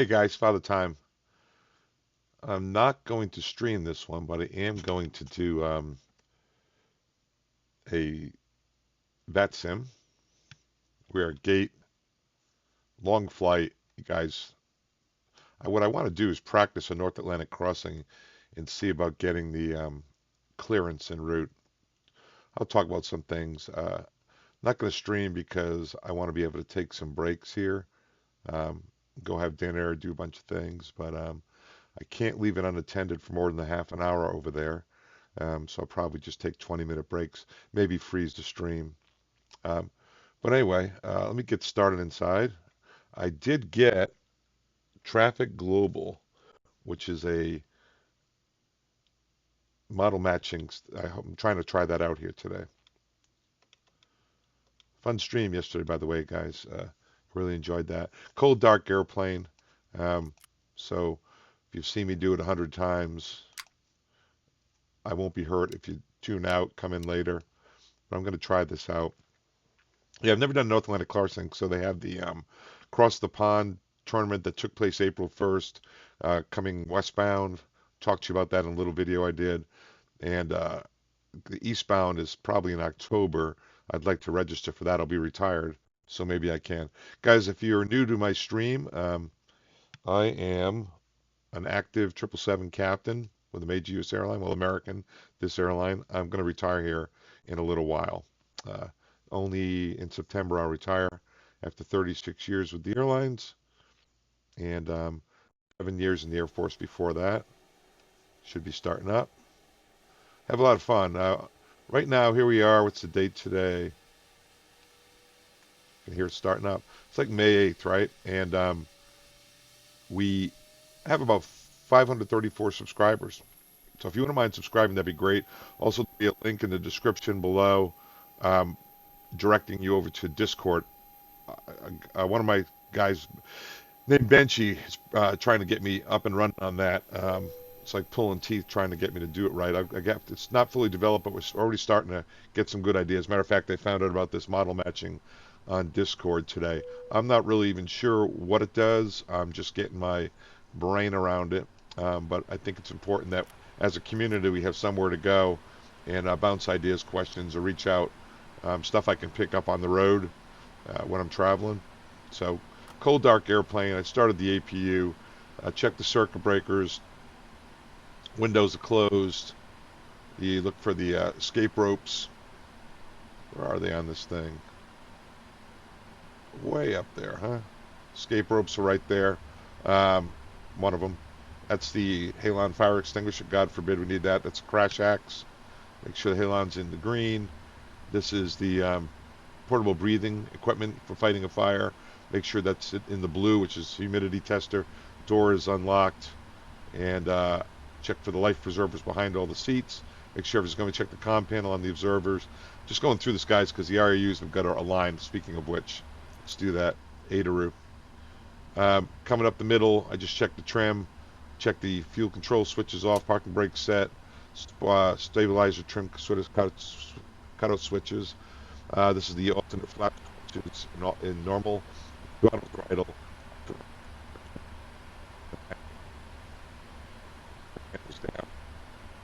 Hey guys, Father Time. I'm not going to stream this one, but I am going to do a VATSIM. We're a gate, long flight. You guys, what I want to do is practice a North Atlantic crossing and see about getting the clearance en route. I'll talk about some things. Not going to stream because I want to be able to take some breaks here. Um, Go have dinner, do a bunch of things, but I can't leave it unattended for more than a half an hour over there. So I'll probably just take 20-minute breaks, maybe freeze the stream. Um, but anyway, let me get started inside. I did get Traffic Global, which is a model matching. I'm trying to try that out here today. Fun stream yesterday, by the way, guys. Really enjoyed that. Cold-dark airplane. So if you've seen me do it 100 times, I won't be hurt if you tune out, come in later. But I'm going to try this out. Yeah, I've never done North Atlantic Crossing, so they have the Cross the Pond tournament that took place April 1st, coming westbound. Talked to you about that in a little video I did. And the Eastbound is probably in October. I'd like to register for that. I'll be retired, so maybe I can. Guys, if you're new to my stream, I am an active 777 captain with a major US airline, well, American, this airline. I'm going to retire here in a little while. Only in September I'll retire after 36 years with the airlines and 7 years in the Air Force before that. Should be starting up. Have a lot of fun. Right now, here we are. What's the date today? You can hear it starting up. It's like May 8th, right? And we have about 534 subscribers. So if you wouldn't mind subscribing, that'd be great. Also, there'll be a link in the description below directing you over to Discord. One of my guys named Benchy is trying to get me up and running on that. It's like pulling teeth trying to get me to do it right. It's not fully developed, but we're already starting to get some good ideas. Matter of fact, I found out about this model matching on Discord today. I'm not really even sure what it does. I'm just getting my brain around it. But I think it's important that as a community we have somewhere to go and bounce ideas, questions, or reach out. Stuff I can pick up on the road when I'm traveling. So, Cold-dark airplane. I started the APU. Checked the circuit breakers. Windows are closed. You look for the escape ropes. Where are they on this thing? Way up there, huh? Escape ropes are right there. One of them. That's the halon fire extinguisher. God forbid we need that. That's a crash axe. Make sure the halon's in the green. This is the portable breathing equipment for fighting a fire. Make sure that's in the blue, which is humidity tester. Door is unlocked. And check for the life preservers behind all the seats. Make sure everyone's going to check the comm panel on the observers. Just going through this, guys, because the RAUs have got to align. Speaking of which, let's do that. Adaroo. Coming up the middle, I just checked the trim. Check the fuel control switches off. Parking brake set. Stabilizer trim cutout switches. This is the alternate flap switches in normal. Throttle idle. Down.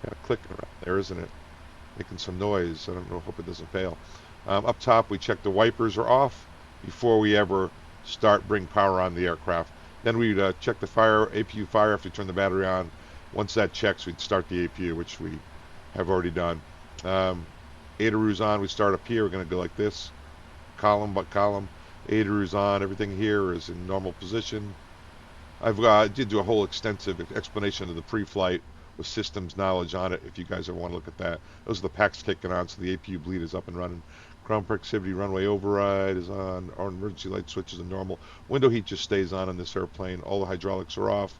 Kind of clicking around there, isn't it? Making some noise. I don't know. Hope it doesn't fail. Up top, we check the wipers are off before we ever bring power on the aircraft. Then we'd check the APU fire after we turn the battery on. Once that checks, we'd start the APU, which we have already done. Adaroo's on. We start up here. We're going to go like this, column by column. Adaroo's on. Everything here is in normal position. I did do a whole extensive explanation of the pre-flight with systems knowledge on it, if you guys ever want to look at that. Those are the packs kicking on, so the APU bleed is up and running. Ground proximity runway override is on. Our emergency light switches are normal. Window heat just stays on this airplane. All the hydraulics are off.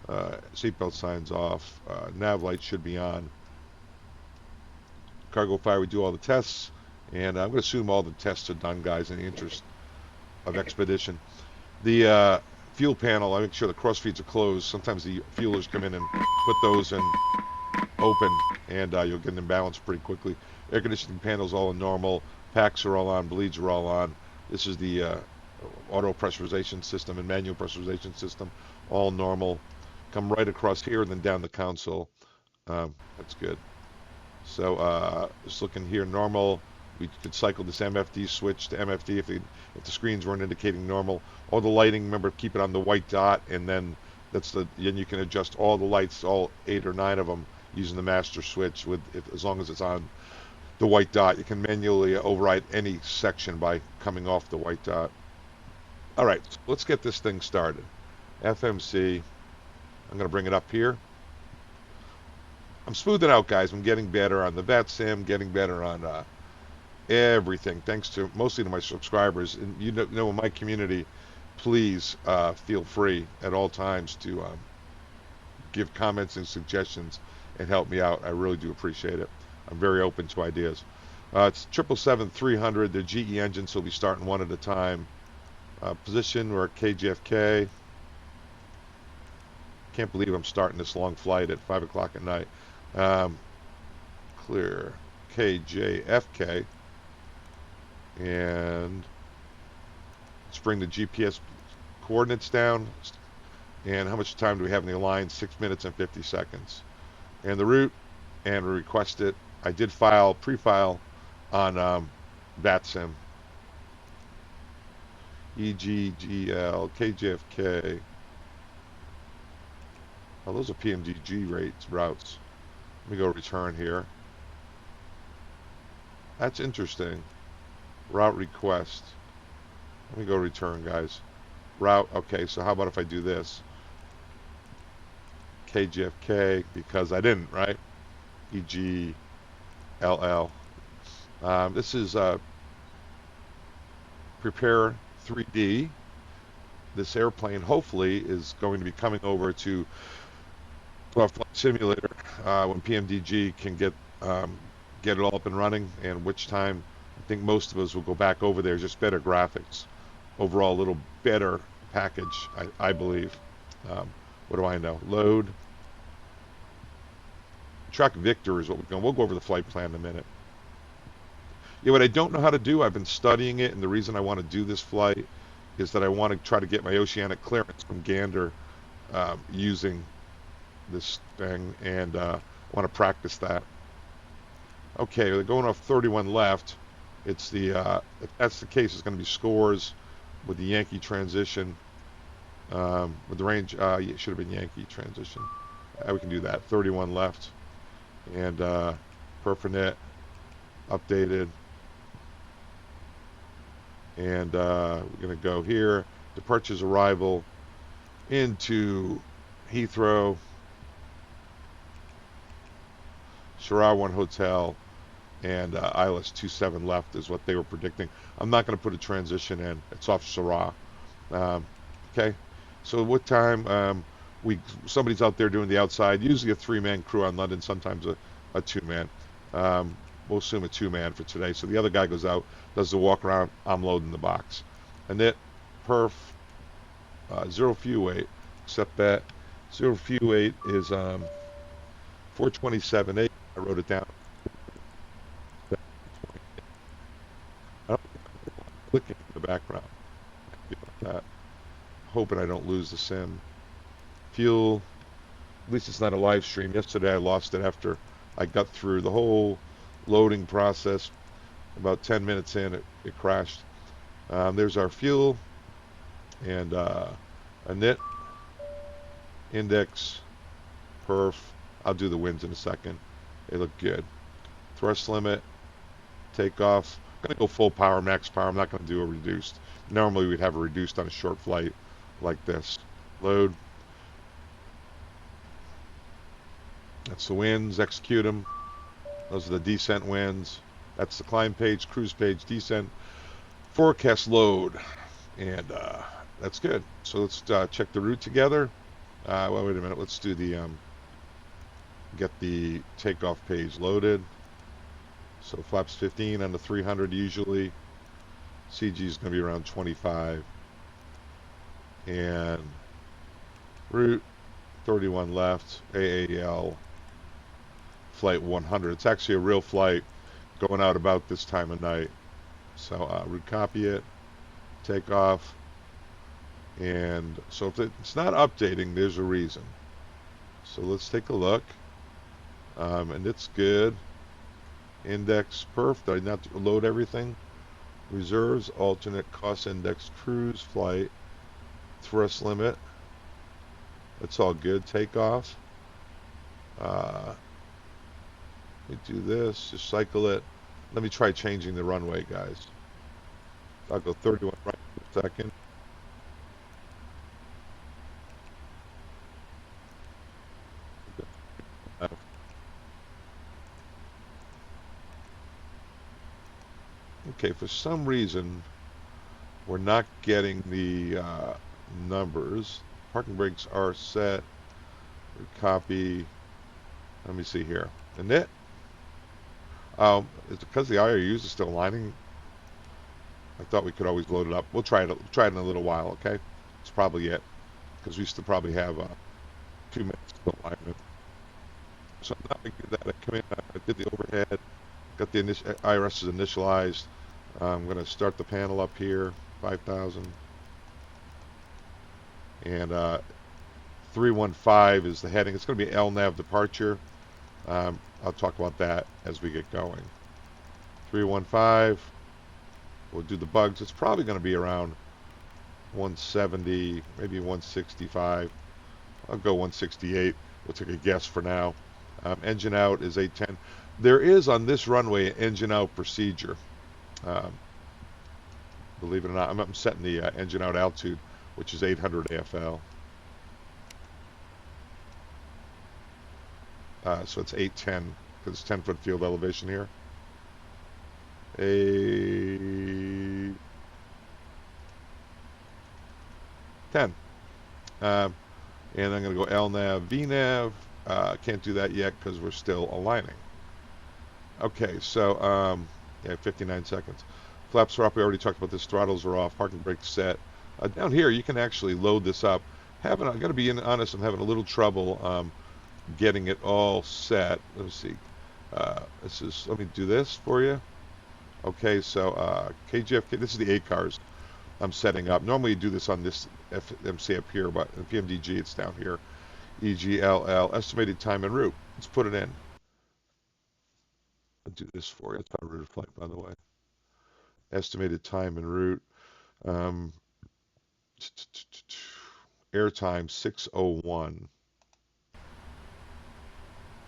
Seatbelt signs off. Nav light should be on. Cargo fire, we do all the tests. And I'm going to assume all the tests are done, guys, in the interest of expedition. The fuel panel, I make sure the cross feeds are closed. Sometimes the fuelers come in and put those in open, and you'll get an imbalance pretty quickly. Air conditioning panels all in normal. Packs are all on. Bleeds are all on. This is the auto pressurization system and manual pressurization system. all normal. Come right across here and then down the console. That's good. So just looking here, normal. We could cycle this MFD switch to MFD if the screens weren't indicating normal. All the lighting, remember, keep it on the white dot, and then then you can adjust all the lights, all 8 or 9 of them, using the master switch as long as it's on the white dot. You can manually override any section by coming off the white dot. All right, so let's get this thing started. FMC. I'm going to bring it up here. I'm smoothing out, guys. I'm getting better on the VATSIM, getting better on everything, thanks to mostly to my subscribers. And you know, in my community, please feel free at all times to give comments and suggestions and help me out. I really do appreciate it. I'm very open to ideas. It's 777-300. The GE engine, so we'll be starting one at a time. Position, we're at KJFK. Can't believe I'm starting this long flight at 5 o'clock at night. Clear KJFK. And let's bring the GPS coordinates down. And how much time do we have in the line? 6 minutes and 50 seconds. And the route, and request it. I did pre-file on VATSIM. EGGL, KJFK. Oh, those are PMDG routes. Let me go return here. That's interesting. Route request. Let me go return, guys. Route, okay, so how about if I do this? KJFK, because I didn't, right? EGLL. This is Prepare 3D. This airplane hopefully is going to be coming over to Flight Simulator when PMDG can get it all up and running, and which time I think most of us will go back over there. Just better graphics, overall a little better package, I believe. What do I know? Load. Track Victor is what we're going. We'll go over the flight plan in a minute. Yeah, what I don't know how to do, I've been studying it, and the reason I want to do this flight is that I want to try to get my Oceanic Clearance from Gander using this thing, and I want to practice that. Okay, they're going off 31 left. It's the if that's the case, it's going to be scores with the Yankee transition. With the range, it should have been Yankee transition. We can do that. 31 left, and Perfinet updated, and we're going to go here. Departures arrival into Heathrow. Shara 1 Hotel, and ILS 27 left is what they were predicting. I'm not going to put a transition in. It's off Shara. Okay, so what time? Somebody's out there doing the outside. Usually a 3-man crew on London, sometimes a 2-man. We'll assume a 2-man for today. So the other guy goes out, does the walk around. I'm loading the box. And it, perf, 0 fuel weight, except that 0 fuel weight is 427.8. I wrote it down. I'm clicking in the background. That. Hoping I don't lose the sim. Fuel. At least it's not a live stream. Yesterday I lost it after I got through the whole loading process. About 10 minutes in, it crashed. There's our fuel, and a NIT index, perf. I'll do the winds in a second. They look good. Thrust limit, takeoff. I'm going to go full power, max power. I'm not going to do a reduced. Normally we'd have a reduced on a short flight like this. Load. That's the winds. Execute them. Those are the descent winds. That's the climb page, cruise page, descent, forecast load, and that's good. So let's check the route together. Well, wait a minute. Let's do the get the takeoff page loaded. So flaps 15 on the 300 usually. CG is going to be around 25. And route 31 left, AAL, flight 100. It's actually a real flight going out about this time of night. So route copy it, take off, And so if it's not updating, there's a reason. So let's take a look. And it's good. Index perf. Did I not load everything? Reserves, alternate cost index, cruise, flight, thrust limit. That's all good. Takeoff. Uh, let me do this. Just cycle it. Let me try changing the runway, guys. I'll go 31 right per second. Uh, okay, for some reason, we're not getting the numbers. Parking brakes are set. Copy. Let me see here. And it. It's because the IRUs is still aligning. I thought we could always load it up. We'll try it. Try it in a little while. Okay. It's probably it because we still probably have 2 minutes of alignment. So now I did that. I come in. I did the overhead. Got the IRS is initialized. I'm going to start the panel up here. 5,000. And 315 is the heading. It's going to be LNAV departure. I'll talk about that as we get going. 315. We'll do the bugs. It's probably going to be around 170, maybe 165. I'll go 168. We'll take a guess for now. Engine out is 810. There is on this runway an engine out procedure. Um, believe it or not, I'm setting the engine out altitude, which is 800 AFL. So it's 810 because it's 10-foot field elevation here. 10. And I'm going to go LNAV, VNAV. Can't do that yet because we're still aligning. Okay, so yeah, 59 seconds. Flaps are up. We already talked about this. Throttles are off. Parking brakes set. Down here, you can actually load this up. I got to be honest, I'm having a little trouble getting it all set. Let me see. Let me do this for you. Okay, so KGFK, this is the 8 cars I'm setting up. Normally you do this on this FMC up here, but in PMDG it's down here. EGLL, estimated time en route. Let's put it in. I'll do this for you. It's not a route flight, by the way. Estimated time en route. Um, airtime 601.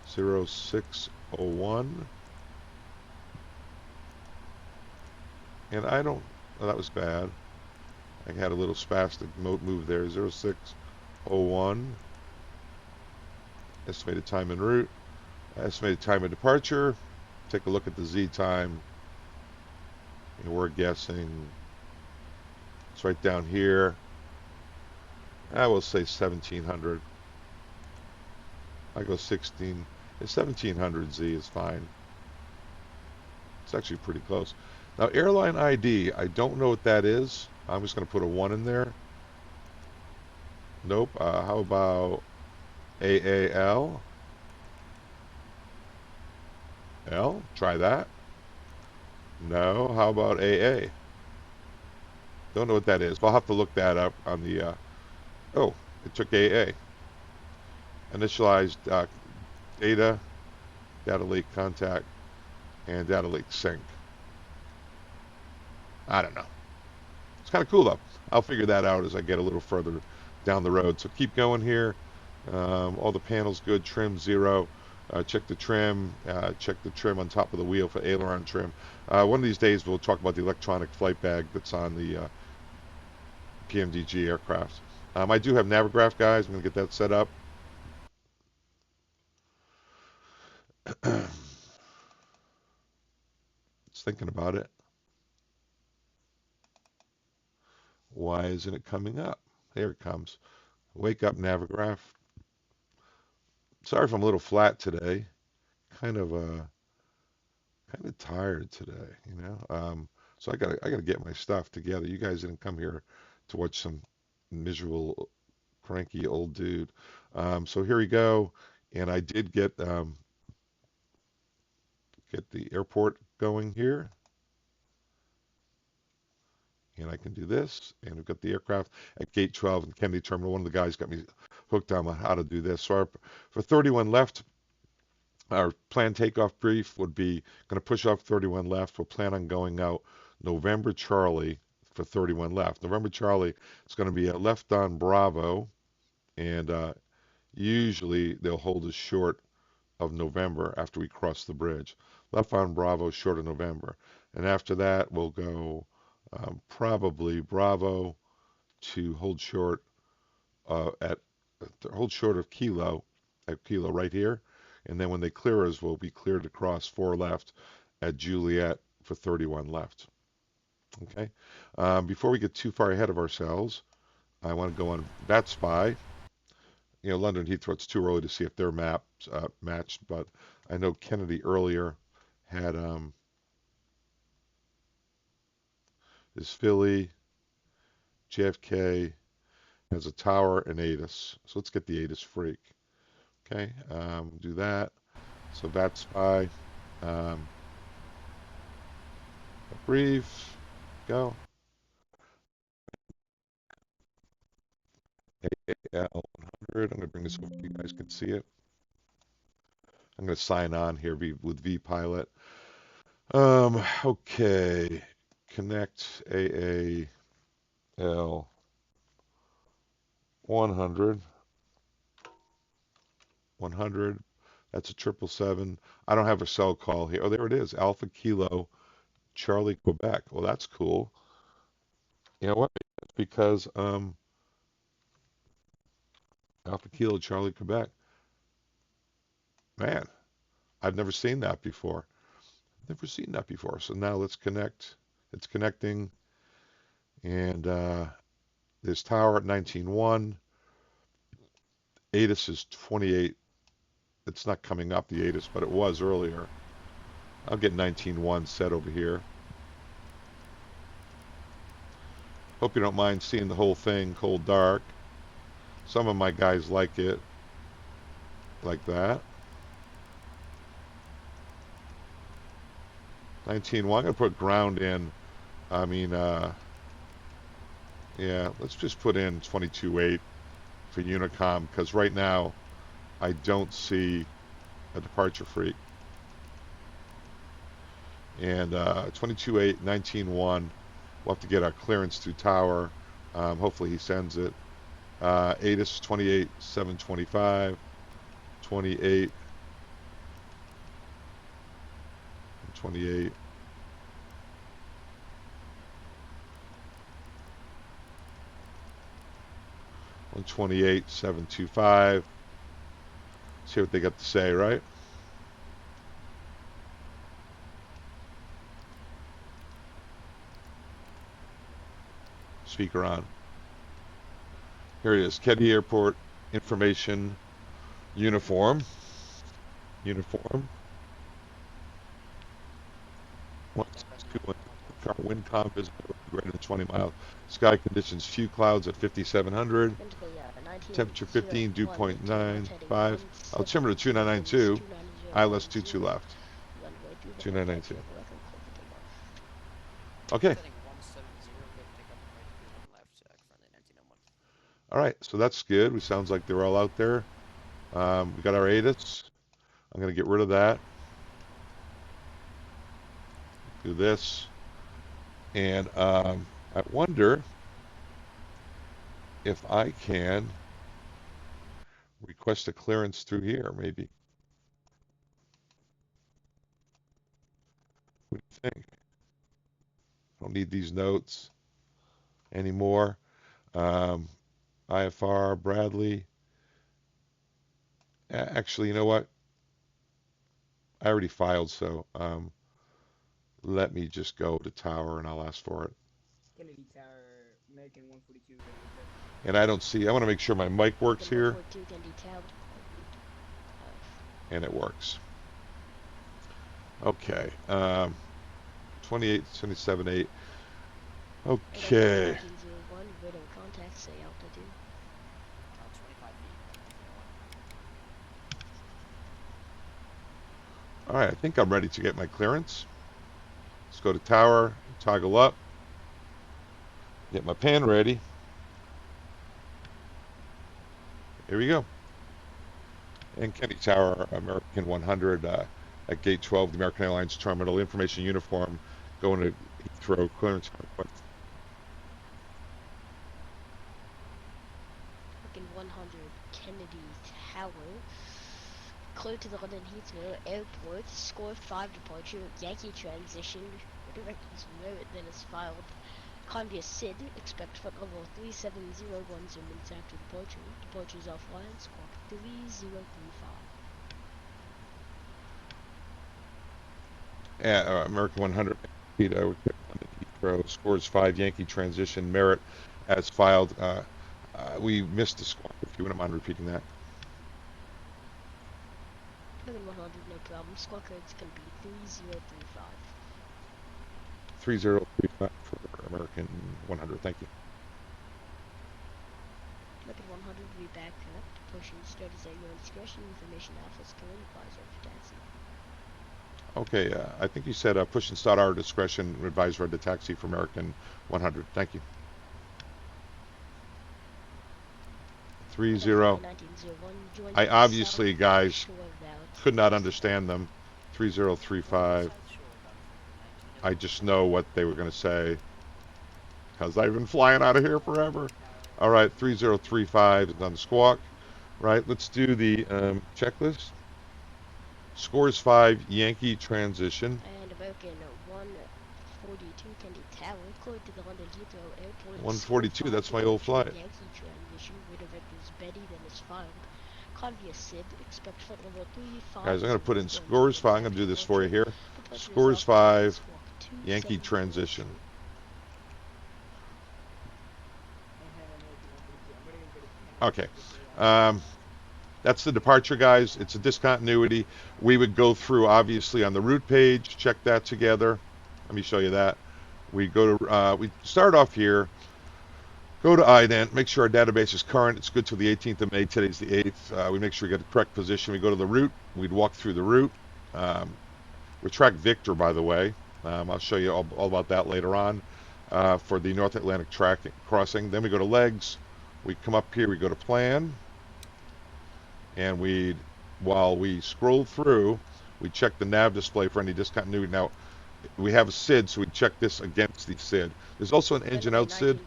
0601. And I don't, oh, that was bad. I had a little spastic move there. 0601. Estimated time en route. Estimated time of departure. Take a look at the Z time. And we're guessing it's right down here. I will say 1700. I go 16. 1700 Z is fine. It's actually pretty close. Now, airline ID, I don't know what that is. I'm just going to put a 1 in there. Nope. How about AAL? L? Try that. No. How about AA? Don't know what that is. But I'll have to look that up on the... oh, it took AA. Initialized data leak contact, and data leak sync. I don't know. It's kind of cool though. I'll figure that out as I get a little further down the road. So keep going here. All the panels good. Trim 0. Check the trim. Check the trim on top of the wheel for aileron trim. One of these days we'll talk about the electronic flight bag that's on the PMDG aircraft. I do have Navigraph, guys. I'm going to get that set up. Just thinking about it. Why isn't it coming up? There it comes. Wake up, Navigraph. Sorry if I'm a little flat today. Kind of tired today, you know. So I gotta get my stuff together. You guys didn't come here to watch some miserable, cranky old dude. So here we go, and I did get the airport going here, And I can do this, and we've got the aircraft at gate 12 in Kennedy Terminal. One of the guys got me hooked on how to do this. So for 31 left, our planned takeoff brief would be going to push off 31 left. We'll plan on going out November Charlie for 31 left. November Charlie is going to be a left on Bravo, and usually they'll hold us short of November after we cross the bridge. Left on Bravo, short of November. And after that, we'll go probably Bravo to hold short of Kilo, at Kilo right here. And then when they clear us, we'll be cleared to cross 4 left at Juliet for 31 left. Okay. Before we get too far ahead of ourselves, I want to go on VATSPY. You know, London Heathrow, it's too early to see if their maps matched, but I know Kennedy earlier had is Philly, JFK, has a tower and ATIS. So let's get the ATIS freak. Okay, do that. So VATSPY, brief, go. AL100, I'm going to bring this over so you guys can see it. I'm going to sign on here with vPilot. Okay, connect AAL 100. That's a 777. I don't have a cell call here. Oh, there it is. Alpha Kilo Charlie Quebec. Well, that's cool. You know what? It's because Alpha Kilo Charlie Quebec. Man, I've never seen that before. So now let's connect. It's connecting. And this tower at 19.1. ATIS is 28. It's not coming up, the ATIS, but it was earlier. I'll get 19.1 set over here. Hope you don't mind seeing the whole thing cold dark. Some of my guys like it like that. 19.1, I'm going to put ground in. I mean, yeah, let's just put in 22.8 for Unicom, because right now I don't see a departure freak. And 22.8, 19.1, we'll have to get our clearance through tower. Hopefully he sends it. ATIS 28, 725, 28, 28. On 28, 725. See what they got to say, right? Speaker on. Here it is. Kennedy Airport information uniform. Wind calm visibility greater than 20 miles. Sky conditions, few clouds at 5,700. Temperature 15, dew point 95. Altimeter 2992. ILS 22 left. 2992. Okay. All right, so that's good. It sounds like they're all out there. We got our ATIS. I'm going to get rid of that. Do this. And I wonder if I can request a clearance through here, maybe. What do you think? I don't need these notes anymore. IFR, Bradley. Actually, you know what? I already filed, so let me just go to tower and I'll ask for it. Kennedy Tower, American 142. And I don't see, I want to make sure my mic works here. And it works. Okay. 28, 77, 8. Okay. All right, I think I'm ready to get my clearance. Let's go to tower, toggle up. Get my pen ready. Here we go. And Kenny Tower, American 100 at Gate 12, the American Airlines Terminal. Information uniform going to Heathrow clearance. American 100 Kennedy Tower. Clear to the London Heathrow Airport. Score 5 departure. Yankee transition. Directions merit then is filed. Convia SID. Expect flight level 3701 zoom minutes after departure. Departures offline. Squawk 3035. American 100 Heathrow scores 5 Yankee transition merit as filed. We missed the squawk. If you wouldn't mind repeating that. American 100, no problem. Squawk code's gonna be 3035. 3035 for American 100. Thank you. American 100, read back correct. Pushing start is at your discretion. Information alpha scaling applies over taxi. Okay, I think you said push and start our discretion. Advise red to taxi for American 100. Thank you. 30. I obviously, guys, could not understand them. 3035. I just know what they were going to say because I've been flying out of here forever. All right, 3035 is on the squawk. Right, let's do the checklist. Scores 5 Yankee transition. And American 142 Kennedy Tower, cleared to the London Heathrow Airport. 142, that's my old flight. Yankee transition, radar vectors Betty, then is filed. Convia SID, expect flight level 35. Guys, I'm going to put in scores 5. I'm going to do this for you here. Scores 5 Yankee transition. Okay. That's the departure, guys. It's a discontinuity. We would go through, obviously, on the route page, check that together. Let me show you that. We go to, we start off here, go to ident, make sure our database is current. It's good till the 18th of May. Today's the 8th. We make sure we get the correct position. We go to the route. We'd walk through the route. We track Victor, by the way. I'll show you all about that later on for the North Atlantic track crossing. Then we go to legs. We come up here. We go to plan. And while we scroll through, we check the nav display for any discontinuity. Now, we have a SID, so we check this against the SID. There's also an engine out SID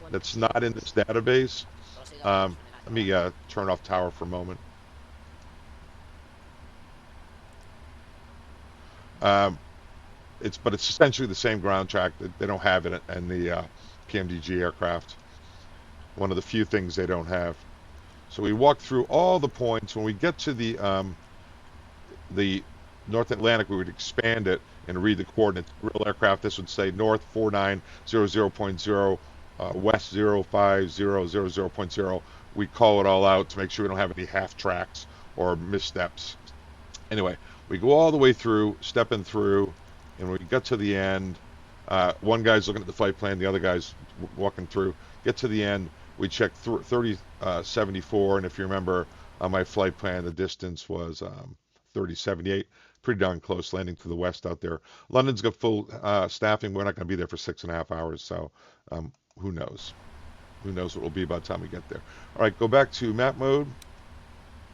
that's not in this database. Let me turn off tower for a moment. But it's essentially the same ground track. They don't have it in the PMDG aircraft. One of the few things they don't have. So we walk through all the points. When we get to the North Atlantic, we would expand it and read the coordinates. Real aircraft, this would say north 4900.0, west 05000.0. We call it all out to make sure we don't have any half tracks or missteps. Anyway, we go all the way through, stepping through, and when we get to the end, one guy's looking at the flight plan, the other guy's walking through. Get to the end. We checked 3074, and if you remember on my flight plan, the distance was 3078. Pretty darn close, landing to the west out there. London's got full staffing. We're not going to be there for 6.5 hours, so who knows? Who knows what it'll be by the time we get there. All right, go back to map mode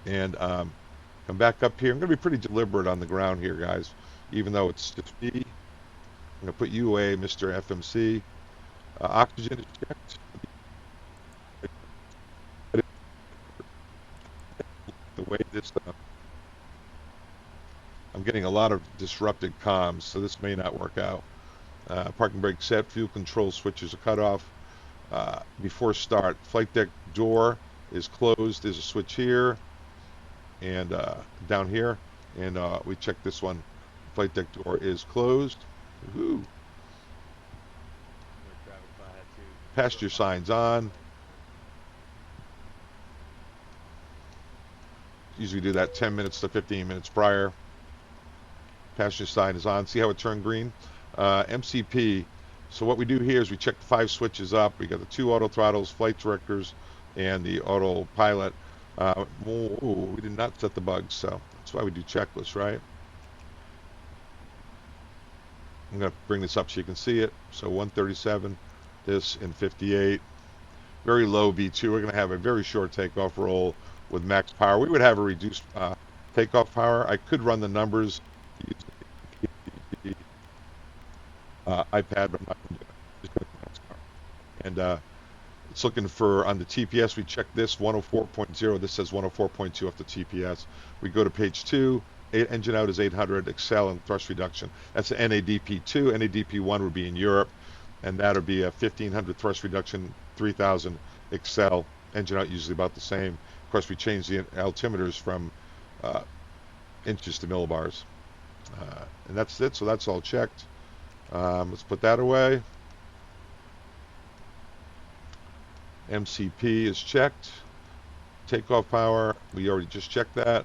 and come back up here. I'm going to be pretty deliberate on the ground here, guys, even though it's just me. I'm going to put you away, Mr. FMC. Oxygen is checked. The way this, I'm getting a lot of disrupted comms, so this may not work out. Parking brake set, fuel control switches are cut off. Before start, flight deck door is closed. There's a switch here and down here, and we check this one. Flight deck door is closed. Woohoo! Passenger signs on. Usually do that 10 minutes to 15 minutes prior. Passenger sign is on. See how it turned green? MCP. So what we do here is we check the 5 switches up. We got the 2 auto throttles, flight directors, and the autopilot. We did not set the bugs, so that's why we do checklists, right? I'm going to bring this up so you can see it. So 137, this in 58. Very low V2. We're going to have a very short takeoff roll with max power. We would have a reduced takeoff power. I could run the numbers using the iPad, but I'm not going to do it. Just going to max power. And it's looking for, on the TPS, we check this 104.0. This says 104.2 off the TPS. We go to page 2. Engine out is 800, excel and thrust reduction. That's an NADP2. NADP1 would be in Europe, and that would be a 1500 thrust reduction, 3000 excel. Engine out usually about the same. Of course, we change the altimeters from inches to millibars. And that's it, so that's all checked. Let's put that away. MCP is checked. Takeoff power, we already just checked that.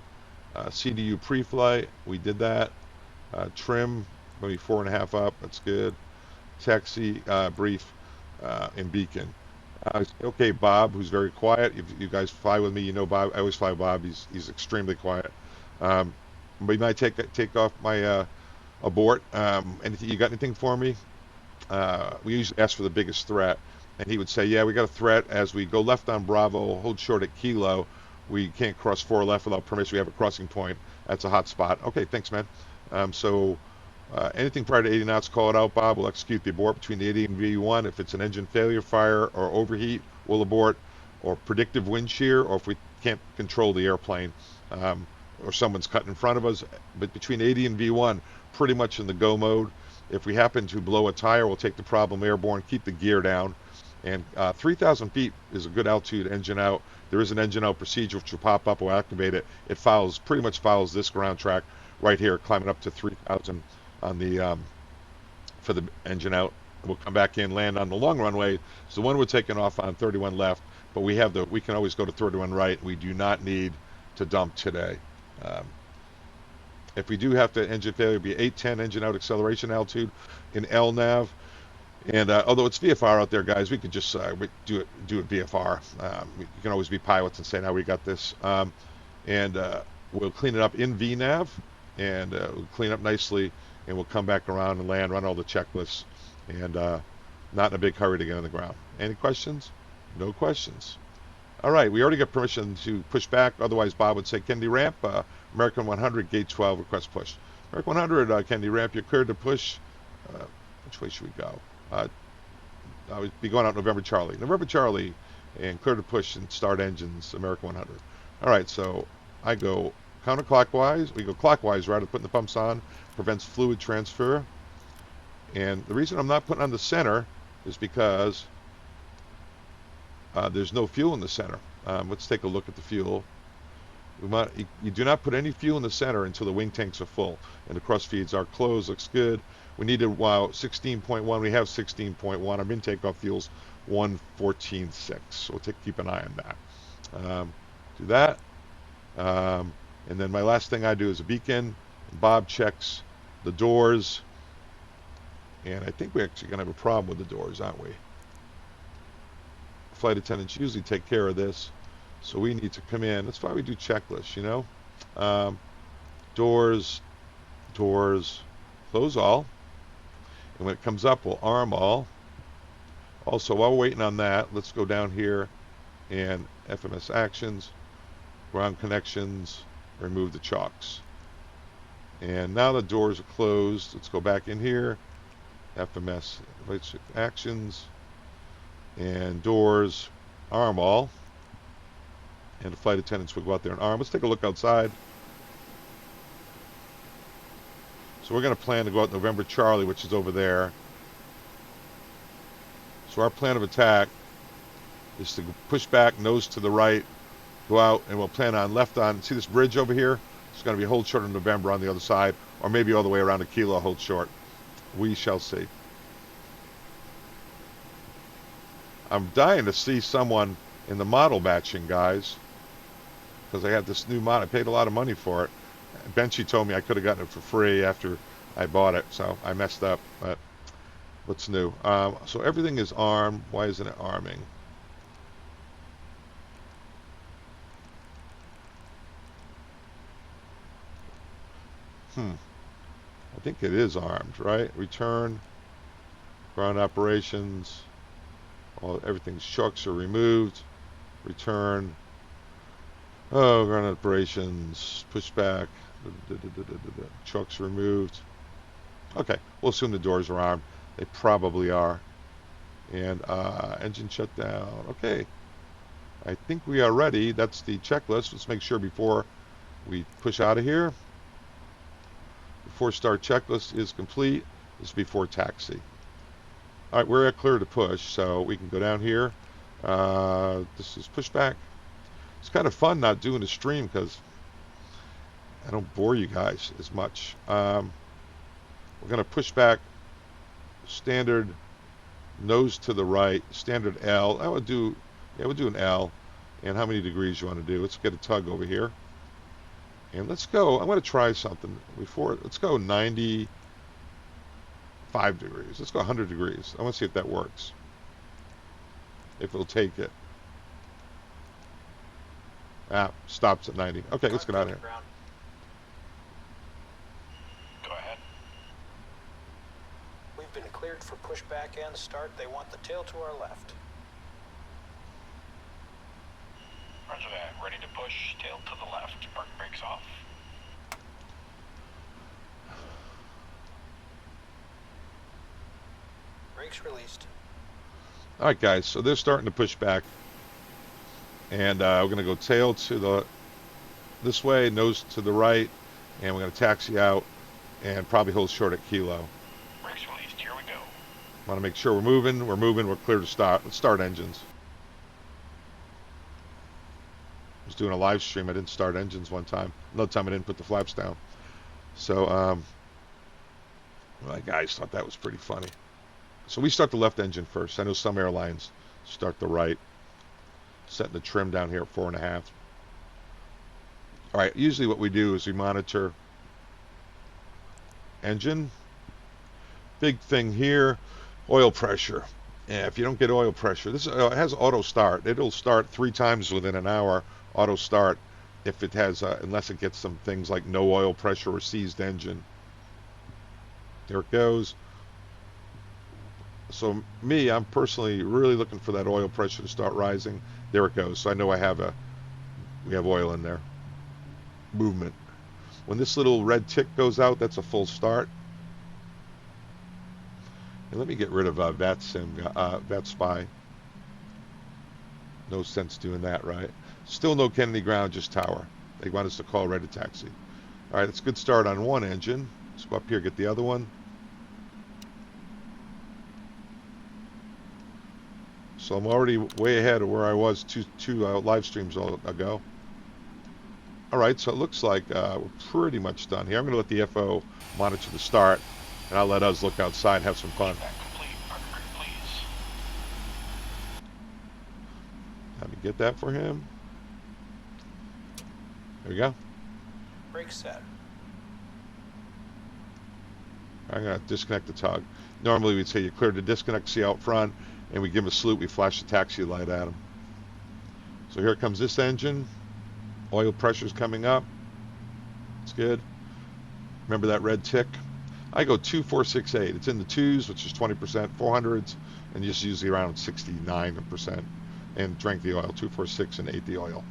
CDU pre-flight, we did that. Trim, maybe 4.5 up, that's good. Taxi, brief, and beacon. Okay, Bob, who's very quiet. If you guys fly with me, you know Bob. I always fly with Bob. He's extremely quiet. We might take off my abort. Anything, you got anything for me? We usually ask for the biggest threat. And he would say, yeah, we got a threat. As we go left on Bravo, hold short at Kilo. We can't cross 4 left without permission. We have a crossing point. That's a hot spot. Okay, thanks, man. Anything prior to 80 knots, call it out, Bob. We'll execute the abort between the 80 and V1. If it's an engine failure, fire, or overheat, we'll abort. Or predictive wind shear, or if we can't control the airplane, or someone's cutting in front of us. But between 80 and V1, pretty much in the go mode. If we happen to blow a tire, we'll take the problem airborne, keep the gear down. And 3,000 feet is a good altitude engine out. There is an engine out procedure which will pop up or activate it. It pretty much follows this ground track right here, climbing up to 3,000 on the for the engine out. We'll come back in, land on the long runway. So the one we're taking off on 31 left, but we can always go to 31 right. We do not need to dump today. If we do have to engine failure, it'd be 810 engine out acceleration altitude in LNAV. And although it's VFR out there, guys, we could just do it VFR. You can always be pilots and say, now we got this. We'll clean it up in VNAV, and we'll clean up nicely, and we'll come back around and land, run all the checklists, and not in a big hurry to get on the ground. Any questions? No questions. All right, we already got permission to push back. Otherwise, Bob would say, Kennedy ramp, American 100, gate 12, request push. American 100, Kennedy ramp, you're cleared to push. Which way should we go? I would be going out November Charlie. November Charlie, and clear to push and start engines, American 100. All right, so I go counterclockwise. We go clockwise, right? I'm putting the pumps on, prevents fluid transfer. And the reason I'm not putting on the center is because there's no fuel in the center. Let's take a look at the fuel. You do not put any fuel in the center until the wing tanks are full and the cross feeds are closed. Looks good. We needed 16.1. We have 16.1. Our min takeoff fuel's 114.6. So we'll keep an eye on that. Do that. And then my last thing I do is a beacon. Bob checks the doors. And I think we're actually going to have a problem with the doors, aren't we? Flight attendants usually take care of this. So we need to come in. That's why we do checklists, you know. Doors, close all. And when it comes up, we'll arm all. Also, while we're waiting on that, let's go down here and FMS actions, ground connections, remove the chocks. And now the doors are closed. Let's go back in here, FMS actions, and doors, arm all. And the flight attendants will go out there and arm. Let's take a look outside. So we're going to plan to go out November Charlie, which is over there. So our plan of attack is to push back, nose to the right, go out, and we'll plan on left on. See this bridge over here? It's going to be hold short in November on the other side, or maybe all the way around to Kilo, hold short. We shall see. I'm dying to see someone in the model matching, guys, because I have this new model. I paid a lot of money for it. Benchy told me I could have gotten it for free after I bought it, so I messed up. But what's new? So everything is armed. Why isn't it arming? I think it is armed, right? Return, ground operations, Everything's chokes are removed. Return. Oh, ground operations. Pushback. Chokes removed. Okay, we'll assume the doors are armed. They probably are. And engine shutdown. Okay, I think we are ready. That's the checklist. Let's make sure before we push out of here. Before start checklist is complete. This is before taxi. All right, we're at clear to push, so we can go down here. This is pushback. It's kind of fun not doing a stream because I don't bore you guys as much. We're going to push back standard nose to the right, standard L. I would do, yeah, we'll do an L. And how many degrees you want to do? Let's get a tug over here. And let's go, I'm going to try something before. Let's go 95 degrees. Let's go 100 degrees. I want to see if that works. If it'll take it. Stops at 90. Okay, let's get out of here. Go ahead. We've been cleared for pushback and start. They want the tail to our left. Roger that. Ready to push. Tail to the left. Park brakes off. Brakes released. All right, guys. So they're starting to push back. And we're going to go tail to the this way, nose to the right, and we're going to taxi out and probably hold short at Kilo. Brakes released. Here we go. Want to make sure we're moving. We're moving. We're clear to start. Let's start engines. I was doing a live stream. I didn't start engines one time. Another time I didn't put the flaps down. So my guys thought that was pretty funny. So we start the left engine first. I know some airlines start the right. Setting the trim down here at 4.5. All right, usually what we do is we monitor engine. Big thing here, oil pressure. And if you don't get oil pressure, this it has auto start. It'll start 3 times within an hour, auto start, if it has, unless it gets some things like no oil pressure or seized engine. There it goes. So me, I'm personally really looking for that oil pressure to start rising. There it goes. So I know we have oil in there. Movement. When this little red tick goes out, that's a full start. And let me get rid of VATSIM, No sense doing that, right? Still no Kennedy ground, just tower. They want us to call ready taxi. All right, it's a good start on one engine. Let's go up here, get the other one. So I'm already way ahead of where I was two live streams ago. All right, so it looks like we're pretty much done here. I'm going to let the FO monitor the start, and I'll let us look outside and have some fun. Let me get that for him. There we go. Brake set. I'm going to disconnect the tug. Normally we'd say you cleared the disconnect, see out front, and we give him a salute, we flash the taxi light at him. So here comes this engine. Oil pressure's coming up. It's good. Remember that red tick? I go 2, 4, 6, 8. It's in the 2s, which is 20%, 400s, and just usually around 69%. And drank the oil, 2, 4, 6, and 8 the oil.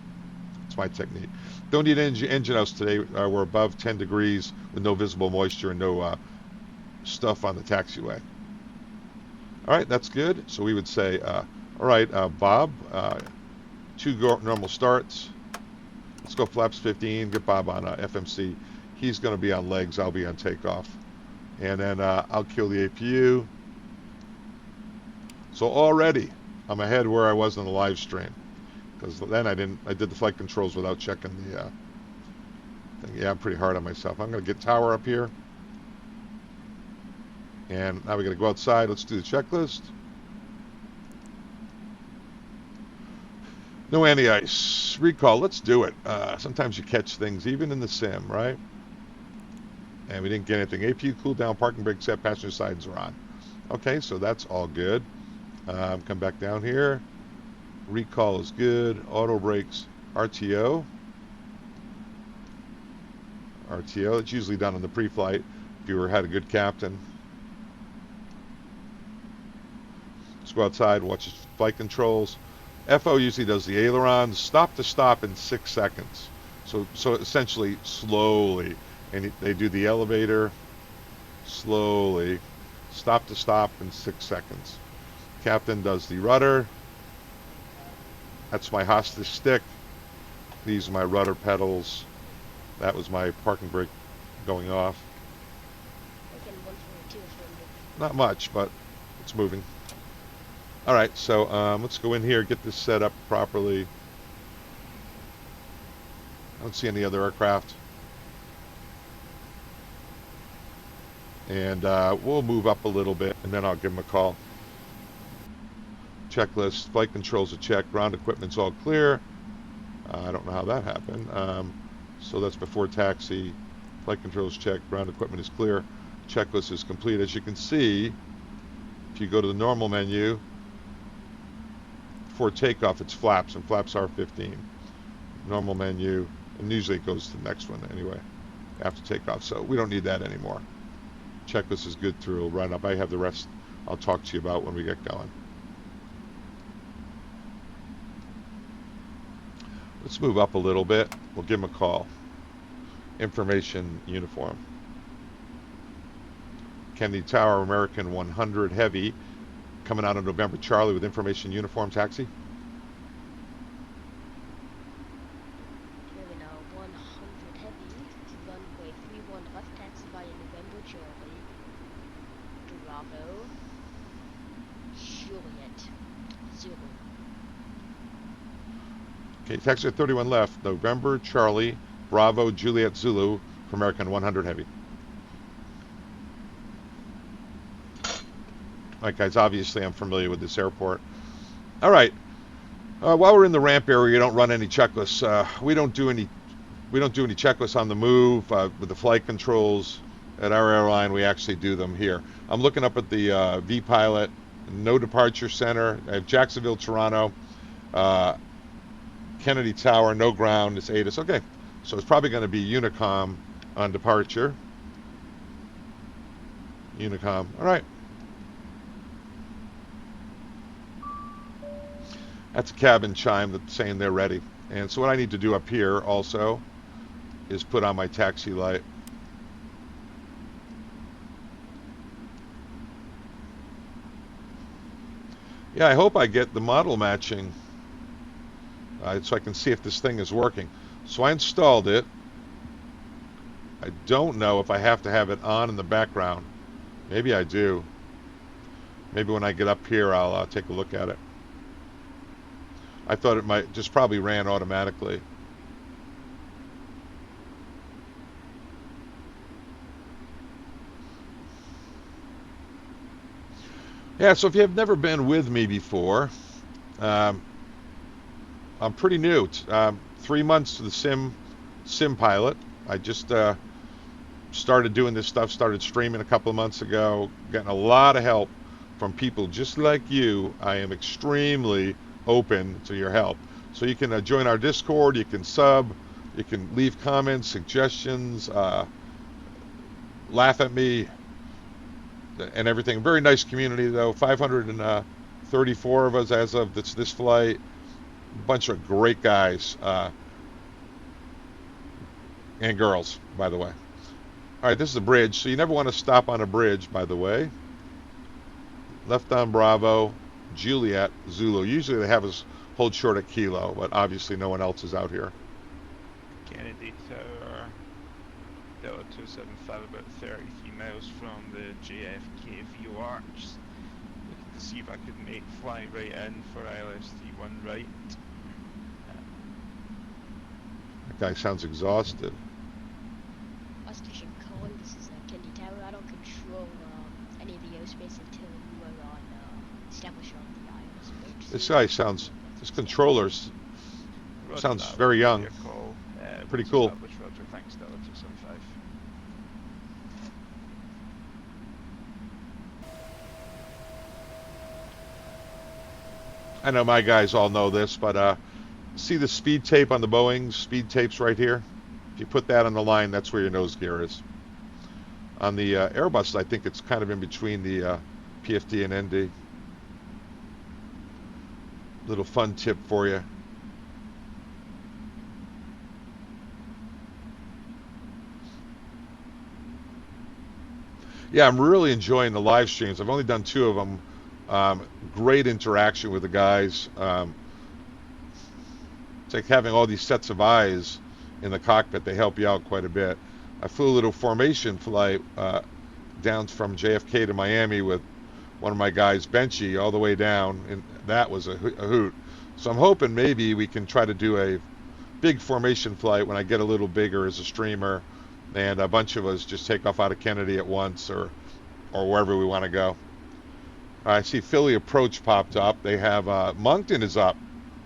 It's my technique. Don't need engine house today. We're above 10 degrees with no visible moisture and no stuff on the taxiway. All right, that's good. So we would say, all right, Bob, 2 normal starts. Let's go flaps 15, get Bob on FMC. He's going to be on legs, I'll be on takeoff. And then I'll kill the APU. So already I'm ahead where I was in the live stream. Because then I did the flight controls without checking the thing. Yeah, I'm pretty hard on myself. I'm going to get tower up here. And now we're going to go outside. Let's do the checklist. No anti-ice. Recall. Let's do it. Sometimes you catch things, even in the sim, right? And we didn't get anything. APU cool down, parking brake set, passenger sides are on. Okay, so that's all good. Come back down here. Recall is good. Auto brakes. RTO. RTO. It's usually done on the pre-flight if you had a good captain. Let's go outside and watch his flight controls. FO usually does the aileron, stop to stop in 6 seconds. So essentially slowly, and they do the elevator slowly, stop to stop in 6 seconds. Captain does the rudder. That's my hostage stick. These are my rudder pedals. That was my parking brake going off. Again, 142 affirmative. Not much, but it's moving. All right, so let's go in here, get this set up properly. I don't see any other aircraft. And we'll move up a little bit, and then I'll give them a call. Checklist, flight controls are checked, ground equipment's all clear. I don't know how that happened. So that's before taxi. Flight controls checked, ground equipment is clear. Checklist is complete. As you can see, if you go to the normal menu, before takeoff it's flaps, and flaps are 15. Normal menu, and usually it goes to the next one anyway, after takeoff. So we don't need that anymore. Checklist is good through, run up. I have the rest I'll talk to you about when we get going. Let's move up a little bit. We'll give him a call. Information uniform. Kennedy Tower, American 100 Heavy, coming out of November Charlie with information uniform taxi. Kevin, 100 heavy, runway 31 left, taxi via November Charlie, Bravo, Juliet, Zulu. Okay, taxi at 31 left, November Charlie, Bravo, Juliet, Zulu, for American 100 Heavy. All right, guys, obviously I'm familiar with this airport. All right, while we're in the ramp area, you don't run any checklists. We don't do any checklists on the move with the flight controls. At our airline, we actually do them here. I'm looking up at the V-Pilot, no departure center. I have Jacksonville, Toronto, Kennedy Tower, no ground. It's ATIS. Okay, so it's probably going to be Unicom on departure. Unicom. All right. That's a cabin chime that's saying they're ready. And so what I need to do up here also is put on my taxi light. Yeah, I hope I get the model matching so I can see if this thing is working. So I installed it. I don't know if I have to have it on in the background. Maybe I do. Maybe when I get up here, I'll take a look at it. I thought it might just probably ran automatically. Yeah, so if you have never been with me before, I'm pretty new. 3 months to the sim pilot. I just started doing this stuff, started streaming a couple of months ago, getting a lot of help from people just like you. I am extremely open to your help. So you can join our Discord, you can sub, you can leave comments, suggestions, laugh at me, and everything. Very nice community though. 534 of us as of this flight. A bunch of great guys and girls, by the way. All right, this is a bridge, so you never want to stop on a bridge, by the way. Left on Bravo, Juliet, Zulu. Usually they have us hold short at Kilo, but obviously no one else is out here. Kennedy Tower, Delta 275, about 33 miles from the JFK VOR. Just looking to see if I could make fly right in for ILS-31 right. That guy sounds exhausted. Station calling, this is Kennedy Tower. I don't control any of the airspace until you are on established on the ILS approach. This guy sounds, this controller sounds very young. Pretty cool. Roger, thanks, Delta 275. I know my guys all know this, but see the speed tape on the Boeing? Speed tape's right here. If you put that on the line, that's where your nose gear is. On the Airbus, I think it's kind of in between the PFD and ND. Little fun tip for you. Yeah, I'm really enjoying the live streams. I've only done 2 of them. Great interaction with the guys. It's like having all these sets of eyes in the cockpit. They help you out quite a bit. I flew a little formation flight down from JFK to Miami with one of my guys, Benchy, all the way down, and that was a hoot. So I'm hoping maybe we can try to do a big formation flight when I get a little bigger as a streamer, and a bunch of us just take off out of Kennedy at once, or wherever we want to go. I see Philly Approach popped up. They have Moncton is up.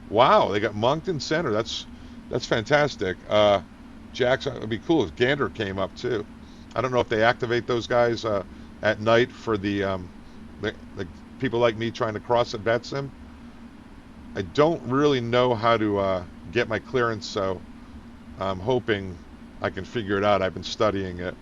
Wow, they got Moncton Center. That's fantastic. Jackson, it would be cool if Gander came up too. I don't know if they activate those guys at night for the people like me trying to cross at VATSIM. I don't really know how to get my clearance, so I'm hoping I can figure it out. I've been studying it.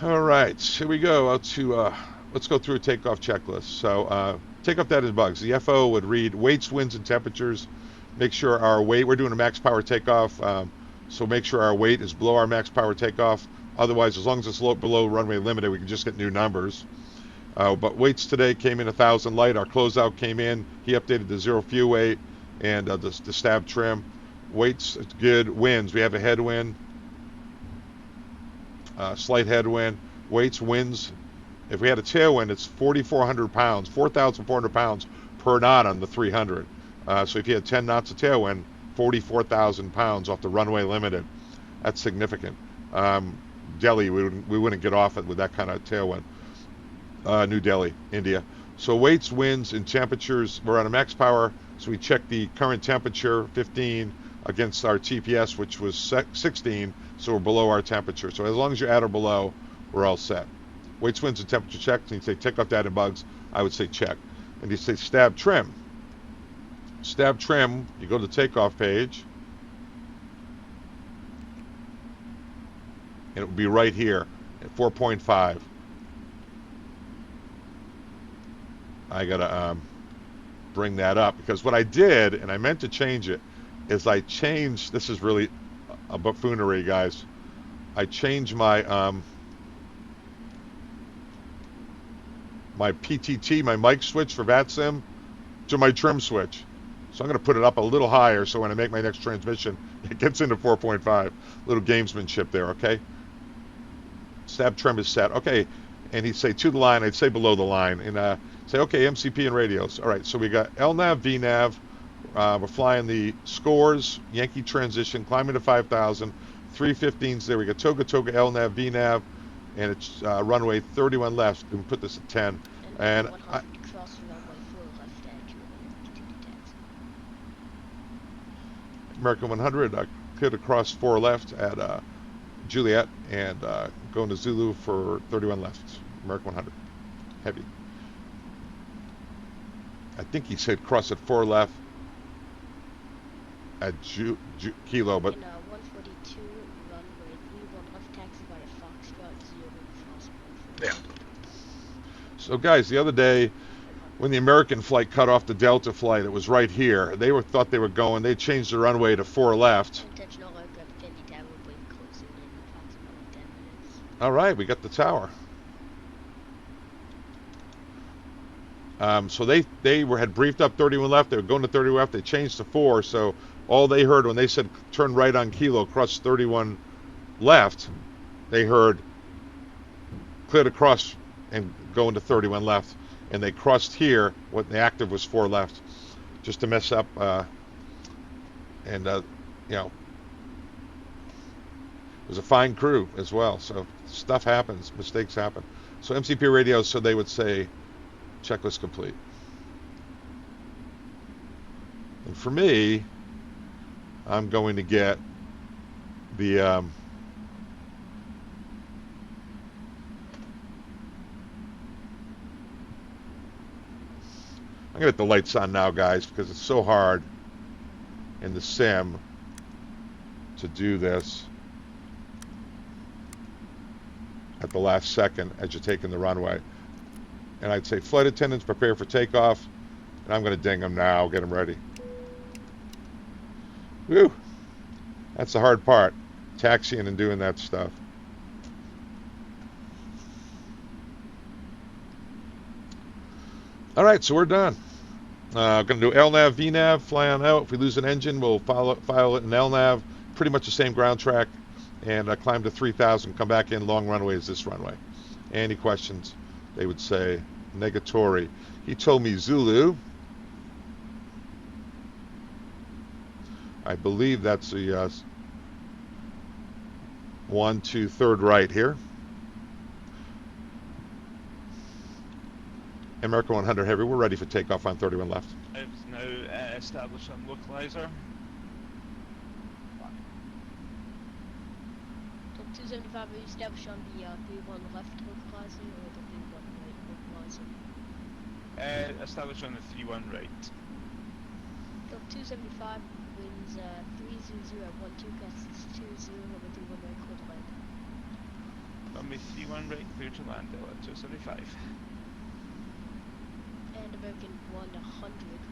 All right, here we go. Out to let's go through a takeoff checklist. So takeoff data and bugs. The FO would read weights, winds, and temperatures. Make sure our weight. We're doing a max power takeoff, so make sure our weight is below our max power takeoff. Otherwise, as long as it's below runway limited, we can just get new numbers. But weights today came in 1,000 light. Our closeout came in. He updated the zero fuel weight and the stab trim. Weights good. Winds. We have a headwind. Slight headwind. Weights, winds. If we had a tailwind, it's 4,400 pounds, 4,400 pounds per knot on the 300. So if you had 10 knots of tailwind, 44,000 pounds off the runway limited. That's significant. Delhi, we wouldn't get off it with that kind of tailwind. New Delhi, India. So weights, winds, and temperatures. We're on a max power, so we check the current temperature, 15, against our TPS, which was 16, so we're below our temperature. So as long as you're at or below, we're all set. Weights, winds, and temperature check. And you say takeoff data and bugs, I would say check. And you say stab trim. Stab trim, you go to the takeoff page, and it will be right here at 4.5. I gotta bring that up, because what I did, and I meant to change it, is I changed, this is really a buffoonery, guys. I changed my my PTT, my mic switch for VATSIM, to my trim switch. So I'm going to put it up a little higher, so when I make my next transmission, it gets into 4.5. Little gamesmanship there, okay? Stab trim is set. Okay, and he'd say to the line, I'd say below the line, and say, okay, MCP and radios. All right, so we got LNAV, VNAV. We're flying the scores, Yankee transition, climbing to 5,000, 315s there. We got Toga, LNAV, VNAV, and it's runway 31 left. We put this at 10. And American 100, cleared across 4 left at Juliet, and going to Zulu for 31 left. American 100, heavy. I think he said cross at 4 left at Kilo, but 142 runway 31 left, taxi by the Foxtrot 0 yeah. So guys, the other day when the American flight cut off the Delta flight, it was right here. They thought they were going. They changed the runway to 4 left. All right, we got the tower. So they had briefed up 31 left. They were going to 30 left. They changed to 4. So all they heard when they said turn right on Kilo, cross 31 left, they heard cleared across and go into 31 left. And they crossed here. What the active was 4 left, just to mess up. You know, it was a fine crew as well. So stuff happens, mistakes happen. So MCP radios, so they would say checklist complete. And for me, I'm going to get the I'm going to get the lights on now, guys, because it's so hard in the sim to do this. at the last second as you're taking the runway. And I'd say, flight attendants, prepare for takeoff. And I'm going to ding them now, get them ready. Whew. That's the hard part, taxiing and doing that stuff. All right, so we're done. Going to do LNAV, VNAV, fly on out. If we lose an engine, we'll file it in LNAV. Pretty much the same ground track. And climb to 3,000, come back in, long runway is this runway. Any questions? They would say, negatory. He told me Zulu. I believe that's the 1, 2, 3rd right here. American 100 Heavy, we're ready for takeoff on 31 left. It's now established on localizer. 275, are you established on the B1 left localizer or the B1 right localizer? Established on the 3-1 right. 275, winds 300 at 12, gusts 20, over 31 right, clear to land. Runway 3-1 right, clear to land, Delta 275. And American 100,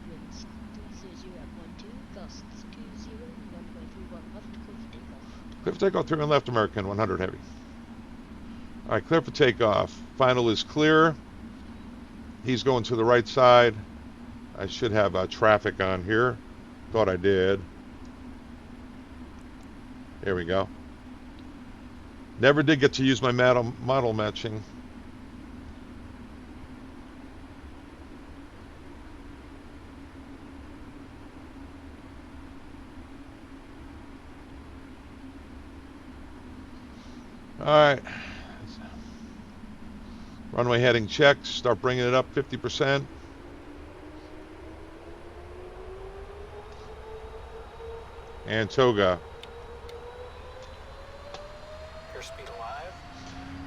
winds 300 at 12, gusts 20, runway 31 left, clear for takeoff. Clear for takeoff, 31 left, American 100 Heavy. All right, clear for takeoff. Final is clear. He's going to the right side. I should have traffic on here. Thought I did. There we go. Never did get to use my model matching. All right. Runway heading checked. Start bringing it up 50%. And Toga. Airspeed alive.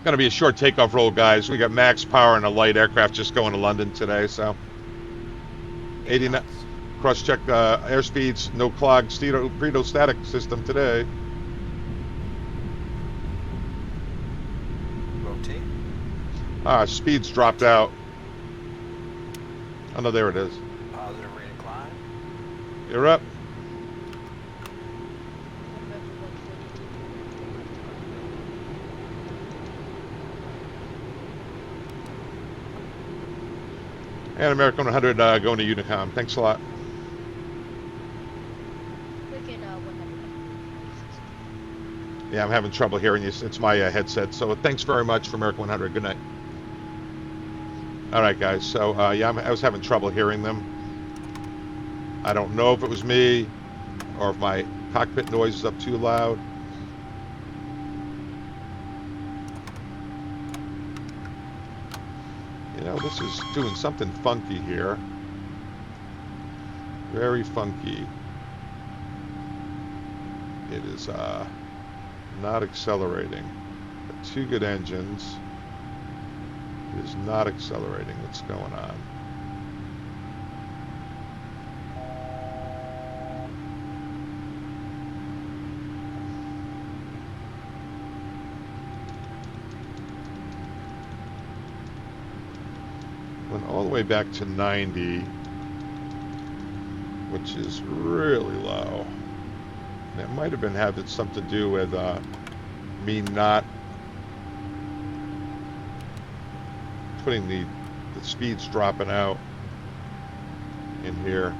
Going to be a short takeoff roll, guys. We got max power and a light aircraft just going to London today, so 89. Cross-check airspeeds, no clog, pre-static system today. Rotate. Speeds dropped out. Oh no, there it is. Positive rate of climb. You're up. And American 100 going to Unicom. Thanks a lot. Yeah, I'm having trouble hearing you. It's my headset. So thanks very much for American 100. Good night. All right, guys. So yeah, I was having trouble hearing them. I don't know if it was me or if my cockpit noise is up too loud. You know, this is doing something funky here. Very funky. It is not accelerating. Got 2 good engines. It is not accelerating. What's going on? Went all the way back to 90, which is really low. And it might have been having something to do with me not putting the speeds dropping out in here.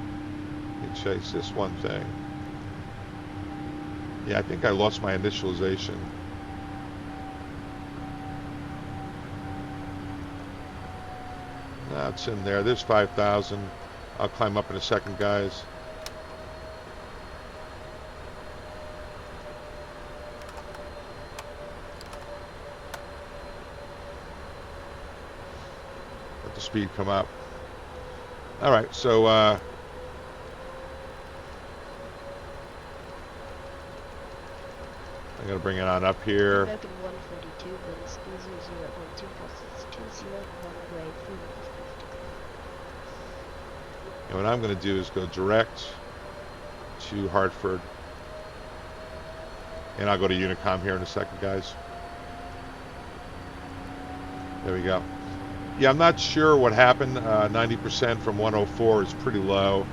Let me chase this one thing. Yeah, I think I lost my initialization. No, it's in there. There's 5,000. I'll climb up in a second, guys. Let the speed come up. All right, so I'm gonna bring it on up here. American 142, winds 300 at 12, gusts 20, runway 3 left. And what I'm going to do is go direct to Hartford. And I'll go to Unicom here in a second, guys. There we go. Yeah, I'm not sure what happened. 90% from 104 is pretty low,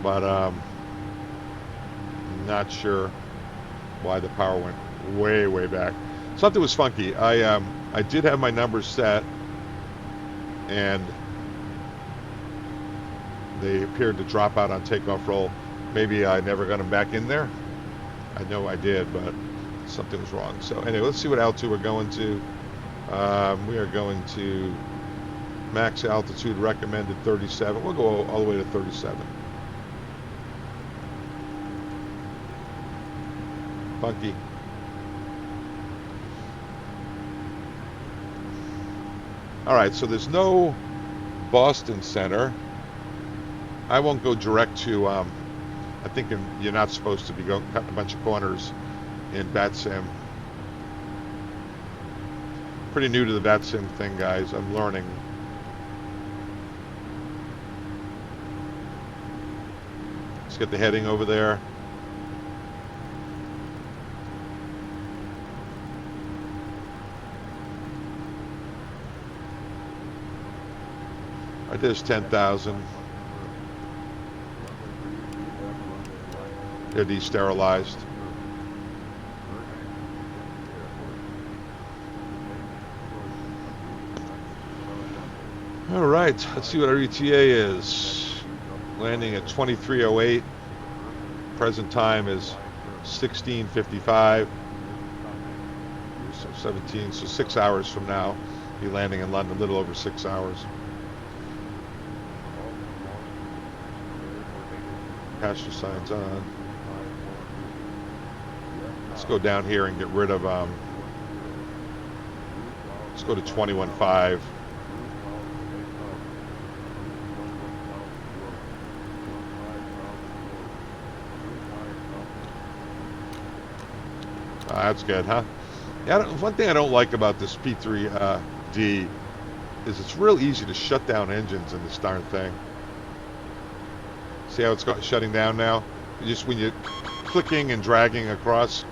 but not sure why the power went way, way back. Something was funky. I did have my numbers set, and they appeared to drop out on takeoff roll. Maybe I never got them back in there. I know I did, but something was wrong. So anyway, let's see what altitude we're going to. We are going to max altitude recommended 37. We'll go all the way to 37. Funky. All right, so there's no Boston Center. I won't go direct to, I think you're not supposed to be cutting a bunch of corners in VATSIM. Pretty new to the VATSIM thing, guys. I'm learning. Let's get the heading over there. Right there's 10,000. They're de-sterilized. All right, let's see what our ETA is. Landing at 23:08. Present time is 16:55. So 17, so 6 hours from now. Be landing in London, a little over 6 hours. Passenger signs on. Let's go down here and get rid of, let's go to 21.5. That's good, huh? Yeah, one thing I don't like about this P3D is it's real easy to shut down engines in this darn thing. See how it's shutting down now? Just when you're clicking and dragging across,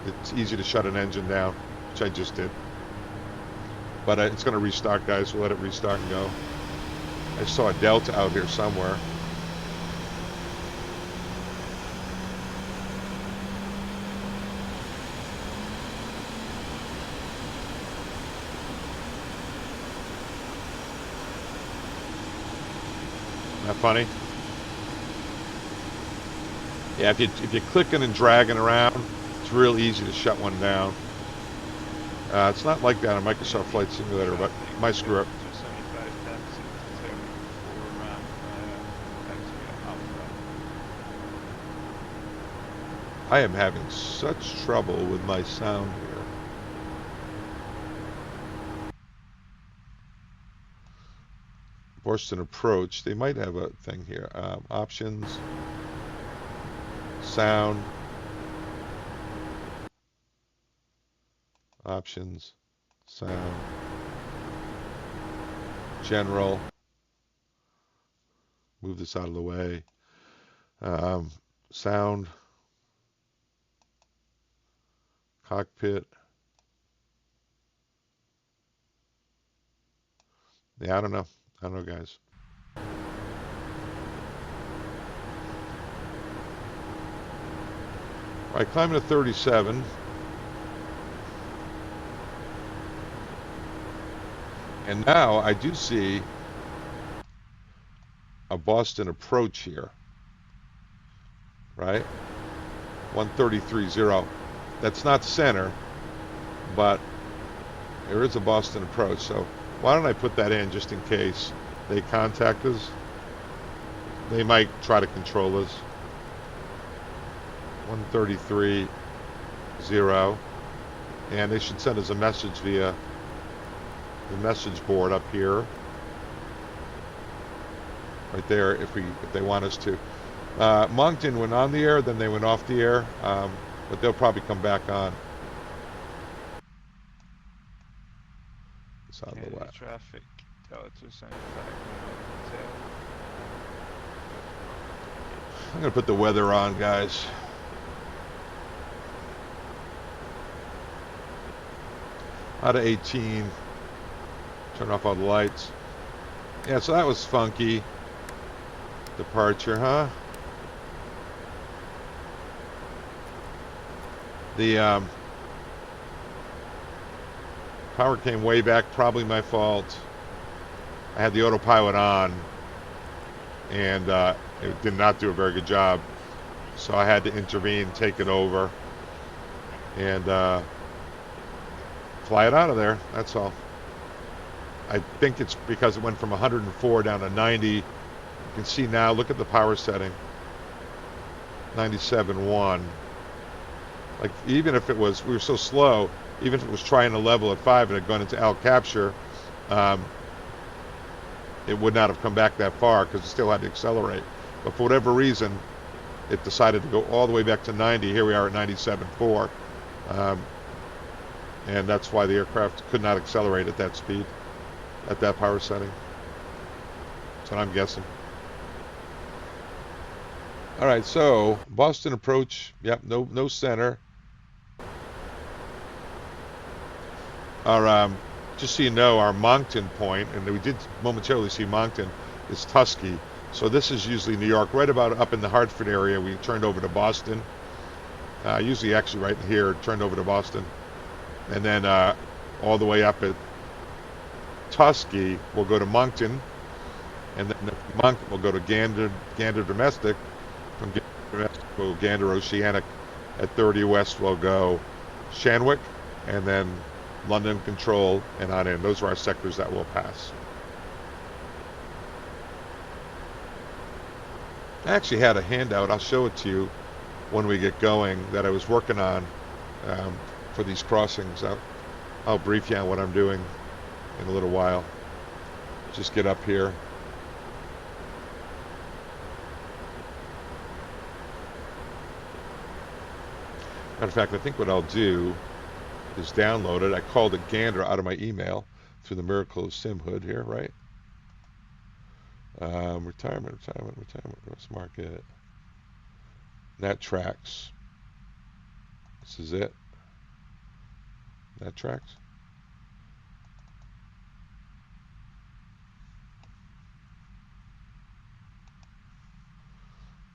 it's easy to shut an engine down, which I just did. But it's going to restart, guys. We'll let it restart and go. I saw a Delta out here somewhere. Not funny? Yeah, if you're clicking and dragging around, it's real easy to shut one down. It's not like that on Microsoft Flight Simulator, but my screw up. I am having such trouble with my sound here. Boston approach, they might have a thing here. Options, sound, options, sound, general. Move this out of the way. Sound, cockpit. Yeah, I don't know. I don't know, guys. All right, climbing to 37. And now I do see a Boston approach here, right? 133.0. That's not center, but there is a Boston approach. So why don't I put that in just in case they contact us? They might try to control us. 133.0. And they should send us a message via the message board up here. Right there, if they want us to. Moncton went on the air, then they went off the air, but they'll probably come back on. It's out of the way. Traffic, I'm gonna put the weather on, guys. Out of 18, Turn off all the lights. Yeah, so that was funky. Departure, huh? The power came way back, probably my fault. I had the autopilot on, and it did not do a very good job. So I had to intervene, take it over, and fly it out of there. That's all. I think it's because it went from 104 down to 90. You can see now, look at the power setting. 97.1. Like, even if it was, we were so slow, even if it was trying to level at 5 and had gone into L capture, it would not have come back that far because it still had to accelerate. But for whatever reason, it decided to go all the way back to 90. Here we are at 97.4. And that's why the aircraft could not accelerate at that speed, at that power setting. That's what I'm guessing. All right, so Boston approach. Yep, no center. Our just so you know, our Moncton point, and we did momentarily see Moncton, is Tuskegee. So this is usually New York, right about up in the Hartford area. We turned over to Boston. Usually actually right here, turned over to Boston. And then all the way up at Tuskegee, we'll go to Moncton. And then Moncton will go to Gander domestic. From Gander domestic, we'll go Gander Oceanic. At 30 West, we'll go Shanwick. And then London Control and on in. Those are our sectors that we'll pass. I actually had a handout. I'll show it to you when we get going that I was working on for these crossings. I'll brief you on what I'm doing in a little while. Just get up here. Matter of fact, I think what I'll do is download it. I called it Gander out of my email through the miracle of SimHood here, right? Retirement. Let's mark it. NAT Tracks. This is it. NAT Tracks.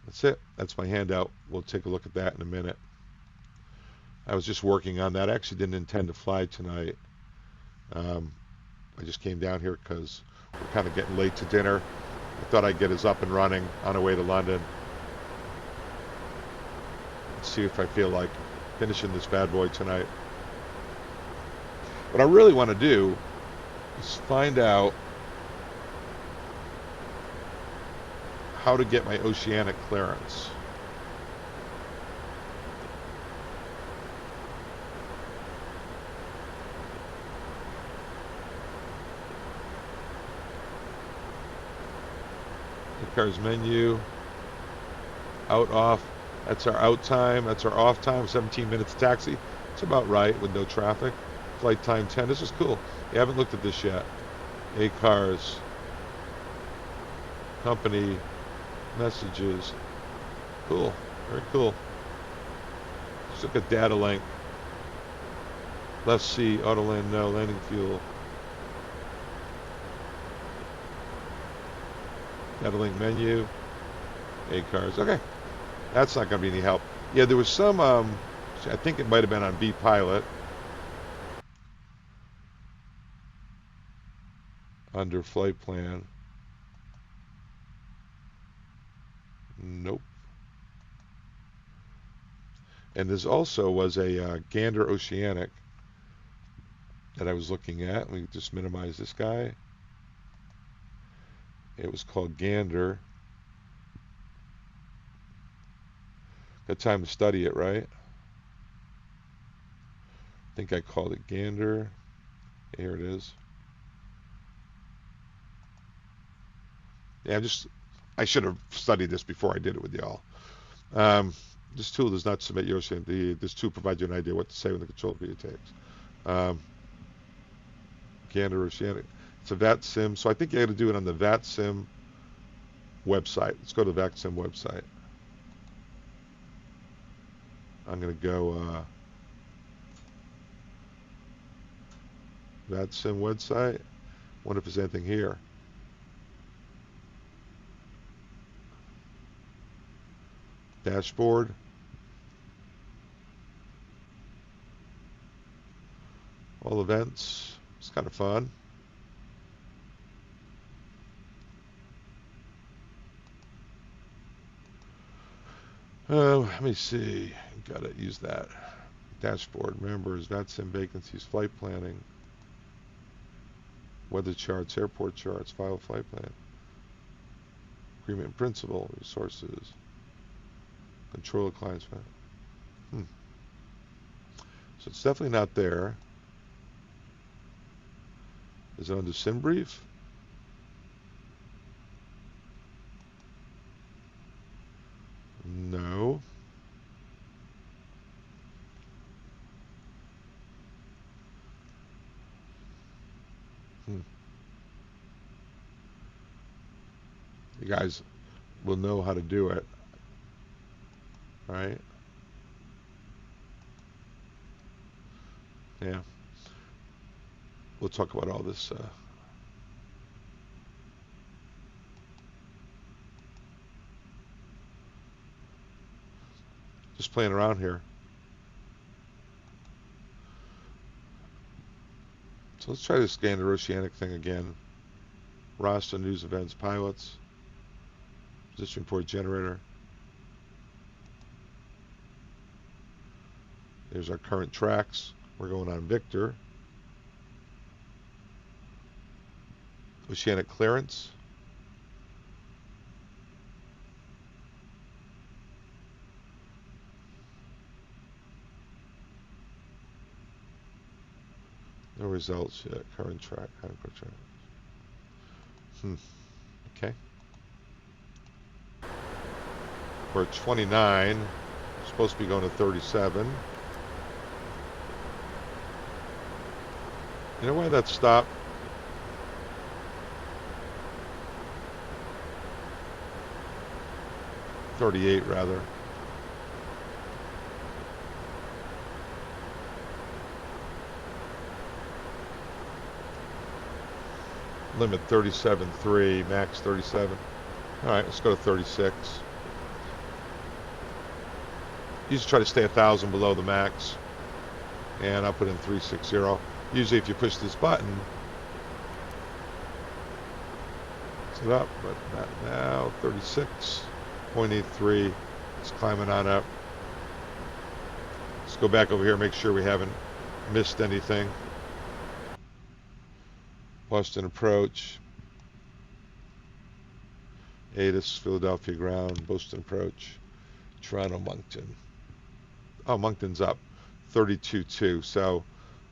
That's it. That's my handout. We'll take a look at that in a minute. I was just working on that. I actually didn't intend to fly tonight. I just came down here because we're kind of getting late to dinner. I thought I'd get us up and running on our way to London. Let's see if I feel like finishing this bad boy tonight. What I really want to do is find out how to get my Oceanic Clearance. Car's menu, out, off. That's our out time. That's our off time. 17 minutes taxi. It's about right with no traffic. Flight time 10. This is cool. You haven't looked at this yet. cars, company, messages. Cool. Very cool. Let's look at data link. Left C, auto land, no, landing fuel. Data link menu, cars. Okay, that's not going to be any help. Yeah, there was some, I think it might have been on B Pilot. Under flight plan. Nope. And there's also was a Gander Oceanic that I was looking at. We just minimize this guy. It was called Gander. Got time to study it, right? I think I called it Gander. Here it is. Yeah, I should have studied this before I did it with y'all. This tool does not submit your ocean. This tool provides you an idea what to say when the control video takes. Gander Oceanic. It's a VATSIM. So I think you got to do it on the VATSIM website. Let's go to the VATSIM website. I'm going to go VATSIM website. Wonder if there's anything here. Dashboard. All events. It's kind of fun. Let me see. Gotta use that. Dashboard. Members, VATSIM vacancies, flight planning, weather charts, airport charts, file flight plan, agreement in principle, resources, control of clients. So it's definitely not there. Is it under SIM brief? No. You guys will know how to do it, right? Yeah. We'll talk about all this. Just playing around here. So let's try this Gander Oceanic thing again. Roster, news, events, pilots, position report generator. There's our current tracks. We're going on Victor. Oceanic Clearance. No results yet. Current track. Okay. We're at 29. We're supposed to be going to 37. You know why that stopped? .38 rather. Limit 37.3, max 37. All right, let's go to 36. Usually try to stay 1,000 below the max. And I'll put in 360. Usually if you push this button, it's it up, but not now. 36.83. It's climbing on up. Let's go back over here, make sure we haven't missed anything. Boston approach. Atis, Philadelphia ground, Boston approach. Toronto, Moncton. Oh, Moncton's up. 32.2. So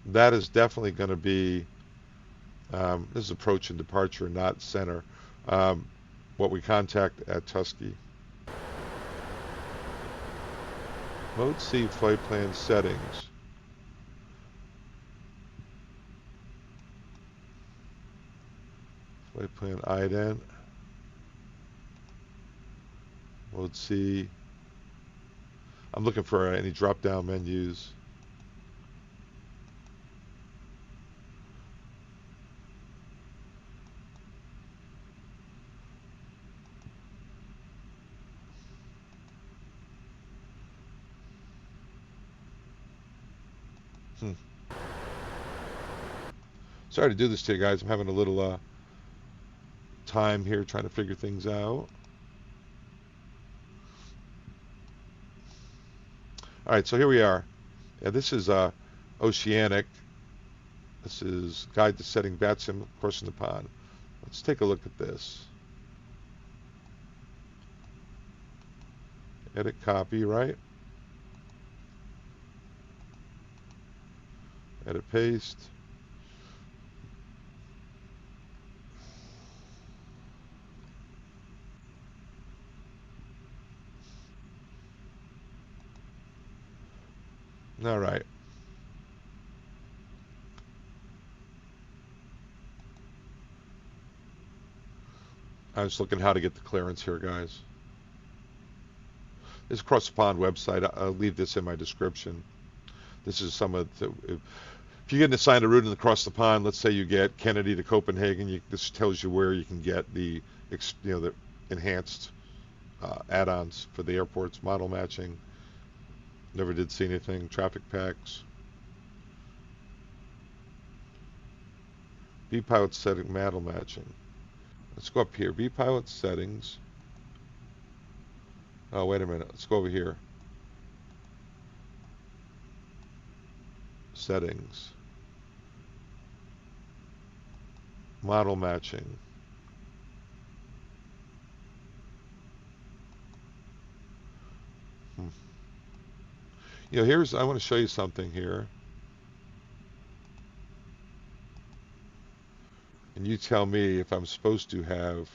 that is definitely going to be, this is approach and departure, not center. What we contact at Tusky. Mode C, flight plan settings. Flight plan ident. Mode C. I'm looking for any drop-down menus. Sorry to do this to you guys. I'm having a little time here trying to figure things out. All right, so here we are. Yeah, this is Oceanic. This is Guide to Setting VATSIM Crossing the Pond. Let's take a look at this. Edit copy, right? Edit paste. All right. I was looking how to get the clearance here, guys. This Cross the Pond website. I'll leave this in my description. This is some of the if you get assigned a route across the pond, let's say you get Kennedy to Copenhagen, this tells you where you can get the the enhanced add-ons for the airports, model matching. Never did see anything. Traffic packs. V-pilot setting, model matching. Let's go up here. V-pilot settings. Oh, wait a minute. Let's go over here. Settings. Model matching. I want to show you something here. And you tell me if I'm supposed to have,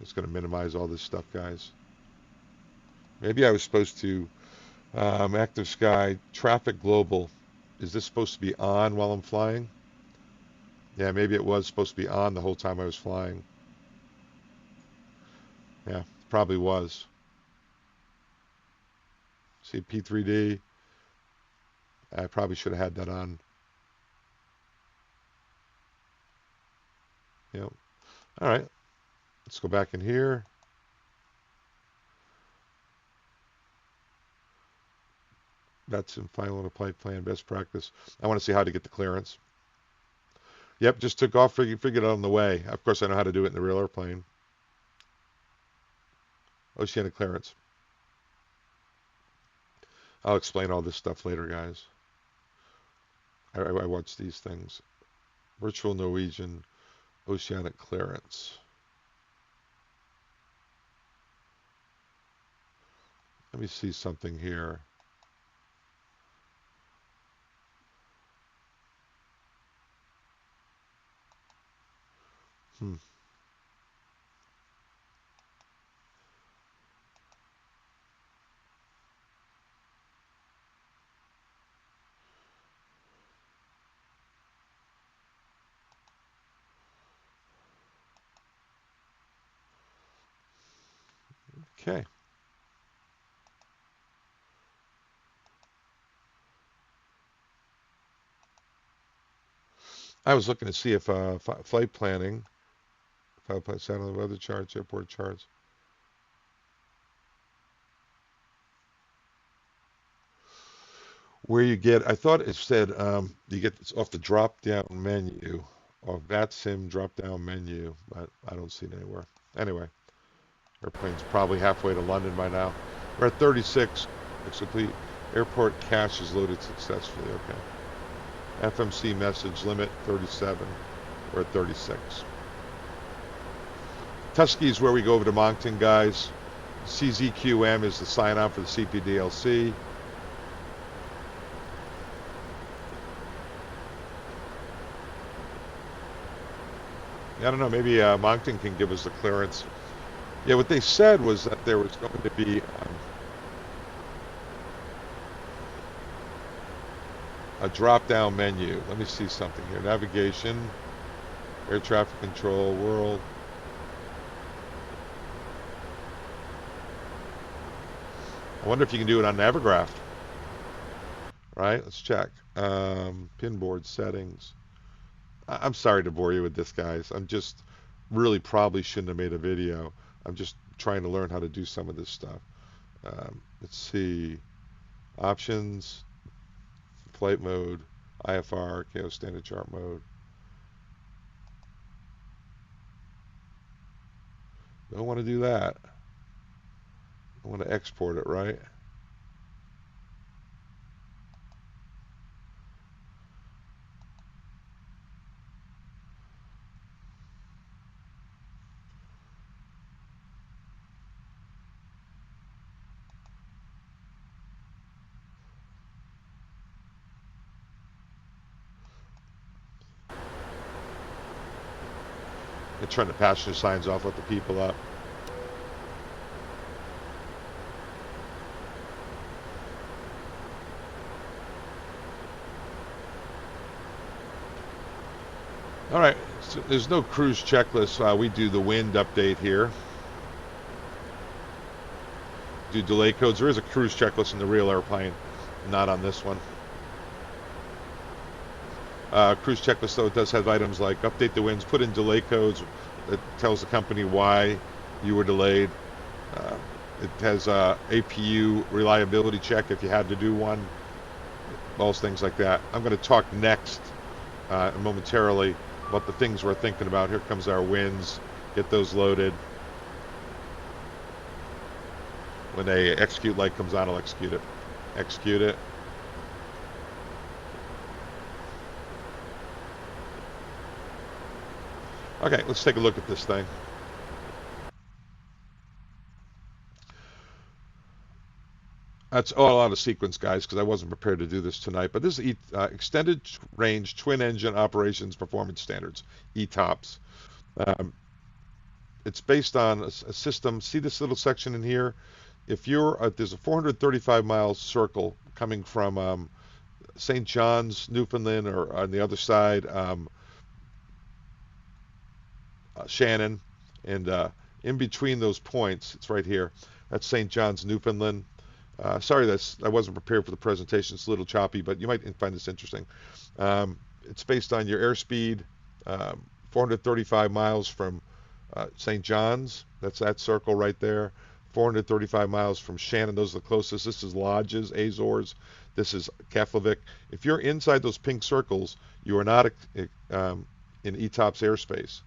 it's going to minimize all this stuff, guys. Maybe I was supposed to, active sky, traffic global. Is this supposed to be on while I'm flying? Yeah, maybe it was supposed to be on the whole time I was flying. Yeah, probably was. See, P3D. I probably should have had that on. Yep. All right. Let's go back in here. That's in final and applied plan, best practice. I want to see how to get the clearance. Yep, just took off, figured it out on the way. Of course, I know how to do it in the real airplane. Oceanic Clearance. I'll explain all this stuff later, guys. I watch these things. Virtual Norwegian Oceanic Clearance. Let me see something here. Okay. I was looking to see if flight planning, satellite weather charts, airport charts. Where you get, I thought it said you get this off the drop-down menu, or VATSIM drop-down menu, but I don't see it anywhere. Anyway, airplane's probably halfway to London by now. We're at 36. It's complete. Airport cache is loaded successfully. Okay. FMC message limit 37. We're at 36. Tusky is where we go over to Moncton, guys. CZQM is the sign-on for the CPDLC. I don't know, maybe Moncton can give us the clearance. Yeah, what they said was that there was going to be a drop-down menu. Let me see something here. Navigation, air traffic control, world. I wonder if you can do it on Navigraph. Right, let's check. Pinboard settings. I'm sorry to bore you with this, guys. I'm just really probably shouldn't have made a video. I'm just trying to learn how to do some of this stuff. Let's see. Options, flight mode, IFR, KO standard chart mode. Don't want to do that. I want to export it, right? And turn the passenger signs off, let the people up. All right, so there's no cruise checklist. We do the wind update here. Do delay codes. There is a cruise checklist in the real airplane, not on this one. Cruise checklist, though, it does have items like update the winds, put in delay codes that tells the company why you were delayed. Uh, it has APU reliability check if you had to do one, those things like that. I'm going to talk next momentarily about the things we're thinking about. Here comes our winds. Get those loaded. When a execute light comes on, I'll execute it. Execute it. Okay, let's take a look at this thing. That's all out of sequence, guys, because I wasn't prepared to do this tonight. But this is Extended Range Twin Engine Operations Performance Standards, ETOPS. Um, it's based on a system. See this little section in here? If you're there's a 435-mile circle coming from St. John's, Newfoundland, or on the other side, Shannon, and in between those points, it's right here. That's St. John's, Newfoundland. Sorry, I wasn't prepared for the presentation. It's a little choppy, but you might find this interesting. It's based on your airspeed, 435 miles from St. John's. That's that circle right there. 435 miles from Shannon. Those are the closest. This is Lodges, Azores. This is Keflavik. If you're inside those pink circles, you are not in ETOPS airspace.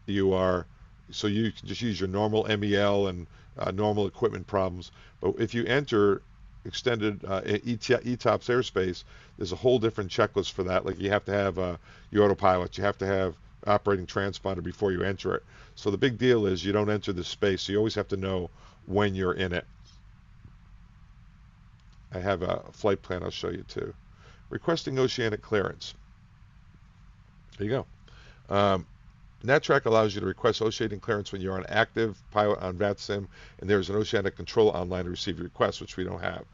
You are, so you can just use your normal MEL and normal equipment problems. But if you enter extended ETOPS airspace, there's a whole different checklist for that. Like you have to have your autopilot, you have to have operating transponder before you enter it. So the big deal is you don't enter this space. So you always have to know when you're in it. I have a flight plan I'll show you too. Requesting oceanic clearance. There you go. NAT Track allows you to request oceanic clearance when you're on active pilot on VATSIM, and there's an oceanic control online to receive your request, which we don't have.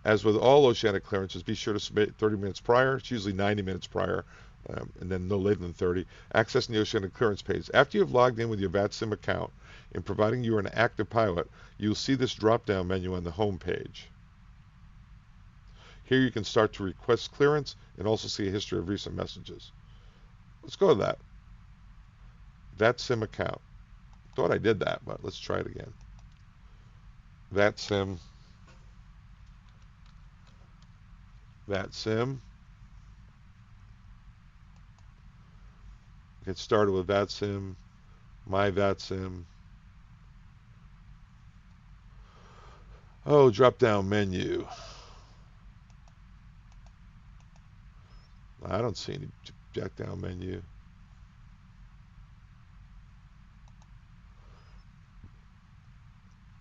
As with all oceanic clearances, be sure to submit 30 minutes prior. It's usually 90 minutes prior, and then no later than 30. Accessing the oceanic clearance page. After you've logged in with your VATSIM account, and providing you're an active pilot, you'll see this drop-down menu on the home page. Here you can start to request clearance and also see a history of recent messages. Let's go to that. VATSIM account. Thought I did that, but let's try it again. VATSIM. Get started with VATSIM. My VATSIM. Oh, drop down menu. I don't see any drop down menu.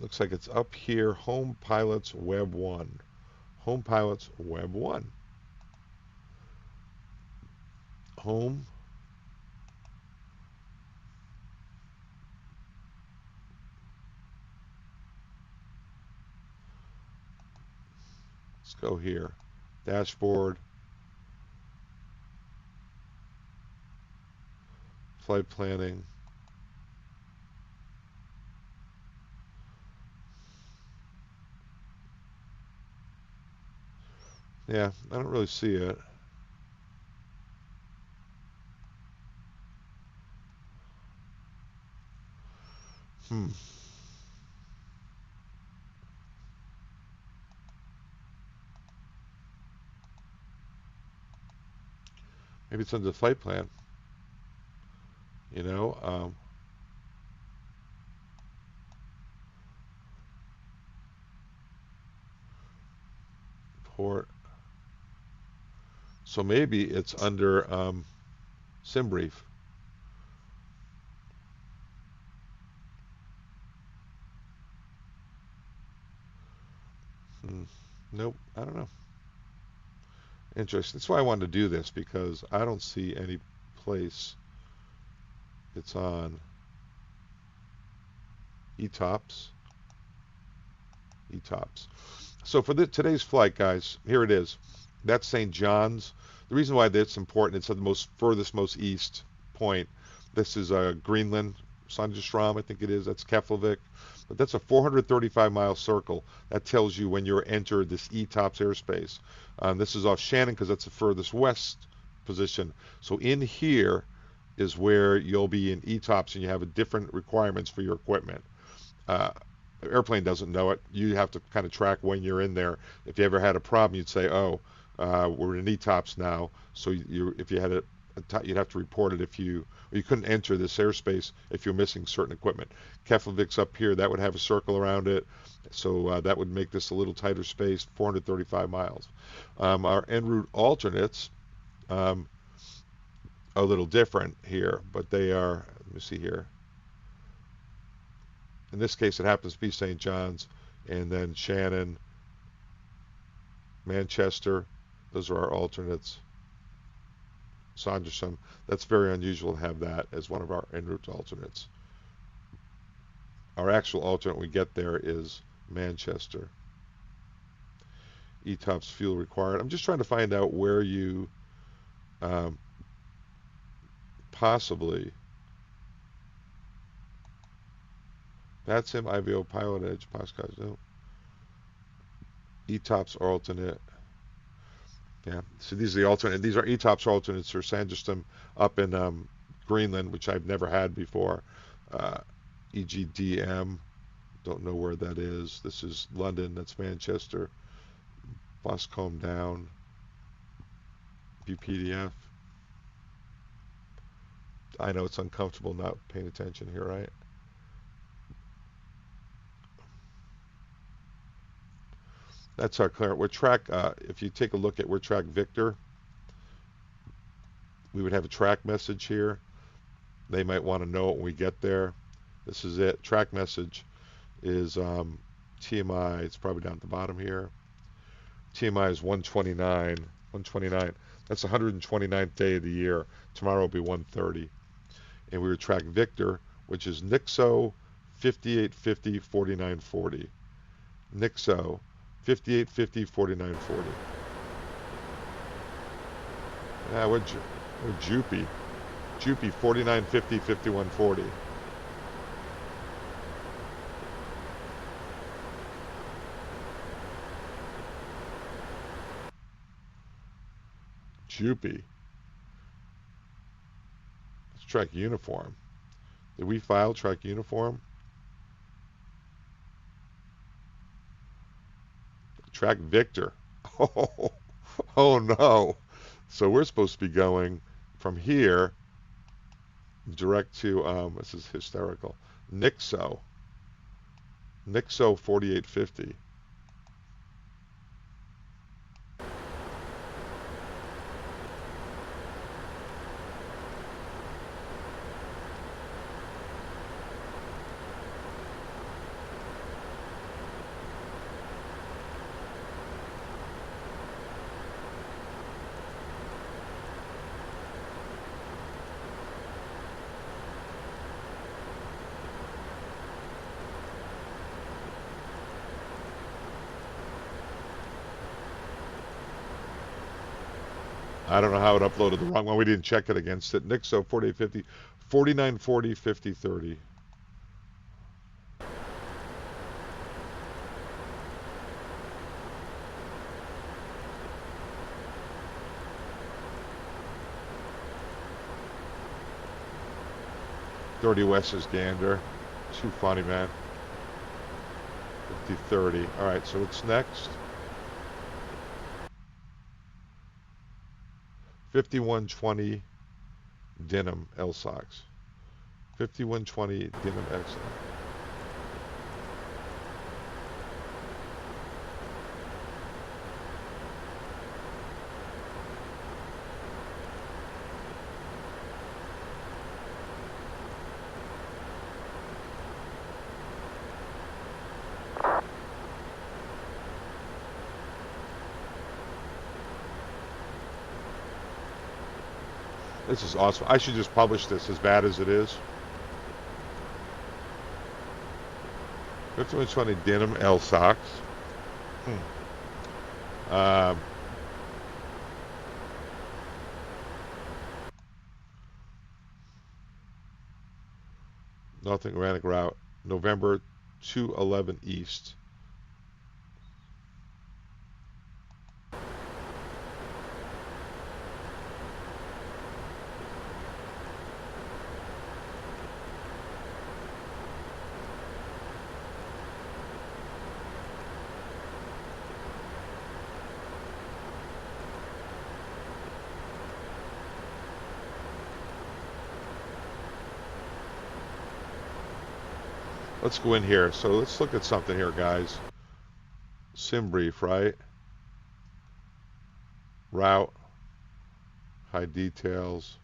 Looks like it's up here, Home Pilots Web 1. Home Pilots Web 1. Home. Let's go here. Dashboard. Flight planning. Yeah, I don't really see it. Maybe it's under the flight plan. You know, port. So maybe it's under SimBrief. Nope, I don't know. Interesting. That's why I wanted to do this, because I don't see any place it's on. ETOPS. So for today's flight, guys, here it is. That's St. John's. The reason why that's important, it's at the most east point. This is Greenland, Sandstrom, I think it is. That's Keflavik. But that's a 435-mile circle. That tells you when you're entered this ETOPS airspace. This is off Shannon because that's the furthest west position. So in here is where you'll be in ETOPS and you have different requirements for your equipment. The airplane doesn't know it. You have to kind of track when you're in there. If you ever had a problem, you'd say, oh, we're in ETOPS now. So if you had you'd have to report it if you couldn't enter this airspace if you're missing certain equipment. Keflavik's up here, that would have a circle around it. So that would make this a little tighter space, 435 miles. Our en route alternates are a little different here, but they are, let me see here. In this case, it happens to be St. John's, and then Shannon, Manchester. Those are our alternates. Sanderson. That's very unusual to have that as one of our en route alternates. Our actual alternate we get there is Manchester. ETOPS fuel required. I'm just trying to find out where you possibly VATSIM IVO pilot edge postcards. No. ETOPS alternate. Yeah. So these are the alternate. These are ETOPS alternates for Sanderson up in Greenland, which I've never had before. EGDM. Don't know where that is. This is London. That's Manchester. Boscombe down. BPDF. I know it's uncomfortable not paying attention here, right? That's our clearance. We're track, if you take a look at we're track Victor, we would have a track message here. They might want to know it when we get there. This is it. Track message is TMI. It's probably down at the bottom here. TMI is 129. 129. That's the 129th day of the year. Tomorrow will be 130. And we would track Victor, which is NIXO 5850 4940. NIXO 5850 4940. Yeah, we're Jupy. Jupy 4950 5140. Jupy. Let's track uniform. Did we file track uniform? Track Victor. Oh, oh no. So we're supposed to be going from here direct to, this is hysterical, NIXO. NIXO 4850. I don't know how it uploaded the wrong one. We didn't check it against it. NIXO 4850, 4940, 5030. .30 West is Gander. Too funny, man. 5030. All right, so what's next? 5120 Denim LSOX. 5120 Denim LSOX. This is awesome. I should just publish this as bad as it is. 5120 Denim LSOX. North Atlantic route, November 211 East. let's go in here. So let's look at something here, guys. Sim brief, right? Route, high details,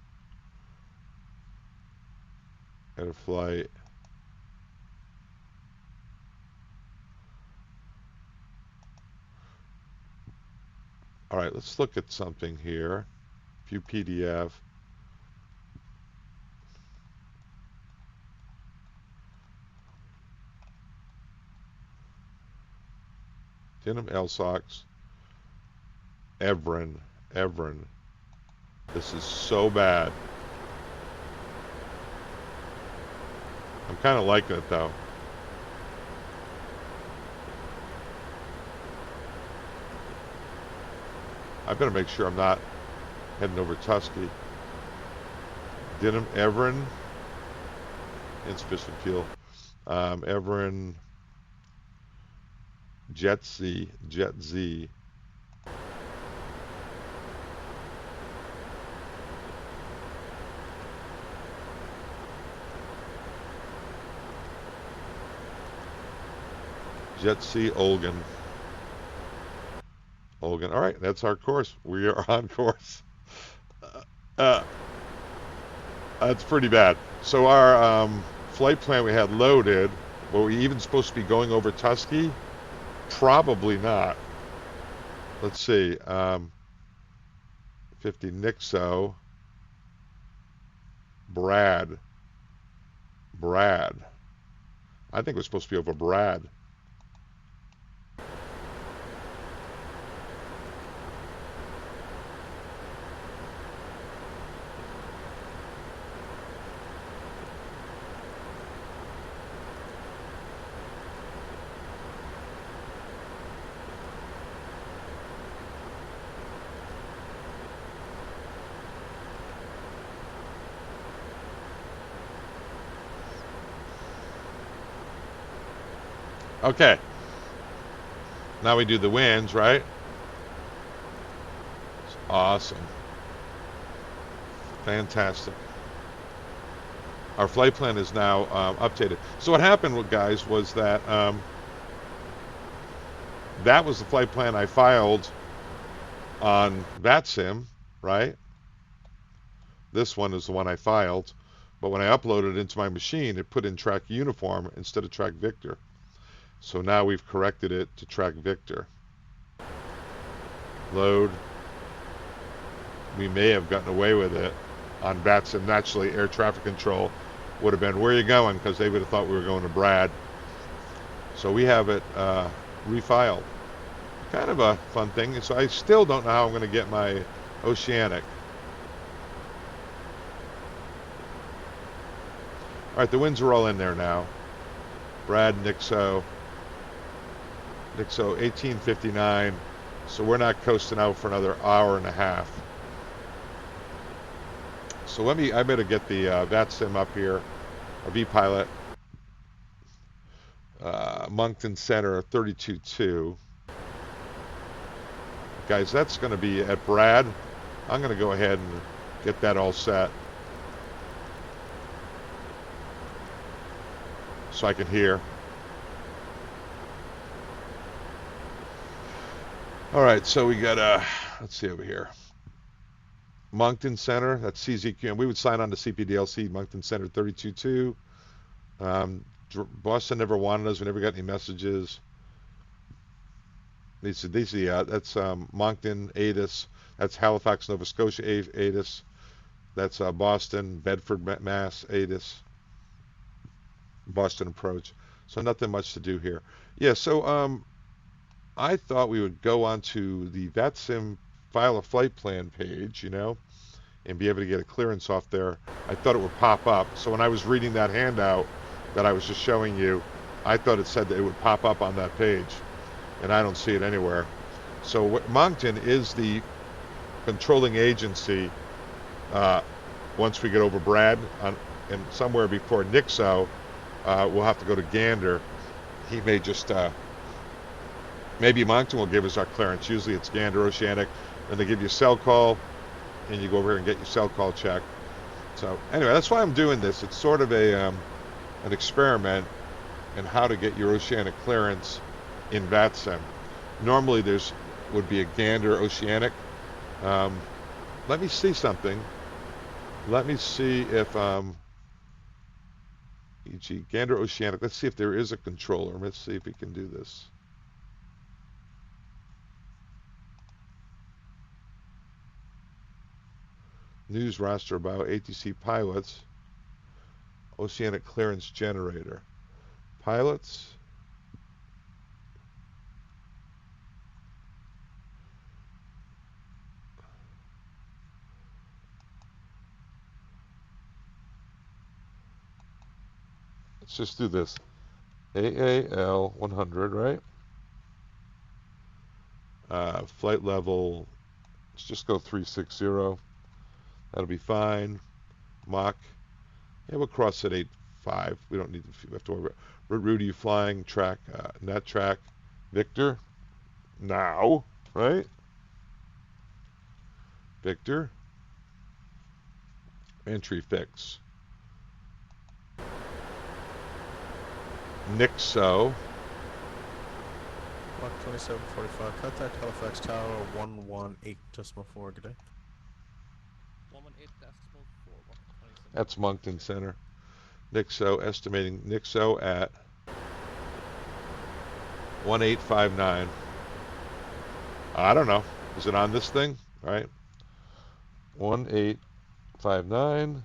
at a flight. All right, let's look at something here. View PDF. Denim LSOX. Evren. This is so bad. I'm kind of liking it though. I better make sure I'm not heading over Tusky. Denim Evren. Insufficient fuel. Evren. Jet Z. Jet C Olgan. All right, that's our course. We are on course. That's pretty bad. So our flight plan we had loaded, were we even supposed to be going over Tusky? Probably not. Let's see. 50 Nixo. Brad. I think it was supposed to be over Brad. Okay. Now we do the winds, right? It's awesome. Fantastic. Our flight plan is now updated. So what happened, guys, was that that was the flight plan I filed on VATSIM, right? This one is the one I filed. But when I uploaded it into my machine, it put in track uniform instead of track Victor. So now we've corrected it to track Victor. Load. We may have gotten away with it on VATSIM. Naturally, air traffic control would have been, where are you going? Because they would have thought we were going to Brad. So we have it refiled. Kind of a fun thing. So I still don't know how I'm going to get my Oceanic. All right, the winds are all in there now. Brad, Nixo. 1859. So we're not coasting out for another hour and a half. So I better get the VATSIM up here, a V-Pilot, Moncton Center 32.2. Guys, that's going to be at Brad. I'm going to go ahead and get that all set so I can hear. All right, so we got let's see over here. Moncton Center, that's CZQ, and we would sign on to CPDLC, Moncton Center 32.2. Boston never wanted us. We never got any messages. That's Moncton, ATIS. That's Halifax, Nova Scotia, ATIS. That's Boston, Bedford, Mass, ATIS. Boston approach. So nothing much to do here. Yeah, so I thought we would go onto the VATSIM file a flight plan page, you know, and be able to get a clearance off there. I thought it would pop up. So when I was reading that handout that I was just showing you, I thought it said that it would pop up on that page, and I don't see it anywhere. So Moncton is the controlling agency once we get over Brad, and somewhere before Nixo, we'll have to go to Gander. He may just maybe Moncton will give us our clearance. Usually it's Gander, Oceanic, and they give you a cell call, and you go over here and get your cell call checked. So anyway, that's why I'm doing this. It's sort of a an experiment and how to get your Oceanic Clearance in VATSIM. Normally would be a Gander Oceanic. Let me see something. Let me see if e.g. Gander Oceanic. Let's see if there is a controller. Let's see if we can do this. News roster about ATC pilots. Oceanic Clearance Generator. Pilots. Let's just do this. AAL 100, right? Flight level, let's just go 360. That'll be fine. Mach. Yeah, we'll cross at 85. We don't need to have to worry about. What route are you flying? Track, NAT Track. Victor. Now, right? Victor. Entry fix. Nixo. Block 2745, contact Halifax Tower 118.4, good day. 118.4, block 27. That's Moncton Center. Nixo, estimating Nixo at 1859. I don't know. Is it on this thing? All right. 1859.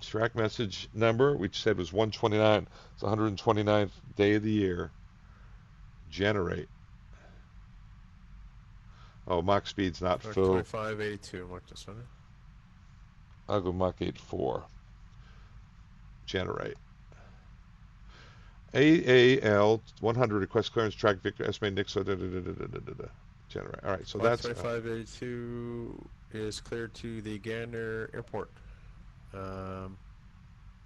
Track message number, which said was 129. It's the 129th day of the year. Generate. Oh, Mach speed's not Block full. 2582, mark this one. I'll go Mach 84. Generate. AAL 100 request clearance track Victor estimate Nixo. Generate. All right, so Block that's 2582 is cleared to the Gander Airport.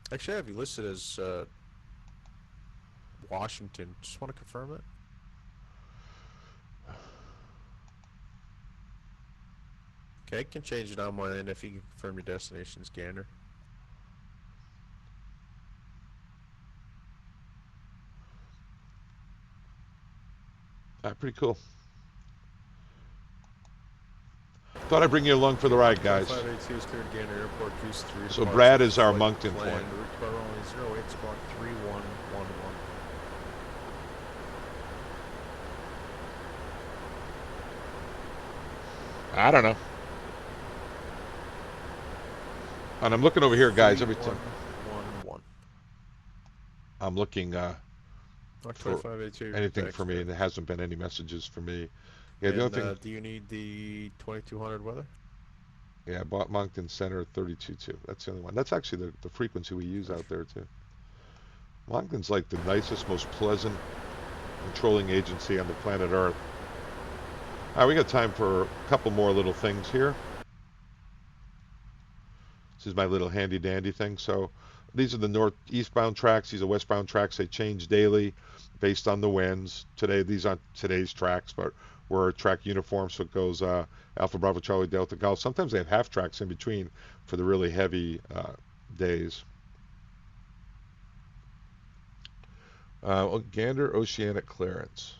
Actually, I have you listed as Washington. Just want to confirm it. Okay, I can change it on my end if you can confirm your destination is Gander. pretty cool. Thought I'd bring you along for the ride, guys. 582 is cleared to Gander Airport, Goose 3. So Brad is our Moncton point. Route bar only 08 squawk 3111. I don't know. And I'm looking over here, guys, every time. 111. I'm looking for 2582 anything for me, and there hasn't been any messages for me. Yeah, and, the only thing. do you need the 2200 weather? Yeah, I bought Moncton Center 32.2. That's the only one. That's actually the frequency we use out there, too. Moncton's like the nicest, most pleasant controlling agency on the planet Earth. All right, we got time for a couple more little things here. This is my little handy-dandy thing. So these are the eastbound tracks. These are westbound tracks. They change daily based on the winds. Today, these aren't today's tracks, but we're track uniform, so it goes Alpha Bravo Charlie Delta Golf. Sometimes they have half tracks in between for the really heavy days. Gander Oceanic Clearance.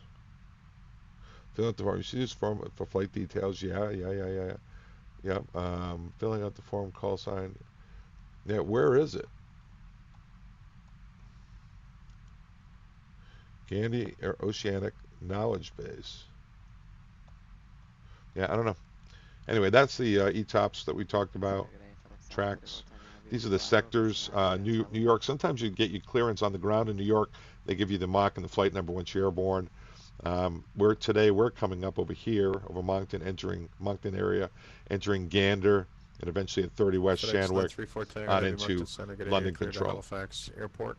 Fill out the form. You see this form for flight details? Yeah. Yep. Filling out the form, call sign. Yeah, where is it? Gander Oceanic Knowledge Base. Yeah, I don't know. Anyway, that's the ETOPS that we talked about. Tracks. These are the sectors. New York. Sometimes you get your clearance on the ground in New York. They give you the Mach and the flight number once you're airborne. We're coming up over here, over Moncton, entering Moncton area, entering Gander, and eventually at 30 West Shanwick, on into London Control. Halifax Airport.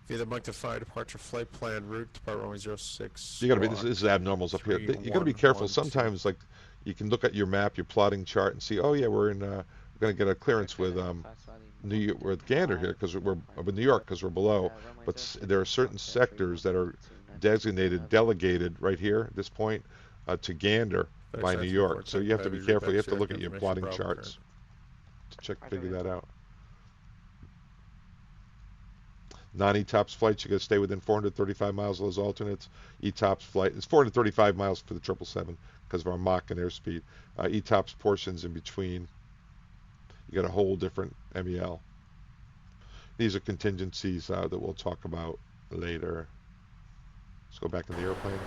Via the Moncton 5 departure flight plan route, departure only 06. You gotta be, this is abnormals up here. You gotta be careful. Sometimes, like, you can look at your map, your plotting chart, and see, oh yeah, we're gonna get a clearance with with Gander here because we're with New York because we're below. But there are certain sectors that are delegated right here at this point to Gander by New York. So you have to be careful. You have to look at your plotting charts to figure that out. Non-ETOPS flights, you got to stay within 435 miles of those alternates. ETOPS flight, it's 435 miles for the 777 because of our Mach and airspeed. ETOPS portions in between, you got a whole different MEL. These are contingencies that we'll talk about later. Let's go back in the airplane.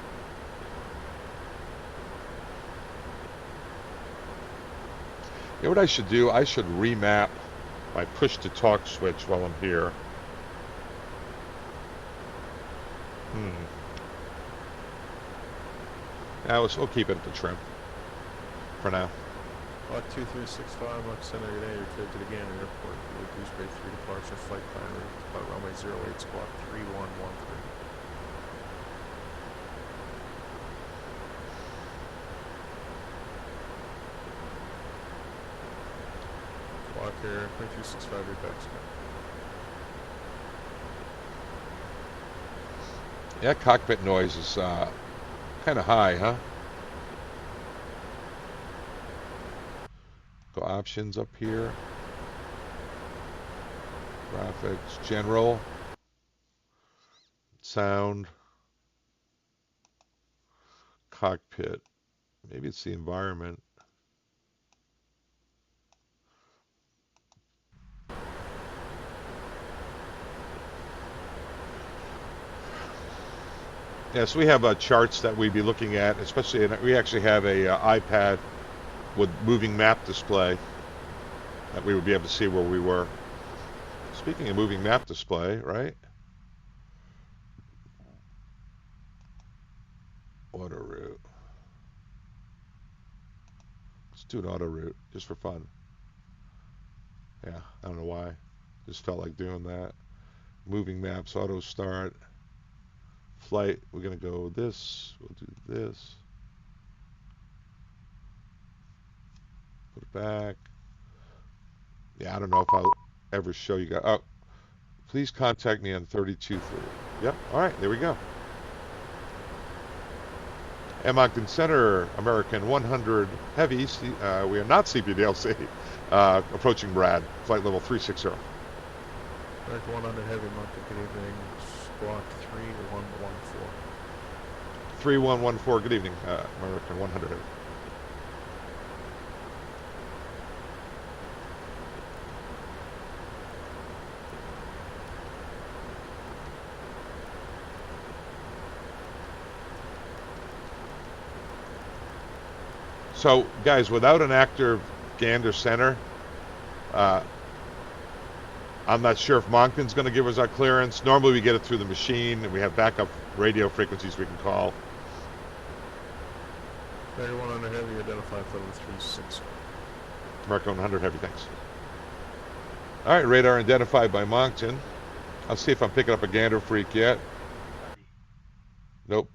You know what I should do? I should remap my push to talk switch while I'm here. Now we'll keep it at the trim for now. Mach 2365, Mach Center, good day, you're cleared to the Gander Airport. With Goose Bay 3 departure, flight plan route, depart runway 08, squawk 3113. Squawk here, 2365, your back sky. Yeah, cockpit noise is kind of high, huh? Go options up here. Graphics, general, sound, cockpit. Maybe it's the environment. Yeah, so we have charts that we'd be looking at, especially, we actually have a iPad with moving map display that we would be able to see where we were. Speaking of moving map display, right? Auto route. Let's do an auto route just for fun. Yeah, I don't know why. Just felt like doing that. Moving maps, auto start. Flight, we're going to go this. We'll do this. Put it back. Yeah, I don't know if I'll ever show you guys. Oh, please contact me on 32.3. Yep, all right, there we go. Moncton Center, American 100 Heavy. We are not CPDLC. Approaching Brad, flight level 360. American 100 Heavy, Moncton, good evening. Squawk 3114. 3114, good evening, American 100 Heavy. So, guys, without an active Gander Center, I'm not sure if Moncton's going to give us our clearance. Normally we get it through the machine, and we have backup radio frequencies we can call. American 100 Heavy, identify flight level 360. American 100 Heavy, thanks. All right, radar identified by Moncton. I'll see if I'm picking up a Gander freak yet. Nope.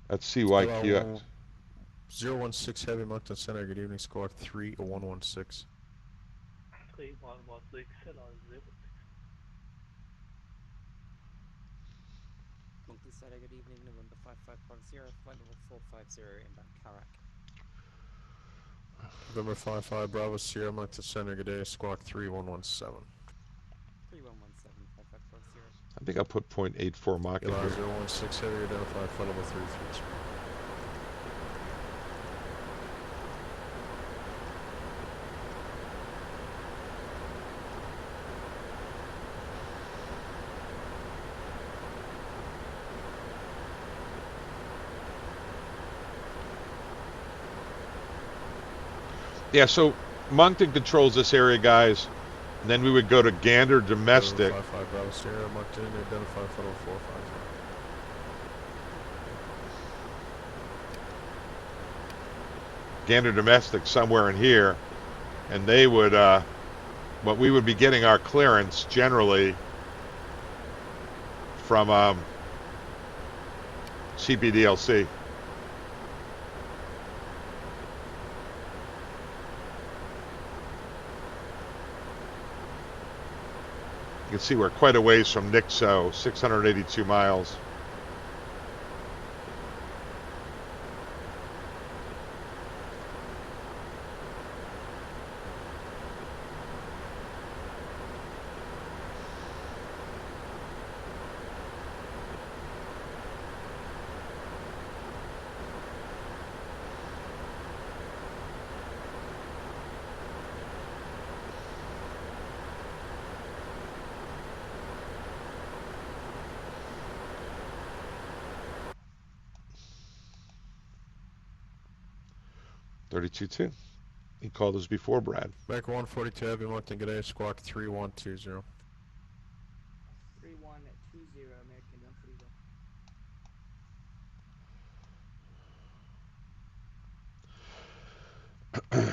That's CYQX. 016 Heavy, Moncton Center, good evening. Squawk 3116. 3116, hello, 06. Moncton Center, good evening, November 5550, flight level 450, inbound Karak. November 55 Bravo Sierra, Moncton Center, good day. Squawk 3117. 3117, 5550. I think I'll put 0.84 Mach in Gila here. 016 Heavy, identify flight level 330. Yeah, so Moncton controls this area, guys. And then we would go to Gander Domestic. 55 Bravo Sierra, Moncton, identify flight level 450. Gander Domestic somewhere in here. And they would, but we would be getting our clearance generally from CPDLC. You can see we're quite a ways from Nixo, 682 miles. 32.2. He called us before, Brad. Back 142 Heavy Mountain, good day, squawk 3120. 3120 American 140.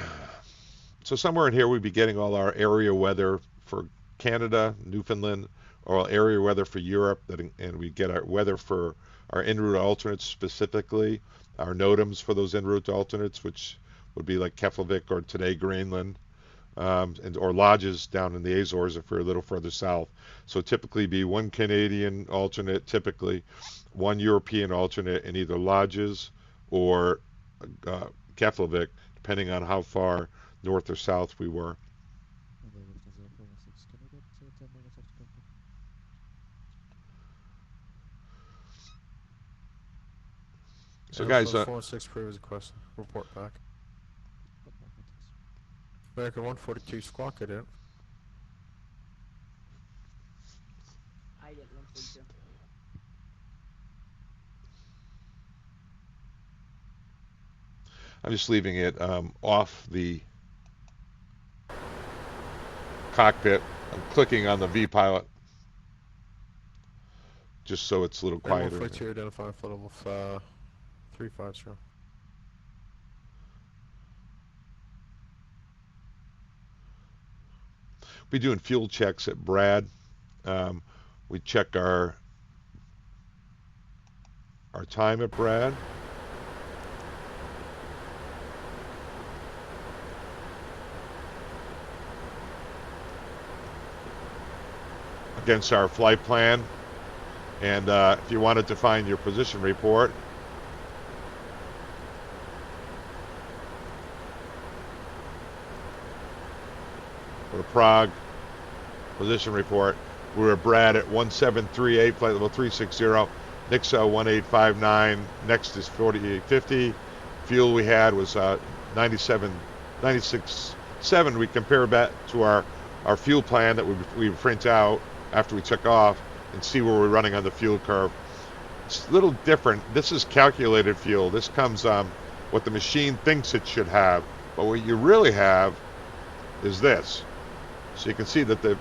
So somewhere in here we'd be getting all our area weather for Canada, Newfoundland, or area weather for Europe, and we get our weather for our en route alternates specifically, our NOTAMs for those en route alternates, which would be like Keflavik or today Greenland, or lodges down in the Azores if we're a little further south. So typically be one Canadian alternate, typically one European alternate in either lodges or Keflavik, depending on how far north or south we were. So guys, 46 previous question. Report back. American 142 squawk it in. I get 142. I'm just leaving it off the cockpit. I'm clicking on the V-pilot just so it's a little quieter. 142 identifying flight level 350. We're doing fuel checks at Brad. We check our time at Brad. Against our flight plan. And if you wanted to find your position report, go to Prague, position report. We were at Brad at 1738, flight level 360, Nixo 1859, next is 4850. Fuel we had was 96.7. We compare that to our fuel plan that we print out after we took off and see where we're running on the fuel curve. It's a little different. This is calculated fuel. This comes what the machine thinks it should have, but what you really have is this. So you can see that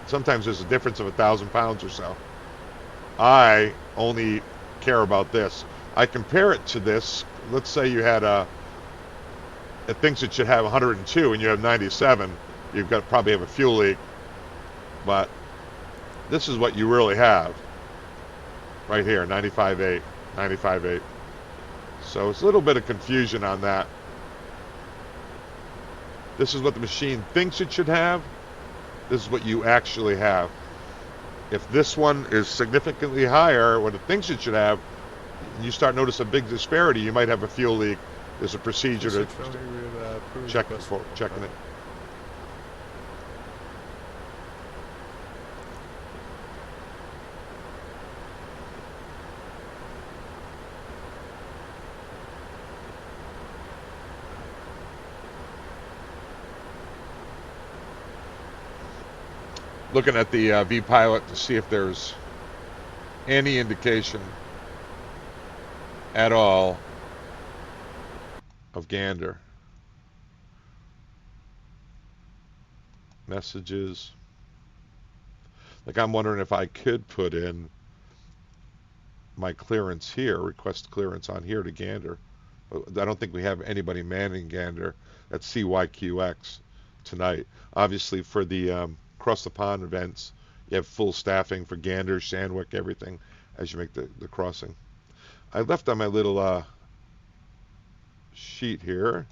sometimes there's a difference of 1,000 pounds or so. I only care about this. I compare it to this. Let's say you had it thinks it should have 102 and you have 97. You've got probably have a fuel leak, but this is what you really have right here, 95.8, 95.8. So it's a little bit of confusion on that. This is what the machine thinks it should have. This is what you actually have. If this one is significantly higher, what it thinks it should have, and you start noticing a big disparity, you might have a fuel leak. There's a procedure to check before checking it. Looking at the V-pilot to see if there's any indication at all of Gander. Messages. Like I'm wondering if I could put in my clearance here, request clearance on here to Gander. But I don't think we have anybody manning Gander at CYQX tonight. Obviously for the across the pond events, you have full staffing for Gander, Sandwick, everything as you make the crossing. I left on my little sheet here,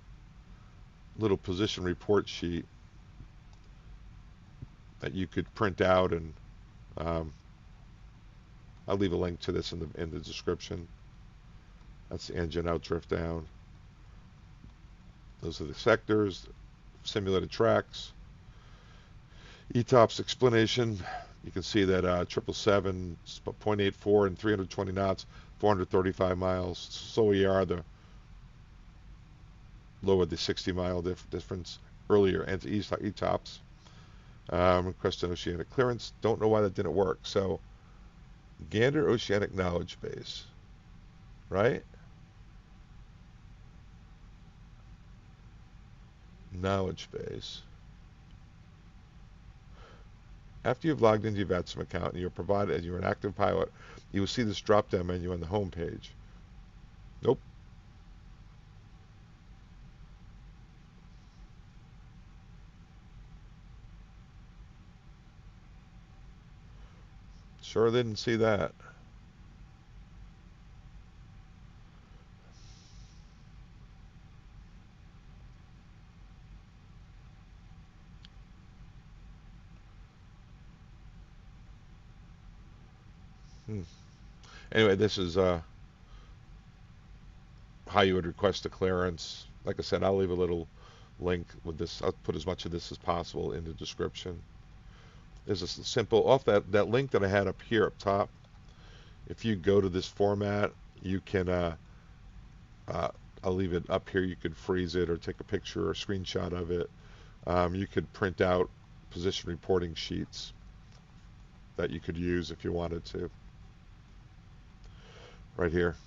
little position report sheet that you could print out, and I'll leave a link to this in the description. That's the engine out, drift down. Those are the sectors, simulated tracks. ETOPS explanation, you can see that 777 is about 0.84 and 320 knots, 435 miles. So we are the lower the 60-mile difference earlier, and ETOPS. Request an Oceanic Clearance. Don't know why that didn't work. So Gander Oceanic Knowledge Base, right? knowledge base. After you've logged into your VATSIM account and you're provided and you're an active pilot, you will see this drop-down menu on the home page. Nope. Sure didn't see that. Anyway, this is how you would request a clearance. Like I said, I'll leave a little link with this. I'll put as much of this as possible in the description. There's a simple, off that link that I had up here up top, if you go to this format, you can, I'll leave it up here. You could freeze it or take a picture or a screenshot of it. You could print out position reporting sheets that you could use if you wanted to. Right here.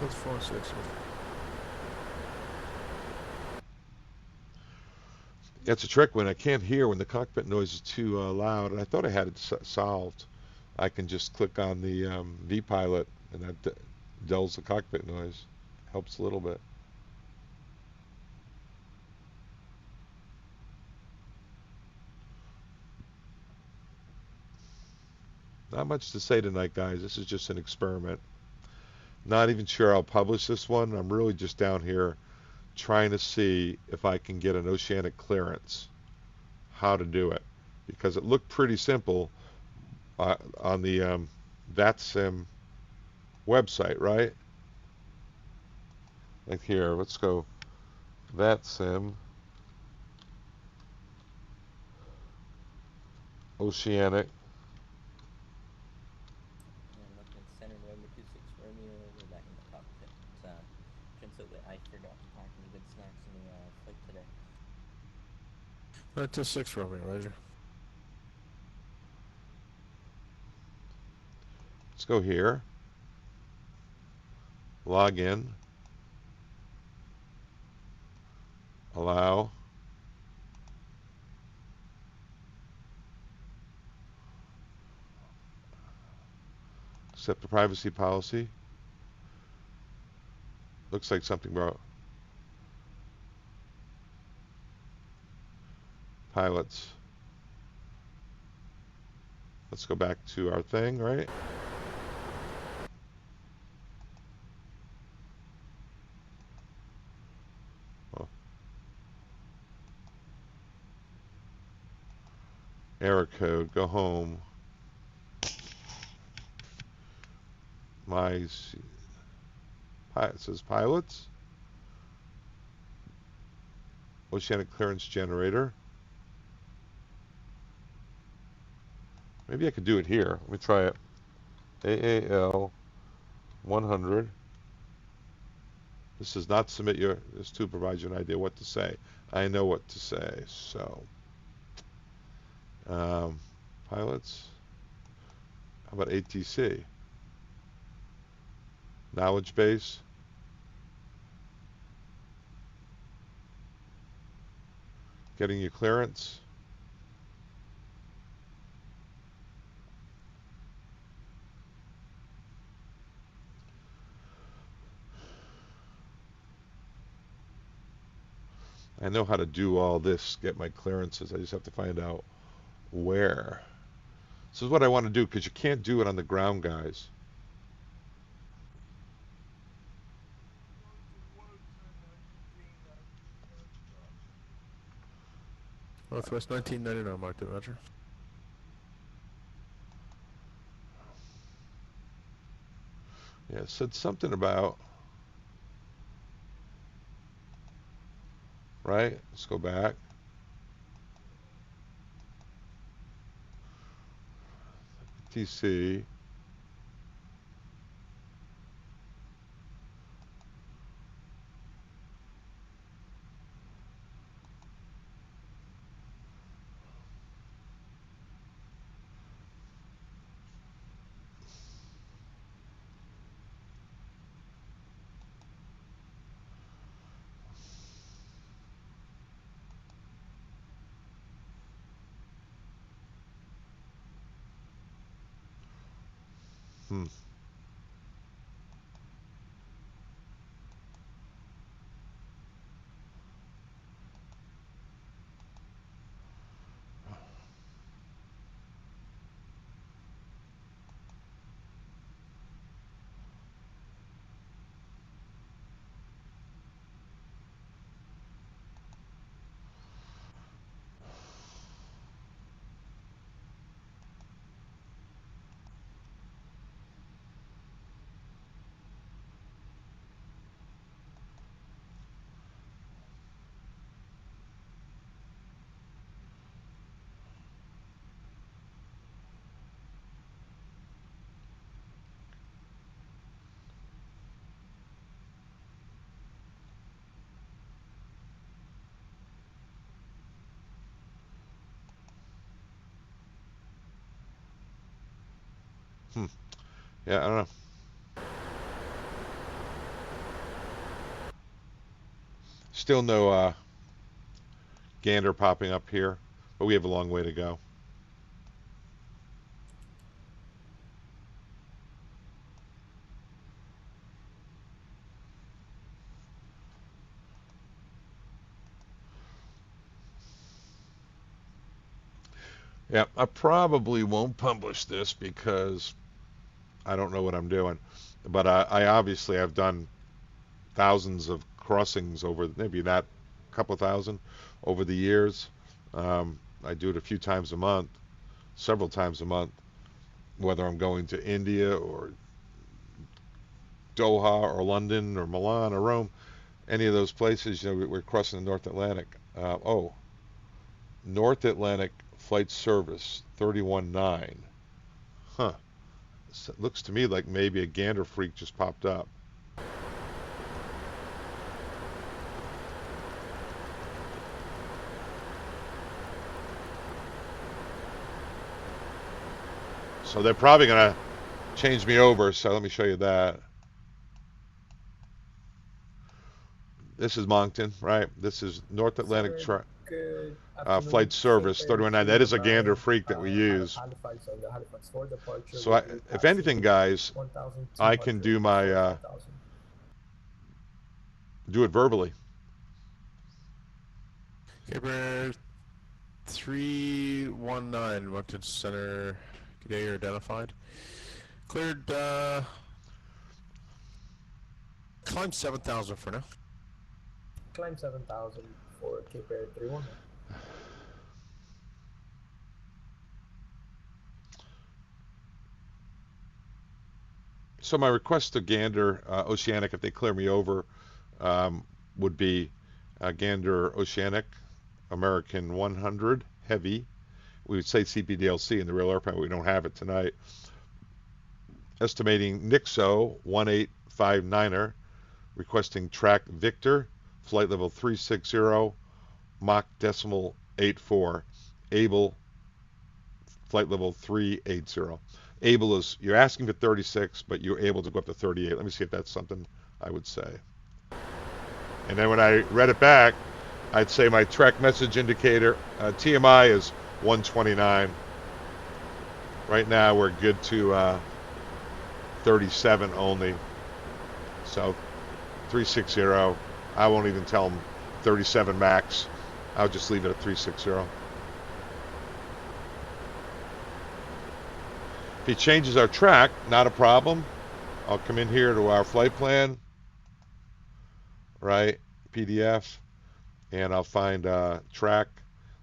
That's 4-6. That's a trick when I can't hear when the cockpit noise is too loud, and I thought I had it solved. I can just click on the vPilot, and that dulls the cockpit noise. Helps a little bit. Not much to say tonight, guys. This is just an experiment. Not even sure I'll publish this one. I'm really just down here trying to see if I can get an Oceanic Clearance. How to do it. Because it looked pretty simple on the VATSIM website, right? Like here, let's go VATSIM Oceanic. And looking center November 26 Romeo, we're back in the cockpit. Turns out that I forgot to pack any good snacks in the flight today. 926 Romeo, Roger. Let's go here. Log in. Allow. Accept the privacy policy. Looks like something about pilots. Let's go back to our thing, right? Oh. Error code, go home. It says pilots. Oceanic Clearance Generator. Maybe I could do it here. Let me try it. AAL 100. This does not submit your, this to provide you an idea what to say. I know what to say, so. Pilots. How about ATC? Knowledge base. Getting your clearance. I know how to do all this, get my clearances. I just have to find out where. This is what I want to do because you can't do it on the ground, guys. Northwest 1999, marked it, Roger. Yeah, it said something about, right? Let's go back. TC. Hmm. Hmm. Yeah, I don't know. Still no Gander popping up here, but we have a long way to go. Yeah, I probably won't publish this because I don't know what I'm doing. But I obviously have done thousands of crossings over, maybe not a couple thousand over the years. I do it a few times a month, several times a month, whether I'm going to India or Doha or London or Milan or Rome, any of those places. You know, we're crossing the North Atlantic. Oh, North Atlantic Flight Service 319. Huh. So it looks to me like maybe a Gander freak just popped up. So they're probably going to change me over. So let me show you that. This is Moncton, right? This is North Atlantic Sir, good Flight afternoon. Service Cape 319. That is a Gander 319 freak that we out of use. Halifax on the Halifax for departure So will I, be if anything, passing guys, I can 1,200 do my for 5,000. do it verbally. Gabriel 319, Moncton Center. Good day, you're identified. Cleared, climb 7,000 for now. Climb 7,000 for Cape Air 319. So my request to Gander Oceanic, if they clear me over, would be Gander Oceanic American 100 Heavy. We would say CPDLC in the real airplane, but we don't have it tonight. Estimating NIXO 1859er, requesting track Victor, flight level 360, Mach decimal 84, Able, flight level 380. Able is, you're asking for 36, but you're able to go up to 38. Let me see if that's something I would say. And then when I read it back, I'd say my track message indicator, TMI is 129. Right now we're good to 37 only. So 360. I won't even tell them 37 max. I'll just leave it at 360. If he changes our track, not a problem. I'll come in here to our flight plan, right? PDF, and I'll find track.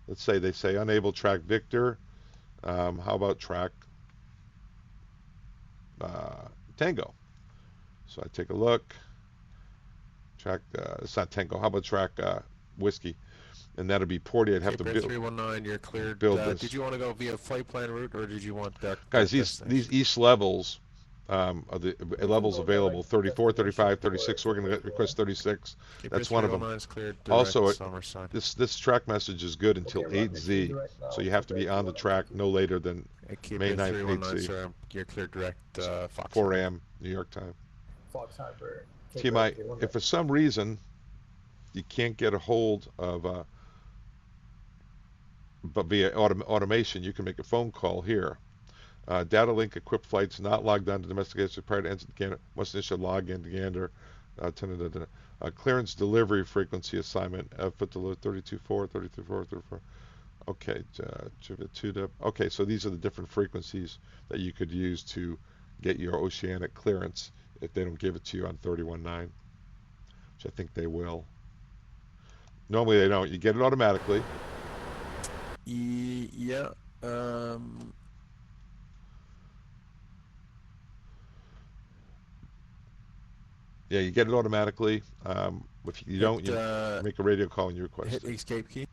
Let's say they say unable track Victor. How about track Tango? So I take a look. Track, it's not Tango. How about track Whiskey? And that'll be ported. I'd have to Cape Air build 319, you're cleared. this. Did you want to go via flight plan route, or did you want Guys, these east levels are the levels available: 34, 35, 36. We're going to request 36. Cape That's Air one of them. 319 is cleared. Also, Summerside. this track message is good until Okay, 8Z, so you have to be on the track no later than Cape May Air 9th, 319, 8Z, sir, you're cleared direct Fox. 4 a.m. New York time. Fox Harbor. Cape TMI, Air 319. if for some reason you can't get a hold of, but via automation, you can make a phone call here. Data link equipped flights not logged on to domestic airspace prior to entering Gander must initially log into Gander. Clearance delivery frequency assignment. Put the 32.4, 33.4, 34. Okay, okay, so these are the different frequencies that you could use to get your oceanic clearance if they don't give it to you on 31.9, which I think they will. Normally they don't. You get it automatically. Yeah. Yeah, you get it automatically. If you don't, you make a radio call and you request hit it. escape key.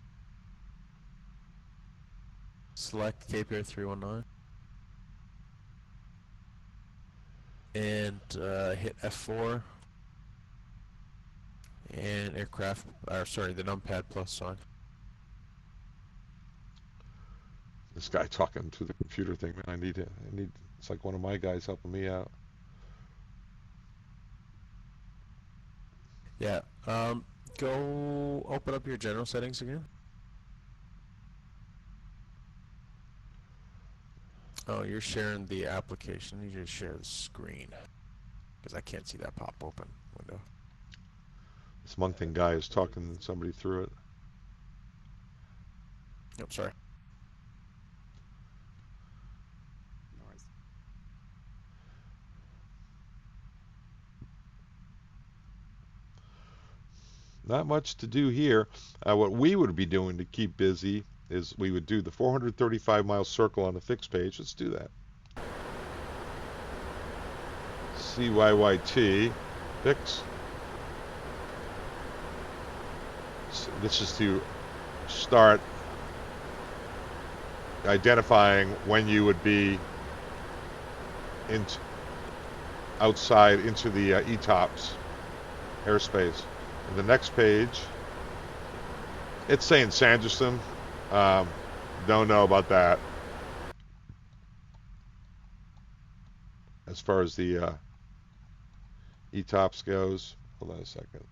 Select KPR 319. And hit F4. And aircraft, or sorry, the numpad plus sign. This guy talking to the computer thing, man. I need, it's like one of my guys helping me out. Yeah. Go open up your general settings again. Oh, you're sharing the application. You just share the screen. Because I can't see that pop open window. This Moncton guy is talking somebody through it. Nope, sorry. Not much to do here. What we would be doing to keep busy is we would do the 435-mile circle on the fixed page. Let's do that. CYYT, fix. So this is to start identifying when you would be outside into the ETOPS airspace. And the next page, it's saying Sanderson. Don't know about that. As far as the ETOPS goes, hold on a second.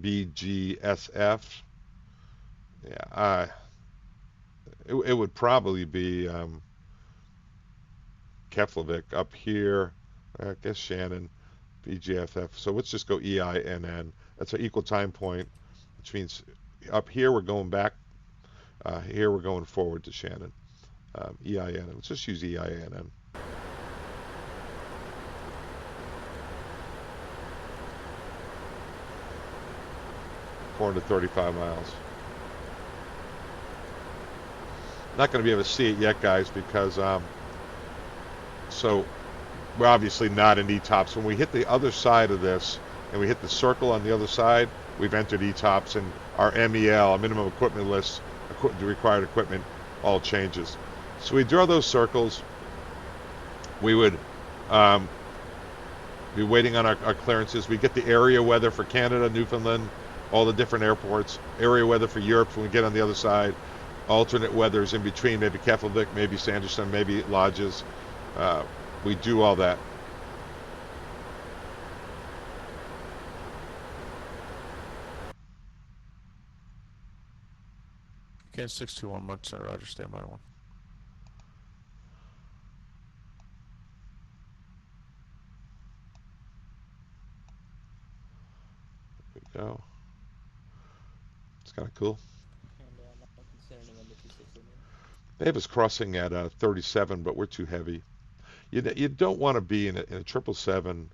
BGSF. Yeah, it would probably be Keflavik up here. I guess Shannon, BGFF. So let's just go EINN. That's an equal time point, which means up here we're going back. Here we're going forward to Shannon. EINN. Let's just use EINN. $435 miles. Not going to be able to see it yet, guys, because so we're obviously not in ETOPS. When we hit the other side of this and we hit the circle on the other side, we've entered ETOPS, and our MEL, our minimum equipment list, the required equipment, all changes. So we draw those circles. We would be waiting on our clearances. We get the area weather for Canada, Newfoundland, all the different airports, area weather for Europe when we get on the other side, alternate weathers in between, maybe Keflavik, maybe Sanderson, maybe Lodges. We do all that. Okay, 621 Mach Center, Roger, stand by 1. There we go. It's kind of cool. And Mountain Center, November 26 Romeo. They have us crossing at 37, but we're too heavy. You don't want to be in a 777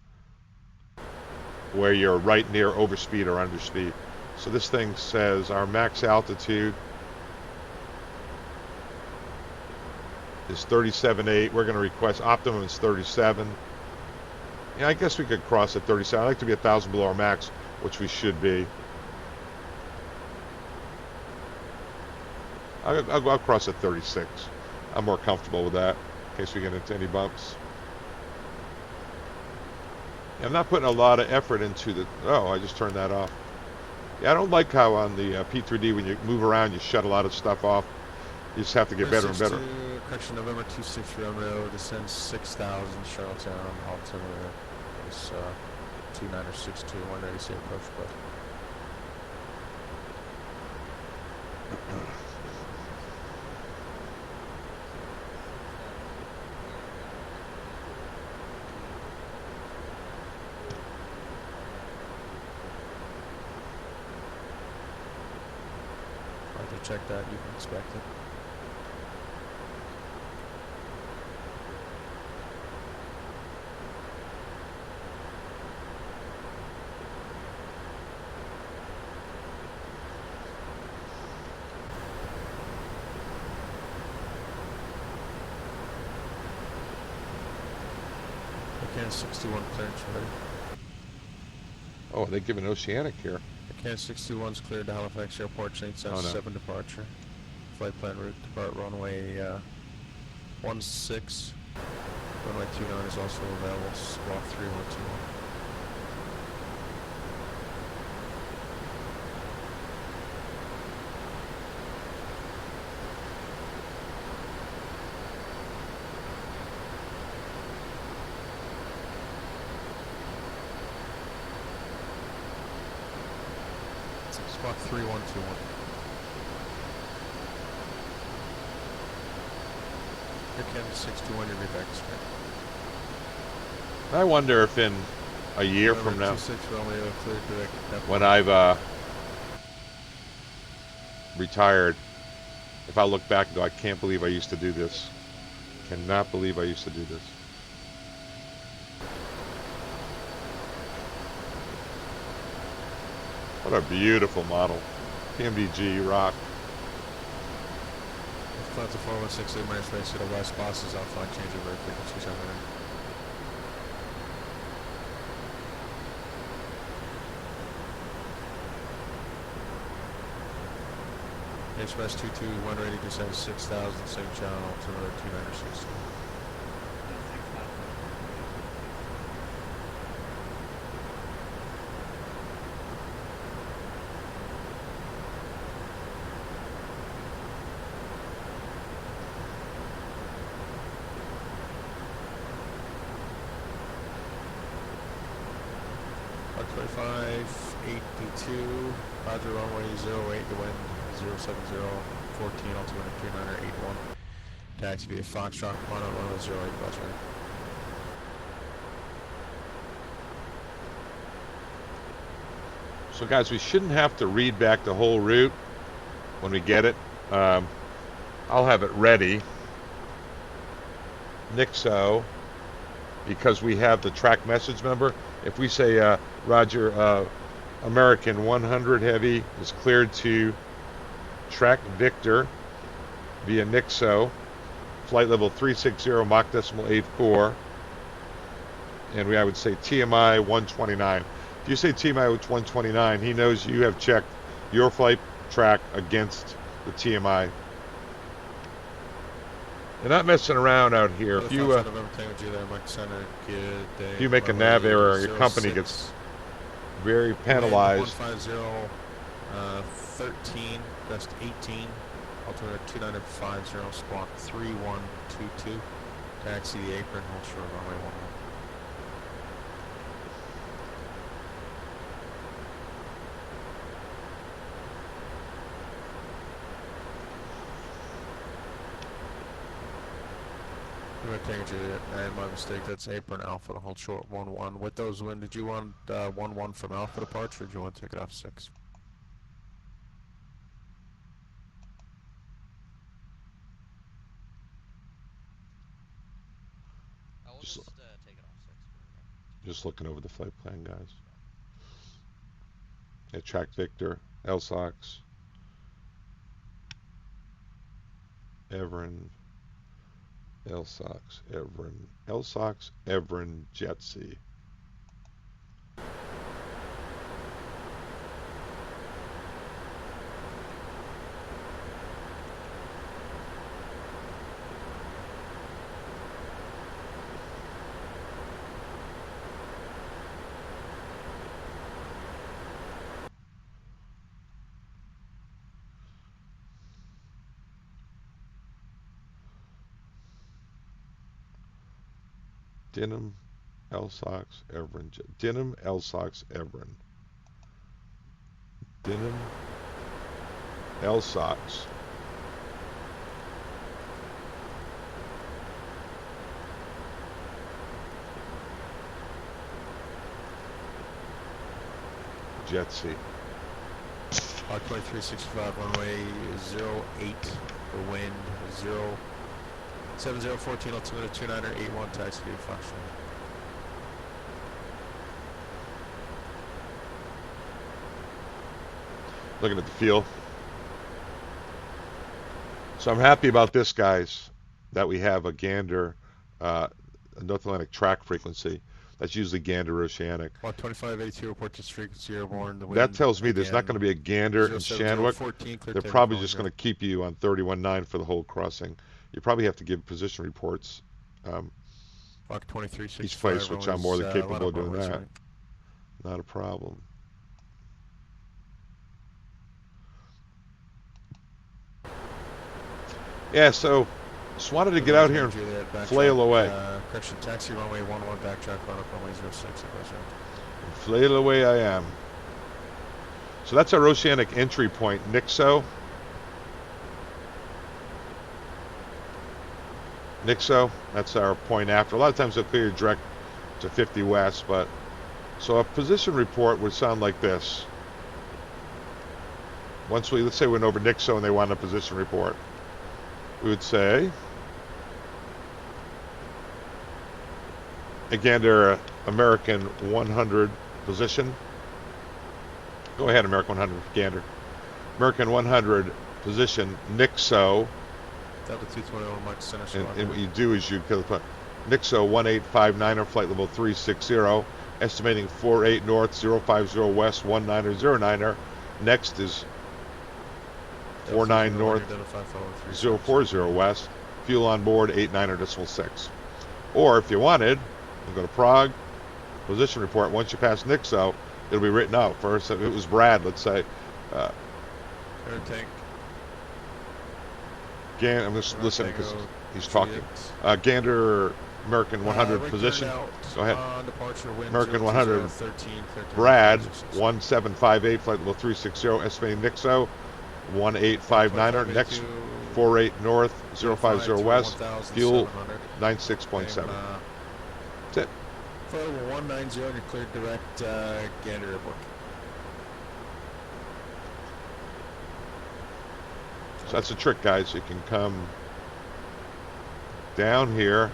where you're right near overspeed or underspeed. So this thing says our max altitude is 37.8. We're going to request optimum is 37. Yeah, I guess we could cross at 37. I like to be 1,000 below our max, which we should be. I'll cross at 36. I'm more comfortable with that in case we get into any bumps. I'm not putting a lot of effort into the... Oh, I just turned that off. Yeah, I don't like how on the P3D when you move around you shut a lot of stuff off. You just have to get better and better. Correction, November 26 Romeo, descends 6,000, Charlottetown, Altimeter is 2962, 190 approach, but... check that. You can inspect it. Can 61 clearance ready. Oh, they give an Oceanic here. Can 61's cleared to Halifax Airport, St. Oh, no. 7 departure. Flight plan route, depart runway 16. Runway 29 is also available, squawk 3121. Squawk 3121. Here can 61, you'll be back to straight. I wonder if in a year from now, 26 Romeo, cleared direct. when I've retired, if I look back and go, I can't believe I used to do this. Cannot believe I used to do this. What a beautiful model. PMDG rock. Flight to 4168 minus face to the west, bosses outflight, change of route frequency 7. Express 22, 1 ready to send 6,000, same channel, altimeter 2960. Park 25, 8D2, Roger, runway 08, the wind 070, 14, altimeter 3981. Taxi via Foxtrot, on runway 08, bus ready. So guys, we shouldn't have to read back the whole route when we get it. I'll have it ready. Nixo, because we have the track message number. If we say, Roger, American 100 Heavy is cleared to track Victor via Nixo, flight level 360, Mach decimal 84, and I would say TMI 129. If you say TMI 129, he knows you have checked your flight track against the TMI. They're not messing around out here. If you make a nav error, your company gets very penalized. 150, 13, gust 18, altimeter 2950, squawk 3122, taxi the apron, hold short runway 11. And my mistake, that's apron Alpha to hold short 11. With those wind, did you want 11 from Alpha departure, or did you want to take it off 6? I'll just take it off 6 for now. Just looking over the flight plan, guys. Yeah, track Victor, LSOX, Everin, LSOX, Everin, LSOX, Everin, Jetsy. Denham, LSOX, Everin, Denham, LSOX, Everin. Denham, LSOX. Jetsy. Hawk 2365, runway 08, the wind 07014, altimeter 2981, taxi to Foxtrot. Looking at the fuel. So I'm happy about this, guys, that we have a Gander, a North Atlantic track frequency. That's usually Gander Oceanic. Hawk 2582, report this frequency airborne. The wind That tells me there's not again, going to be a Gander in 07014, Shanwick. clear They're takeoff, probably rolling just zero. going to keep you on 31.9 for the whole crossing. You probably have to give position reports Hawk 2365, each place, which I'm more than capable of doing runways, that. right. Not a problem. Yeah, so just wanted to get out here and flail away. Correction, taxi runway 11, backtrack, run up runway 06, Flail away I am. So that's our oceanic entry point, Nixo. Nixo, that's our point after. A lot of times they'll clear you direct to 50 west, but so a position report would sound like this. Once we, let's say we went over Nixo and they want a position report, we would say, again, they're American 100 position. Go ahead, American 100, Gander. American 100 position, Nixo. Delta 221, Mike Center. And what you do is you kill the Nixo 1859 on flight level 360, estimating 48 north, 050 west, 19er. Next is 49 north, 040 west, fuel on board 89.6. Or if you wanted, you go to Prague, position report. Once you pass Nixo, it'll be written out. First, if it was Brad, let's say, tank. I'm just listening because he's talking. Gander, American 100 position. Go ahead. American 100. Brad, 1758, flight level 360, estimating Nixo, 1859er. Next, 48 north, 050 west, fuel 96.7. That's it. Flight level 190, you're cleared direct Gander Airport. So that's the trick, guys. You can come down here,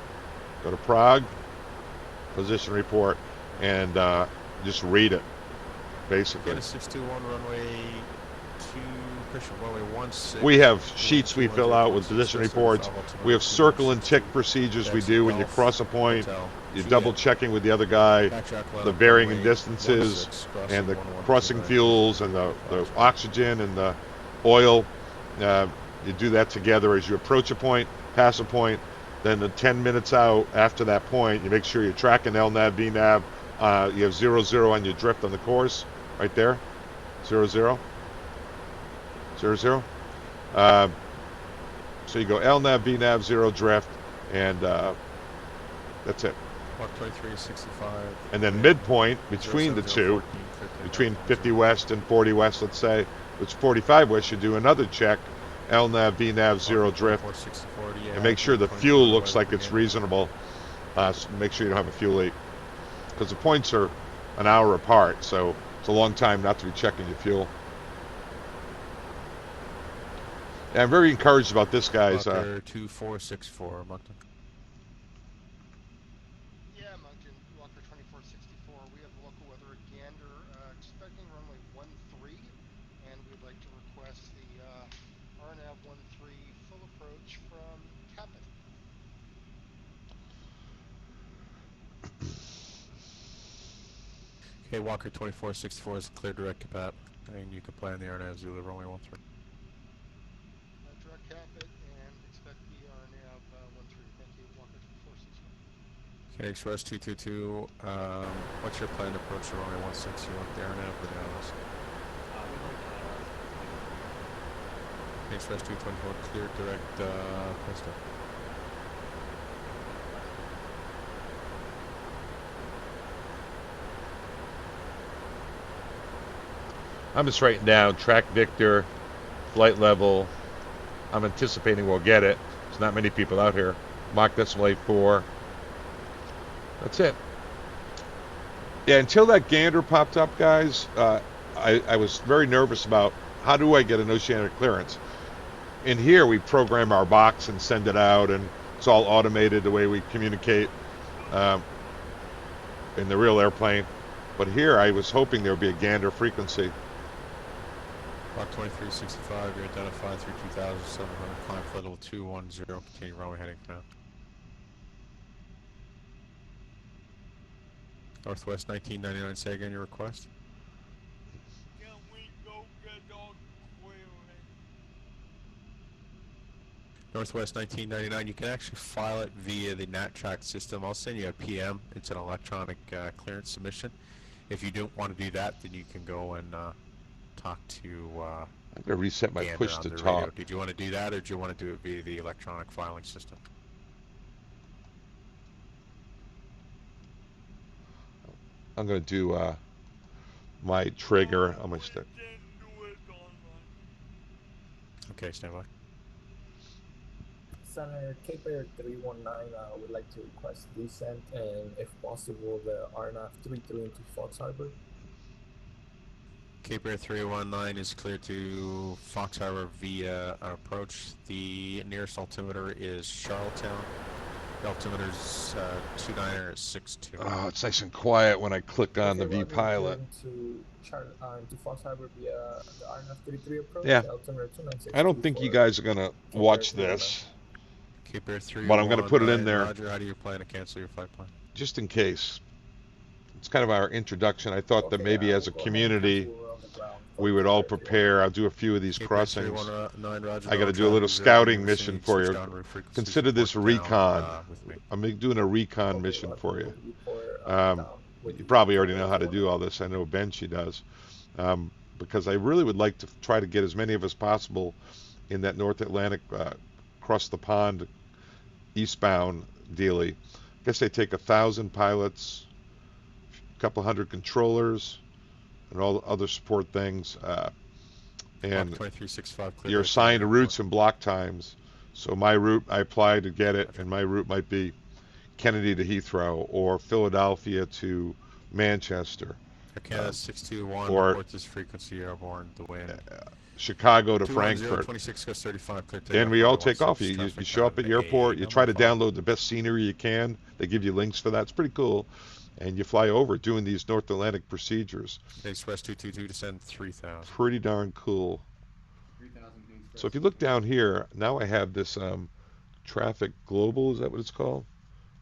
go to Prague, position report, and just read it, basically. Get a 621 runway 2, Christian, runway 16. We have sheets we fill out with position reports. We have circle and tick procedures we do when you cross a point. You're double checking with the other guy, the varying in distances, and the crossing fuels, and the oxygen, and the oil. You do that together as you approach a point, pass a point, then the 10 minutes out after that point, you make sure you're tracking LNAV, VNAV. You have 00 on your drift on the course, right there, 00, 00. So you go LNAV, VNAV, 0 drift, and that's it. Mark 2365. And then midpoint between the two, between 50 west and 40 west, let's say, which 45 west, you do another check, LNAV, VNAV, 0 drift, and make sure the fuel looks like it's reasonable. So make sure you don't have a fuel leak, because the points are an hour apart, so it's a long time not to be checking your fuel. And I'm very encouraged about this, guys. 2464, Moncton. Yeah, Moncton, Walker 2464. We have local weather at Gander, expecting runway 13, and we'd like to request the RNAV 13 full approach from Cockpit. Okay, Walker 2464 is clear direct Capat, and you can plan the RNAV Zulu runway 13. Direct Cockpit and expect the RNAV 13. Thank you, Walker 2464. Okay, Express 222, what's your planned approach to runway 16? You want the RNAV or the ILS? Express 224, clear direct Presto. I'm just writing down track Victor, flight level. I'm anticipating we'll get it. There's not many people out here. Mach decimal 84. That's it. Yeah, until that Gander popped up, guys, I was very nervous about how do I get an Oceanic Clearance? In here, we program our box and send it out, and it's all automated the way we communicate in the real airplane. But here, I was hoping there would be a Gander frequency. Rock 2365, you're identified through 2700, climb flight level 210, continue runway heading now. Northwest 1999, say again your request. Can we go get on Northwest 1999, you can actually file it via the NAT Track system. I'll send you a PM. It's an electronic clearance submission. If you don't want to do that, then you can go and talk to I'm going to reset my Gander push on to the talk. radio. Did you want to do that, or do you want to do it via the electronic filing system? I'm going to do my trigger on my stick. Okay, stand by. Center Cape Air 319 would like to request descent and, if possible, the RNAV 33 into Fox Harbor. Cape Air 319 is clear to Fox Harbor via approach. The nearest altimeter is Charlottetown. The altimeter is 2962. Oh, it's nice and quiet when I click on the V pilot. To Fox Harbor via the RNAV 33 approach. Yeah. Altimeter 2962. I don't think you guys are going to watch this, Cape Air 319, but I'm going to put it in there Roger, how do you plan to cancel your flight plan? just in case. It's kind of our introduction. I thought that maybe as a community, we would all prepare. I'll do a few of these crossings. I got to do a little scouting mission for you. Consider this recon. I'm doing a recon mission for you. You probably already know how to do all this. I know Benchy does. Because I really would like to try to get as many of us possible in that North Atlantic across the pond eastbound dealie. I guess they take 1,000 pilots, a couple hundred controllers, and all the other support things. And you're assigned routes and block times. So my route, I apply to get it, and my route might be Kennedy to Heathrow or Philadelphia to Manchester. Canada 621, or report this frequency airborne, the wind. Chicago to Frankfurt. 26 goes 35, clear And we all take off. You show up at the airport, you try to download the best scenery you can. They give you links for that. It's pretty cool. And you fly over doing these North Atlantic procedures. Express 222 descend 3000. Pretty darn cool. So if you look down here, now I have this traffic global, is that what it's called?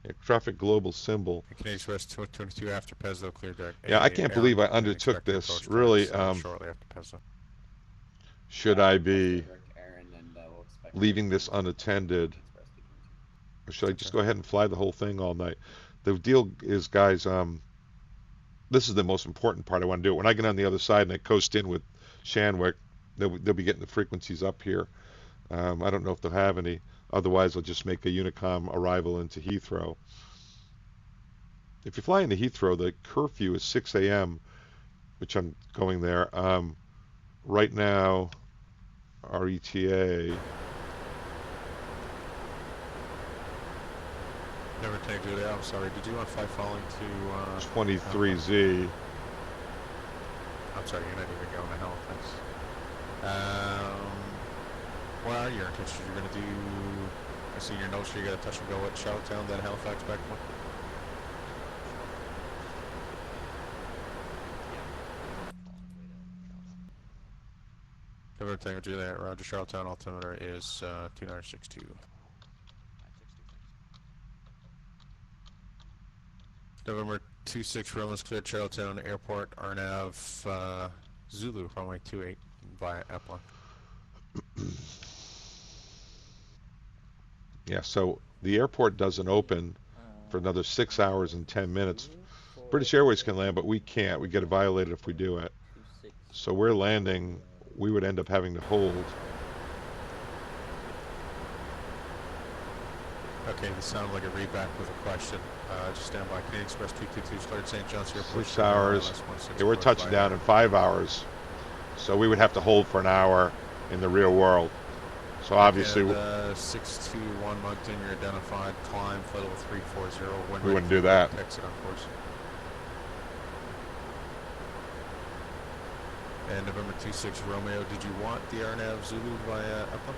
Yeah, traffic global symbol. Canadian Express 222 after Pesdo, clear deck. Yeah, I can't believe I undertook this. Really, shortly after Pesdo. Should I be leaving this unattended? Or should I just go ahead and fly the whole thing all night? The deal is, guys, this is the most important part I want to do. When I get on the other side and I coast in with Shanwick, they'll be getting the frequencies up here. I don't know if they'll have any. Otherwise, I'll just make a Unicom arrival into Heathrow. If you fly into Heathrow, the curfew is 6 a.m., which I'm going there. Right now, our ETA... Never take Julia, I'm sorry. Did you want to fly following to... 23Z. I'm sorry, you're not even going to Halifax. What are your intentions? You're going to do... I see in your notes here, you got to touch and go at Charlottetown, then Halifax back one. Never take Julia, Roger. Charlottetown altimeter is 2962. November 26 Romans cleared Charlottetown Airport, RNAV Zulu, runway 28 via Epsilon. Yeah, so the airport doesn't open for another 6 hours and 10 minutes. British Airways can land, but we can't. We get violated if we do it. So we're landing. We would end up having to hold. Okay, this sounded like a readback with a question. Just stand by. Canadian Express 222 cleared St. John's Airport. 6 hours. Yeah, we're touching down in 5 hours. So we would have to hold for an hour in the real world. So obviously... 621 Moncton, you're identified. Climb, flight level 340. We wouldn't do that. Exit on course. And November 26 Romeo, did you want the RNAV Zulu via EPA?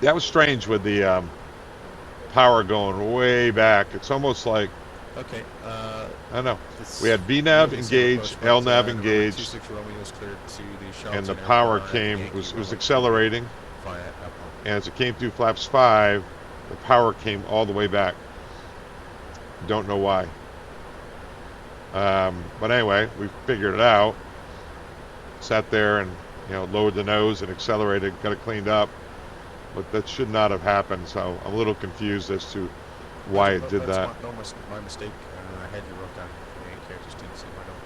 That was strange with the power going way back. It's almost like, Okay. I don't know. It's We had VNAV maybe the same engaged, approach, but, LNAV November engaged, 26 Romeo is cleared to the and Charlotte the Airport power at came. Yankee It was runway accelerating, via EPA. and as it came through flaps 5, the power came all the way back. Don't know why. But anyway, we figured it out. Sat there and lowered the nose and accelerated, got it cleaned up. But that should not have happened. So I'm a little confused as to why it did that. That's my mistake. I had you wrote down the main character, just didn't see my note.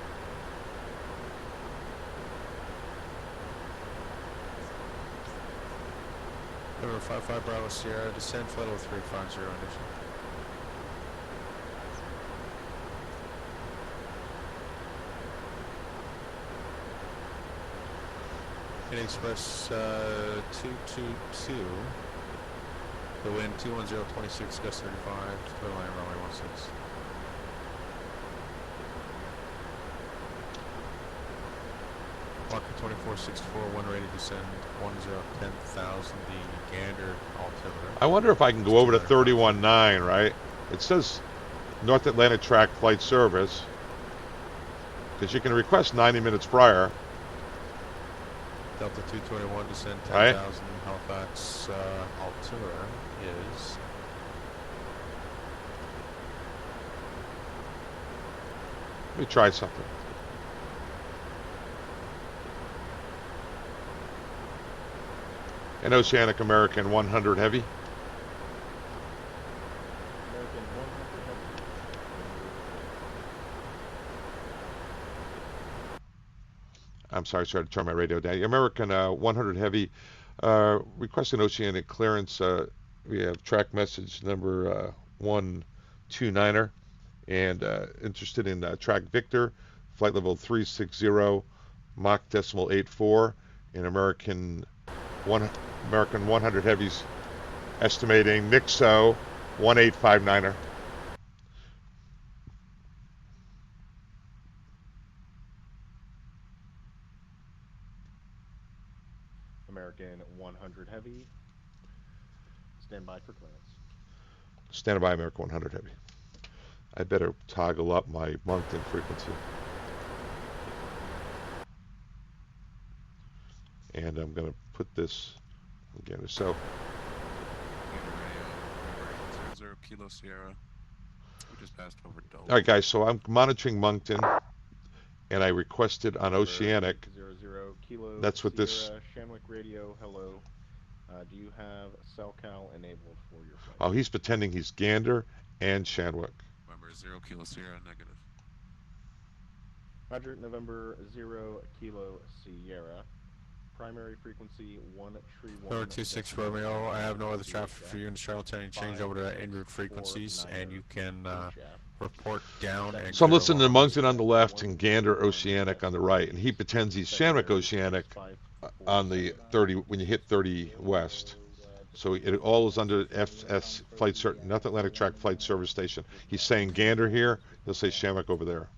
Number 55 Bravo Sierra, descend flight level 350 initial. Indian Express 222. The wind 21026, gust 35, total line runway 16. Walker 2464, one ready to descend 10,000, the Gander altimeter. I wonder if I can go over to 31.9, right? It says North Atlantic Track flight service, because you can request 90 minutes prior. Delta 221, descend 10,000, right. Halifax altimeter is... Let me try something. An Oceanic American 100 heavy. American 100 heavy. I'm sorry, to turn my radio down. American 100 heavy, requesting Oceanic Clearance. We have track message number 129er, and interested in track Victor, flight level 360, Mach decimal 84, and American 100 heavies, estimating Nixo 1859er. American 100 heavy. Stand by for clearance. Stand by, American 100 heavy. I better toggle up my Moncton frequency. And I'm going to put this again. So, Zero Kilo Sierra. We just passed over Dole. all right, guys. So I'm monitoring Moncton, and I requested on Oceanic. 00 Kilo That's what Sierra, this. Shanwick radio. Hello. Do you have CellCal enabled for your flight? Oh, he's pretending he's Gander and Shanwick. November 0 Kilo Sierra, negative. Roger, November 0 Kilo Sierra. Primary frequency 131. Number 26 Romeo, I have no other traffic for you in Charlottetown. Change over to en route frequencies, and you can report down. And So I'm listening to Moncton on the left and Gander Oceanic on the right, and he pretends he's Shanwick Oceanic on the 30 when you hit 30 west. So it all is under FS flight North Atlantic Track Flight Service Station. He's saying Gander here. He'll say Shanwick over there.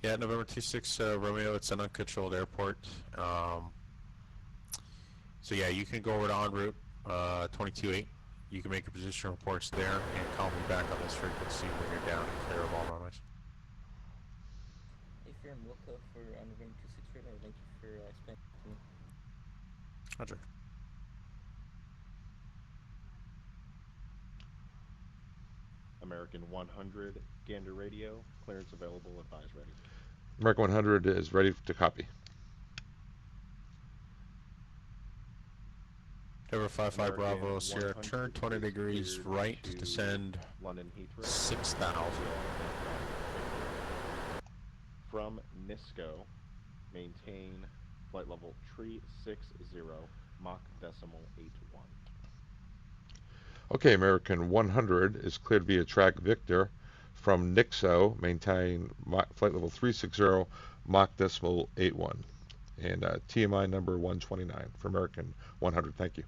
Yeah, November 26 Romeo. It's an uncontrolled airport. So yeah, you can go over to en route 22.8. You can make your position reports there and call me back on this frequency when you're down and clear of all runways. If you're in Wilco for November 26 radar, thank you for explaining to me. Roger. American 100 Gander radio. Clearance available. Advise ready. American 100 is ready to copy. November 55 American Bravo Sierra, 100 turn 20 is degrees cleared right, to descend London Heathrow. 6,000. From NISCO, maintain flight level 360, Mach decimal 81. Okay, American 100 is cleared via track Victor from Nixo, maintain flight level 360, Mach decimal 81. And TMI number 129 for American 100. Thank you.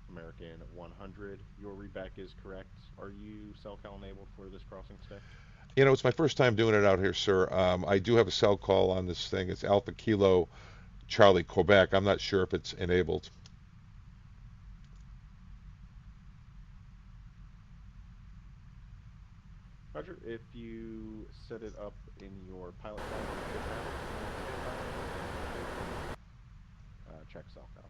American American 100, your readback is correct. Are you cell call enabled for this crossing today? You know, it's my first time doing it out here, sir. I do have a cell call on this thing. It's Alpha Kilo Charlie Quebec. I'm not sure if it's enabled. Roger, if you set it up in your pilot flight, you should have it. Check cell call.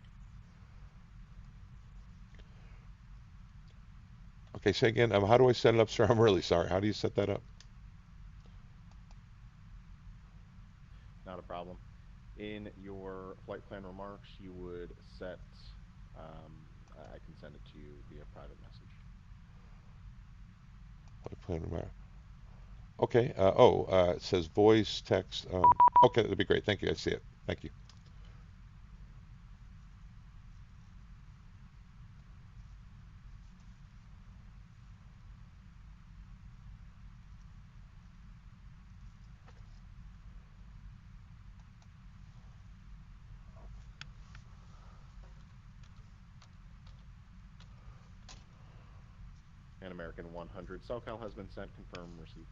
Okay, say again. How do I set it up, sir? I'm really sorry. How do you set that up? Not a problem. In your flight plan remarks, you would set, I can send it to you via private message. Flight plan remark. Okay. It says voice, text. Okay, that'd be great. Thank you. I see it. Thank you. And American 100, cell call has been sent. Confirm receipt.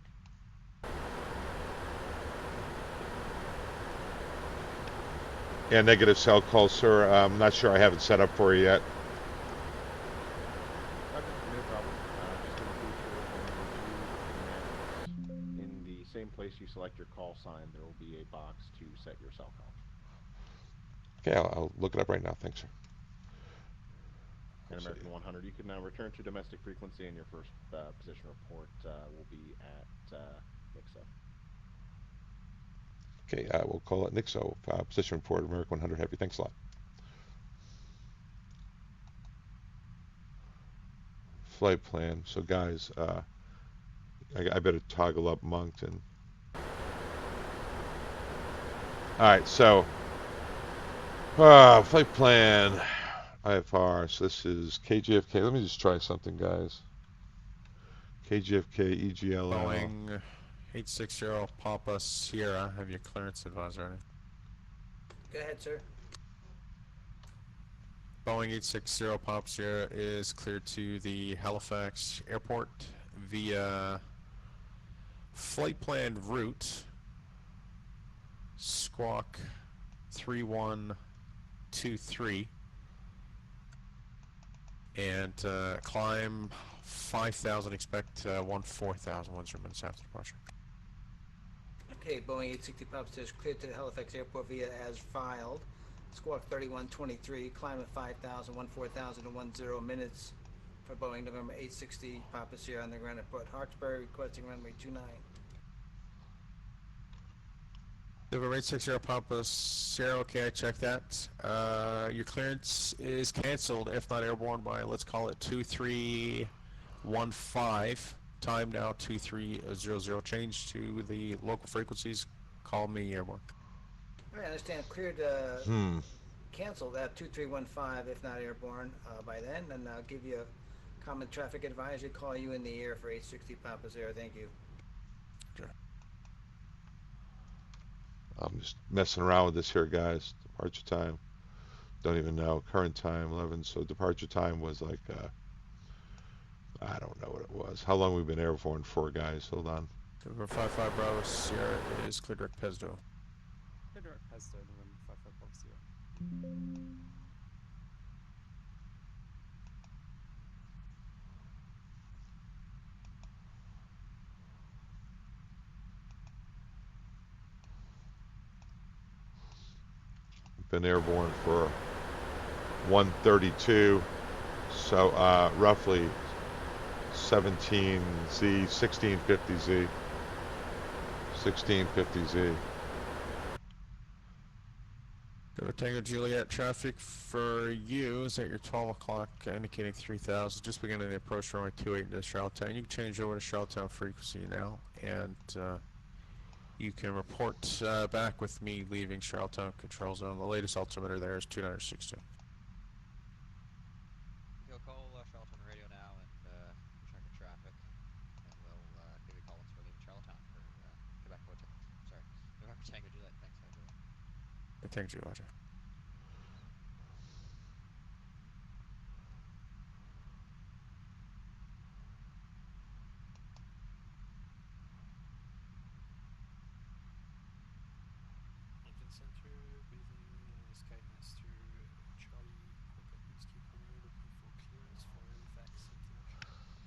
Yeah, negative cell call, sir. I'm not sure I have it set up for you yet. Okay, no problem. Just in the future, when you do connect, in the same place you select your call sign, there will be a box to set your cell call. Okay, I'll look it up right now. Thanks, sir. And American 100, you can now return to domestic frequency, and your first position report will be at NIXO. Okay, we'll call it NIXO. Position report, American 100 Heavy. Thanks a lot. Flight plan. So, guys, I better toggle up Moncton. All right, so flight plan. IFR. So this is KJFK. Let me just try something, guys. KJFK EGLL. Boeing 860 Papa Sierra. Have your clearance advisor ready? Go ahead, sir. Boeing 860 Papa Sierra is cleared to the Halifax airport via flight plan route Squawk 3123 and climb 5,000, expect 4,000 minutes after departure. Okay, Boeing 860 Pop Stairs cleared to the Halifax Airport via as filed. Squawk 3123, climb at 5,000, 4,000 to 10 minutes for Boeing November 860 Papa Sierra on the ground at Port Hawkesbury, requesting runway 29. November 860 Papa Sierra, okay, I checked that. Your clearance is canceled, if not airborne, by, let's call it 2315. Time now 2300. Change to the local frequencies. Call me airborne. All right, I understand. Cleared, canceled at 2315, if not airborne by then, and I'll give you a common traffic advisory, call you in the air for 860 Papa Sierra. Thank you. Sure. I'm just messing around with this here, guys. Departure time. Don't even know. Current time, 11. So departure time was like, I don't know what it was. How long we've been airborne for, guys? Hold on. November 55 Bravo Sierra is clear direct Pesdo. Clear direct Pesdo, November 55 Bravo Sierra. Been airborne for 132. So roughly 17Z, 1650Z. 1650Z. Go to Tango Juliet. Traffic for you is at your 12 o'clock, indicating 3,000. Just beginning the approach runway 28 into Charlottetown. You can change over to Charlottetown frequency now, and you can report back with me leaving Charlottetown Control Zone. The latest altimeter there is 2962. You'll call Charlottetown Radio now and check the traffic, and we'll give you a call once we're leaving Charlottetown for Quebec Hotel. Sorry, November Tango Juliet. Thanks, have a good one. Thank you, Roger. Center, breathing Skymaster Charlie Quebec Whiskey Premier looking for clearance for Halifax International.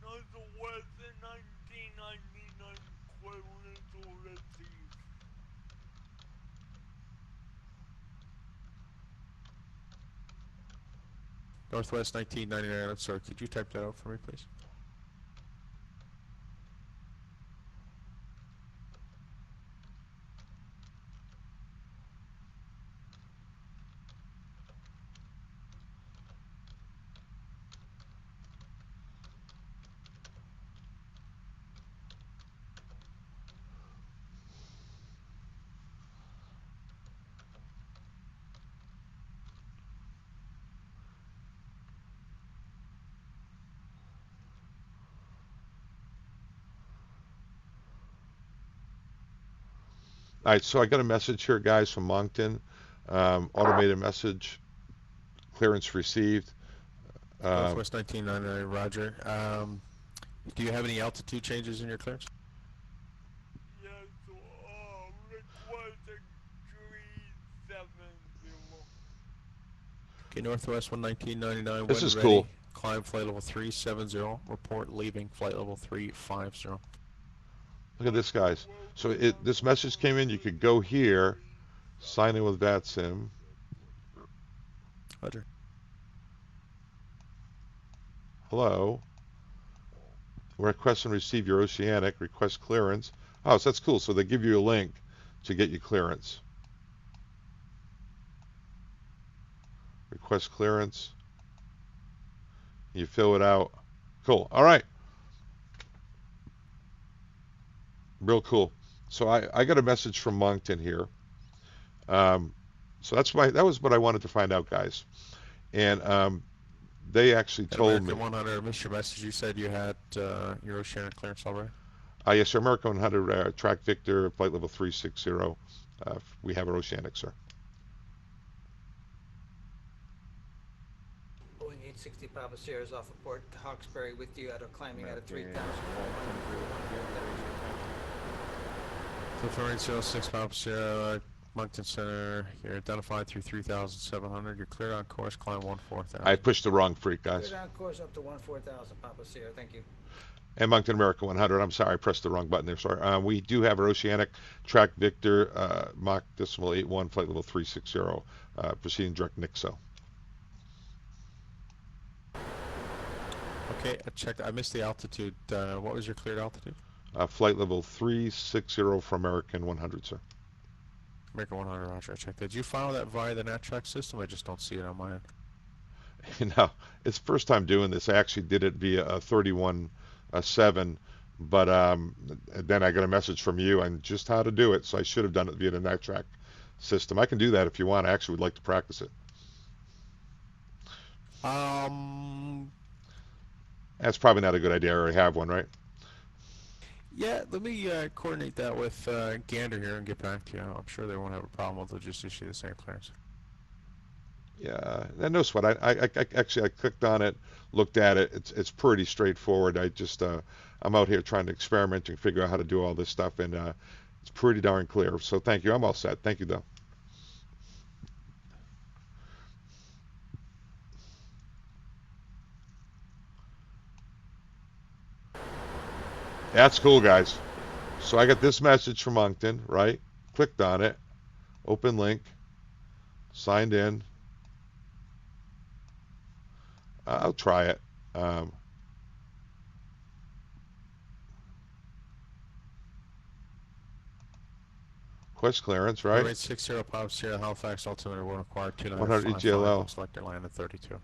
Northwest 1999 clearance received. Northwest 1999. I'm sorry. Could you type that out for me, please? All right, so I got a message here, guys, from Moncton. Automated message, clearance received. Northwest 1999, Roger. Do you have any altitude changes in your clearance? Yes, requesting 370. Okay, Northwest 1999, This when is ready. cool. Climb flight level 370. Report leaving flight level 350. Look at this, guys. So this message came in. You could go here, sign in with VATSIM. Roger. Hello. Request and receive your Oceanic. Request clearance. Oh, so that's cool. So they give you a link to get you clearance. Request clearance. You fill it out. Cool. All right. Real cool. So I got a message from Moncton here. So that was what I wanted to find out, guys. And they actually told me. American 100, I missed your message. You said you had your Oceanic clearance already? Yes, sir. American 100, track Victor, flight level 360. We have our Oceanic, sir. Boeing 860 Papa Sierra is off of Port Hawkesbury with you at a climbing at a 3,000. Fulfilling 06 Papa Sierra, Moncton Center. You're identified through 3,700. You're clear on course, climb 14,000. I pushed the wrong freak, guys. Clear on course up to 14,000 Papa Sierra. Thank you. And Moncton America 100. I'm sorry, I pressed the wrong button there. Sorry. We do have our Oceanic track Victor, Mach decimal 81, flight level 360, proceeding direct NIXO. Okay, I checked. I missed the altitude. What was your cleared altitude? Flight level 360 for American 100, sir. American 100, Roger. I checked. Did you file that via the NAT Track system? I just don't see it on my end. It's the first time doing this. I actually did it via a 31.7, but then I got a message from you on just how to do it, so I should have done it via the NAT Track system. I can do that if you want. I actually would like to practice it. That's probably not a good idea. I already have one, right? Yeah, let me coordinate that with Gander here and get back to you. I'm sure they won't have a problem. They'll just issue the same clearance. Yeah, and no sweat. I actually clicked on it, looked at it. It's pretty straightforward. I'm out here trying to experiment and figure out how to do all this stuff, and it's pretty darn clear. So thank you. I'm all set. Thank you, though. That's cool, guys. So I got this message from Moncton, right? Clicked on it, open link, signed in. I'll try it. Quest clearance, right? 4860 Pop Sierra Halifax altimeter will require 100 EGLL. Looks like they landed 32. All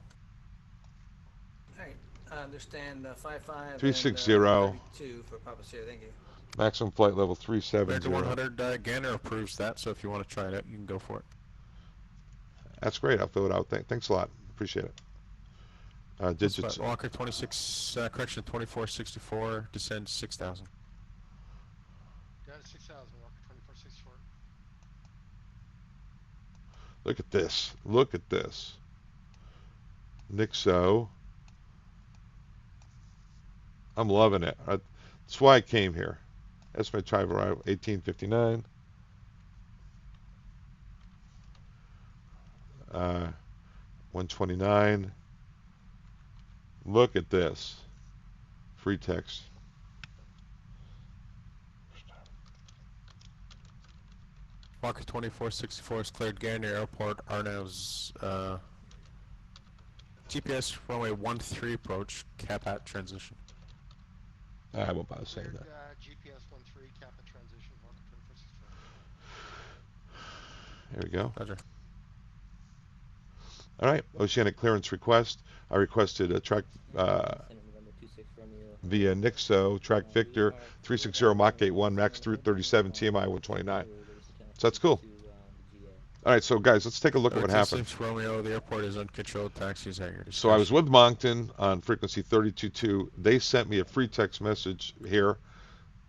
right, I understand 55 360. and 32 for Papa Sierra. Thank you. Maximum flight level 370. American 100, Gander approves that, so if you want to try it out, you can go for it. That's great. I'll fill it out. Thanks a lot. Appreciate it. Digits. Walker 26, correction 2464, descend 6,000. Got it, 6,000, Walker 2464. Look at this. Look at this. NIXO. I'm loving it. That's why I came here. That's my time arrival, 1859. 129. Look at this. Free text. Walker 2464 is cleared. Gander Airport. Arnav's GPS runway 13 approach. Cap at transition. I won't bother saying Cleared that. GPS 13, cap at transition, Walker 2464. There we go. Roger. All right. Oceanic Clearance request. I requested a track November 26 Romeo. via Nixo, track Victor, 360 Mach 81, max through 37, TMI 129. So that's cool. All right, so guys, let's take a look at what happened. 26 Romeo, the airport is uncontrolled. Taxis at your discretion. So I was with Moncton on frequency 32.2. They sent me a free text message here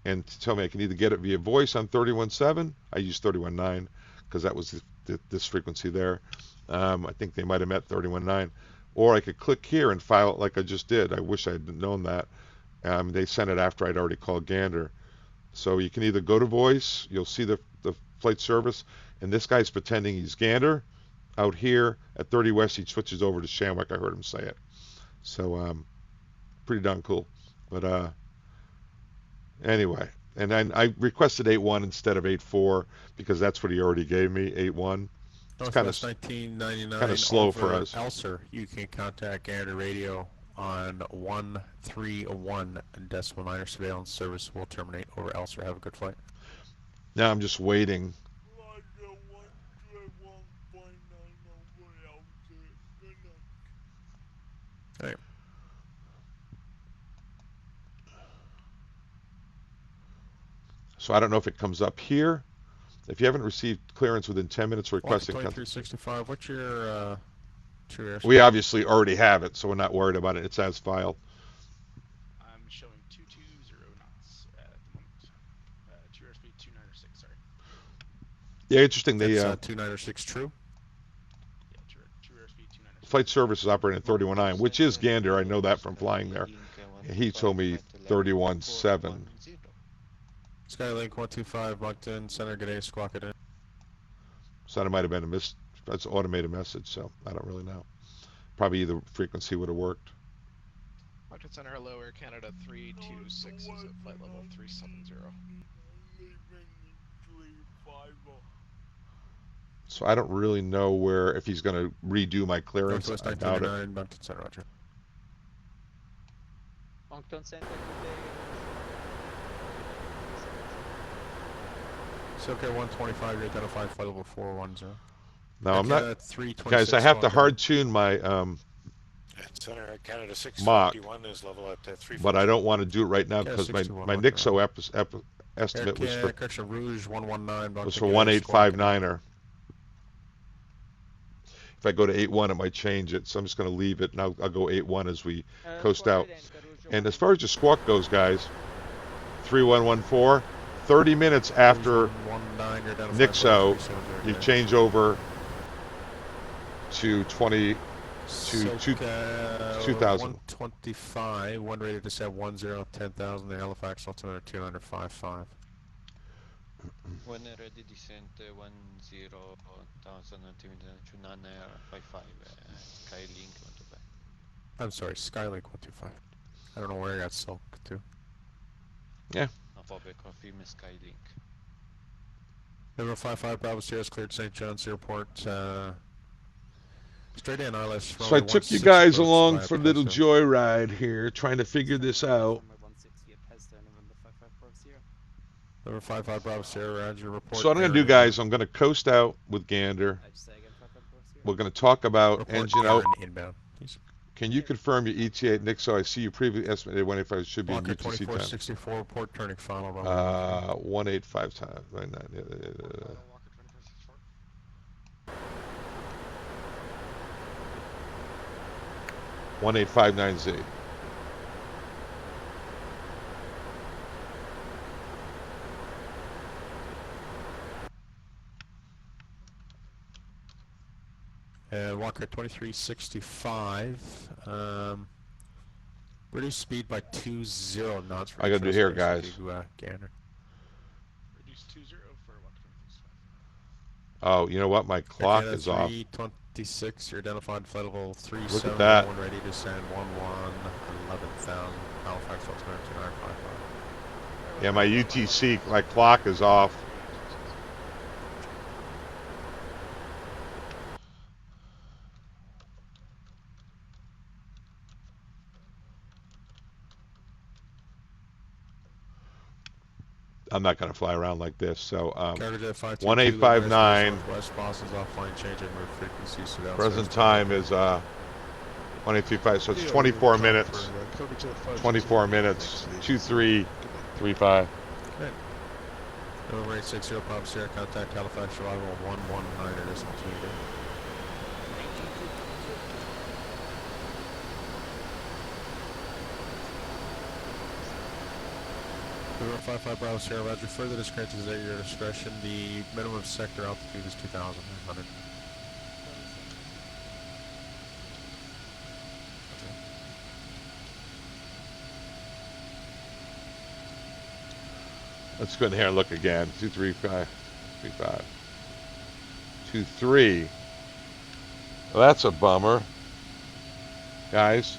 and to tell me I can either get it via voice on 31.7. I used 31.9 because that was this frequency there. I think they might have met 31.9. Or I could click here and file it like I just did. I wish I had known that. They sent it after I'd already called Gander. So you can either go to voice, you'll see the flight service, and this guy's pretending he's Gander. Out here at 30 West, he switches over to Shamwick. I heard him say it. So pretty darn cool. But anyway, and then I requested 8.1 instead of 8.4 because that's what he already gave me, 8.1. It's kind of 1999. Kind of slow for us. Elser, you can contact Gander Radio on 131 decimal minor surveillance service will terminate over Elser. Have a good flight. Now I'm just waiting. Hey. So I don't know if it comes up here. If you haven't received clearance within 10 minutes, requesting. 2365. What's your true airspace? We obviously already have it, so we're not worried about it. It's as filed. I'm showing 220 knots at the moment. True airspeed 296. Sorry. Yeah, interesting. They That's 296 true. Yeah, true airspeed 296. Flight service is operating at 31.9, which is Gander. I know that from flying there. He told me 31.7. Skylink 125 Moncton Center. Good day. Squawk it in. So that might have been that's an automated message, so I don't really know. Probably either frequency would have worked. Moncton Center, hello, Air Canada 326 is at flight level 370. So I don't really know where, if he's going to redo my clearance. Northwest I doubt it. 939 Moncton Center, Roger. Moncton Center, good day. SoCal 125, you identified flight level 410. Now I'm not, guys. 326 I have to hard tune my Center Canada Mach, 651 is level at 3. but I don't want to do it right now because my Nixo estimate was for correction, Rouge 119 was for 1859er. If I go to 8.1, it might change it, so I'm just going to leave it, and I'll go 8.1 as we coast out. And as far as the squawk goes, guys, 3114. 30 minutes after Nixo, you change over to 20 to 2000. 125, one rated to set 10,000, the Halifax altimeter 200.55. When ready descent 10,000 55 Skylink 125. I'm sorry, Skylink 125. I don't know where I got Silk to. Yeah. Confirm Skylink. Number 55 Bravo Sierra cleared St. John's Airport. Straight in ILS. So I took you guys along for a little joyride here, trying to figure this out. Number 55 Bravo Sierra, Roger, report. So what I'm going to do, guys, I'm going to coast out with Gander. We're going to talk about engine out. Inbound. Can you confirm your ETA at Nixo? I see you previously estimated 185 should be in UTC time. 2464 report turning final. 185 time. Right now. 1859Z. Walker 2365. Reduce speed by 20 knots. For I gotta do here, guys. Gander. Reduce 20 for 126. Oh, you know what? My clock is off. 326. You're identified flight level Look at that. 3711, ready to descend 11,000. Halifax altimeter 2955. Yeah, my UTC, my clock is off. I'm not going to fly around like this. So 1859. Present time is 1835. So it's 24 minutes. 24 minutes. 2335. Good. November 860 Pop Sierra, contact Halifax arrival 119 decimal 2. November 55 Bravo Sierra, Roger. Further discrepancies is at your discretion. The minimum sector altitude is 2,900. Let's go in here and look again. 235, 35, 23. Well, that's a bummer, guys.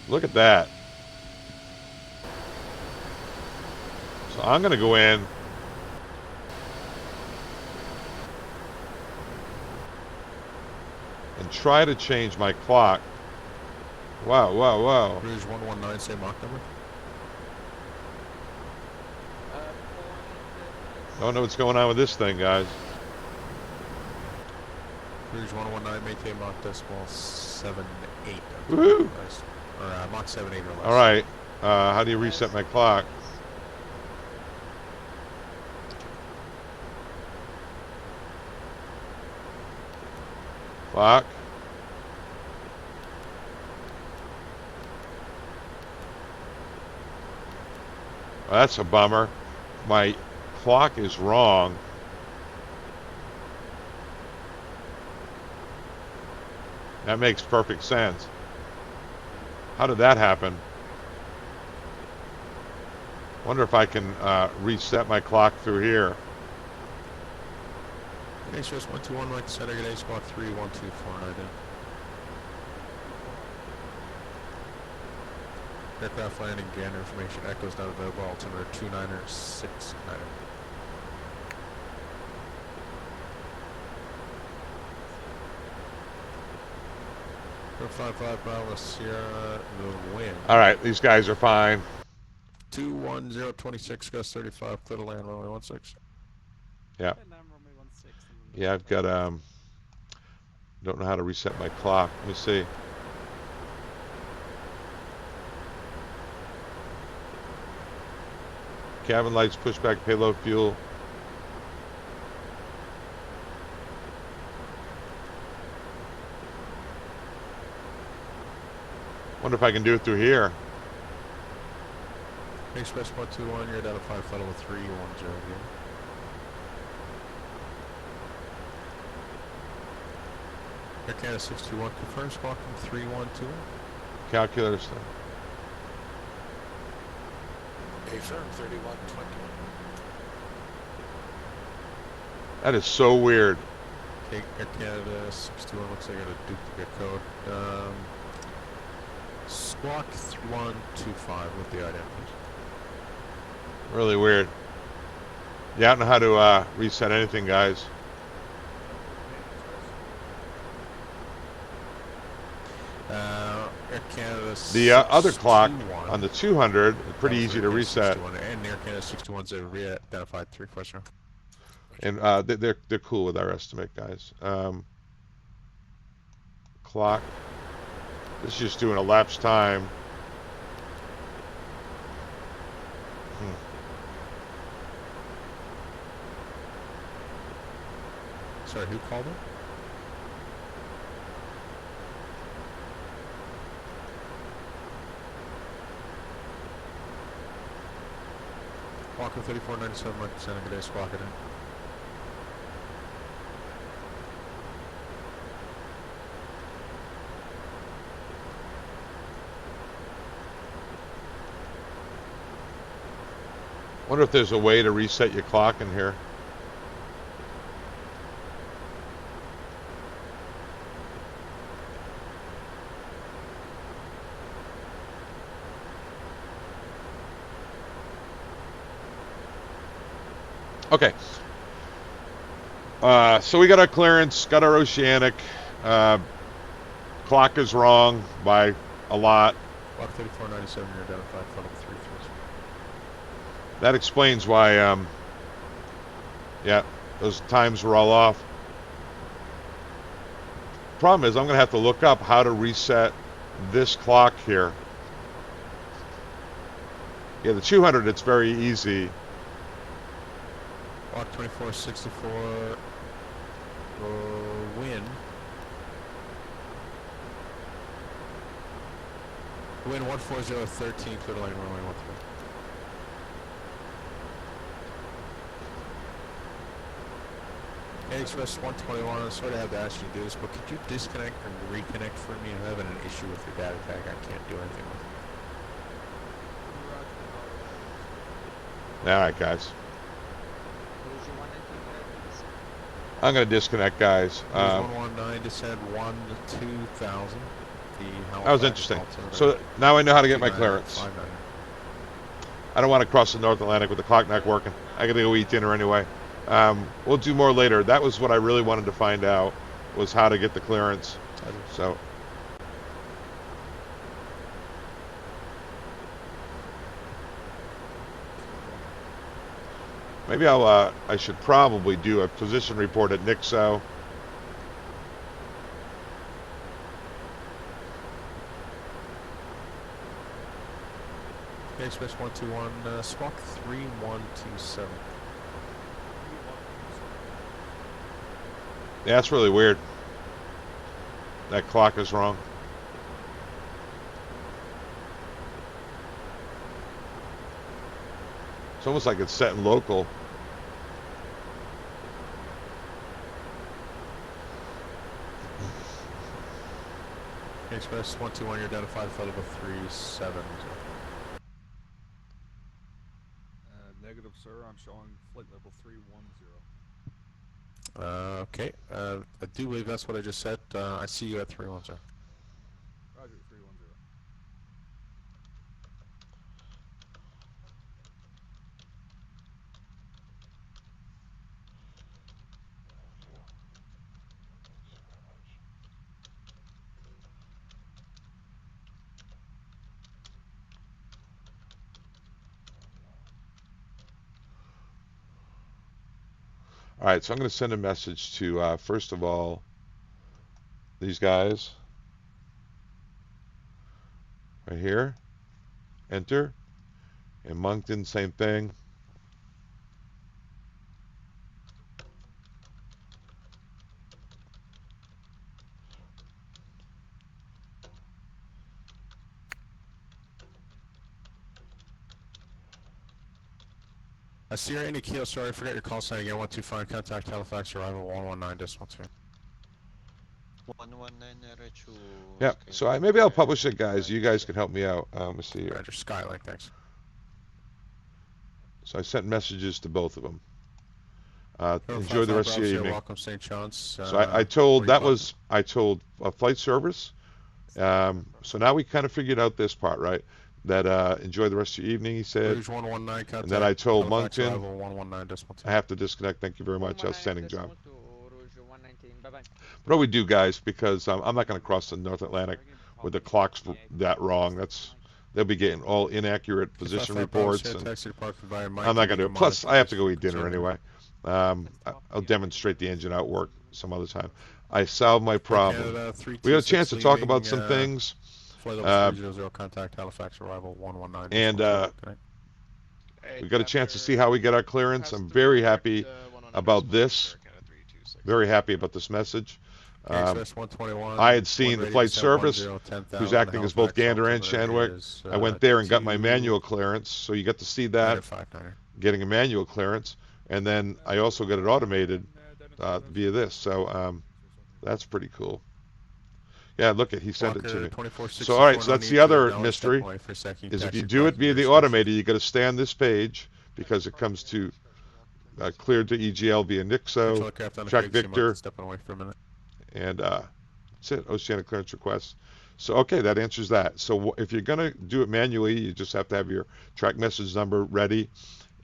Look at that. So I'm going to go in. And try to change my clock. Wow, wow, wow. Rouge 119, say Mach number. I don't know what's going on with this thing, guys. Rouge 119, maintain Mach decimal 78. Woohoo! Or Mach 78 or less. All right. How do you reset my clock? Clock. Well, that's a bummer. My clock is wrong. That makes perfect sense. How did that happen? Wonder if I can reset my clock through here. ACS 121, right center, good day, squawk 3124, Aircraft landing, Gander information, echoes not available, altimeter 2969. 55 Bravo Sierra, the wind. All right, these guys are fine. 21026, gust 35, clear to land, runway 16. Yeah. Yeah, I've got, don't know how to reset my clock. Let me see. Cabin lights, pushback, payload, fuel. Wonder if I can do it through here. Express 121, you're identified flight level 310 again. Air Canada 621, confirm squawking 312. Calculators. Affirm 3121. That is so weird. Okay, Air Canada 621, looks like I got a duplicate code. Squawk 125 with the identity. Really weird. Yeah, I don't know how to reset anything, guys. Air Canada the other clock on the 200 is pretty easy to reset. And Air Canada 621's re-identified 3-4. And they're cool with our estimate, guys. Clock. This is just doing elapsed time. Sorry, who called it? Walker 3497, Mike Shannon, good day, squawk it in. Wonder if there's a way to reset your clock in here. Okay. So we got our clearance, got our Oceanic. Clock is wrong by a lot. Block 3497, you're identified, funnel 33. That explains why, yeah, those times were all off. Problem is, I'm going to have to look up how to reset this clock here. Yeah, the 200, it's very easy. Block 2464, wind. Wind 14013, clear to lane runway 13. Express 121, I'm sorry to have to ask you to do this, but could you disconnect and reconnect for me? I'm having an issue with your data tag. I can't do anything with it. Alright, guys. I'm going to disconnect, guys. 119, descend 1 to 2000. That was interesting. So now I know how to get my clearance. I don't want to cross the North Atlantic with the clock not working. I got to go eat dinner anyway. We'll do more later. That was what I really wanted to find out, was how to get the clearance. So maybe I should probably do a position report at NIXO. Express 121, squawk 3127. Yeah, that's really weird. That clock is wrong. It's almost like it's set in local. Express 121, you're identified, flight level 37. Negative, sir. I'm showing flight level 310. Okay. I do believe that's what I just said. I see you at 310. Roger, 310. All right, so I'm going to send a message to, first of all, these guys. Right here. Enter. And Moncton, same thing. Sierra Indy Kilo, sorry, forget your call sign again. 125, contact Halifax, arrival 119.12. 119 Yeah, so maybe I'll publish it, guys. You guys can help me out. Let's see here. Roger, Skylink, thanks. So I sent messages to both of them. Enjoy the rest of your evening. Welcome, St. John's. So I told I told flight service. So now we kind of figured out this part, right? That enjoy the rest of your evening, he said. And then I told Moncton, I have to disconnect. Thank you very much. Outstanding job. But all we do, guys, because I'm not going to cross the North Atlantic with the clocks that wrong. They'll be getting all inaccurate position reports. And I'm not going to do it. Plus, I have to go eat dinner anyway. I'll demonstrate the engine out work some other time. I solved my problem. We had a chance to talk about some things. Contact Halifax, arrival 119. And we got a chance to see how we get our clearance. I'm very happy about this. Very happy about this message. I had seen the flight service, who's acting as both Gander and Shannon. I went there and got my manual clearance, so you got to see that, getting a manual clearance. And then I also got it automated via this. So that's pretty cool. Yeah, look at, he sent it to me. So all right, so that's the other mystery, is if you do it via the automated, you got to stay on this page, because it comes to cleared to EGL via Control NIXO, aircraft on the track frequency, Victor, stepping away for a minute. and that's it, Oceanic Clearance request. So, okay, that answers that. So if you're going to do it manually, you just have to have your track message number ready,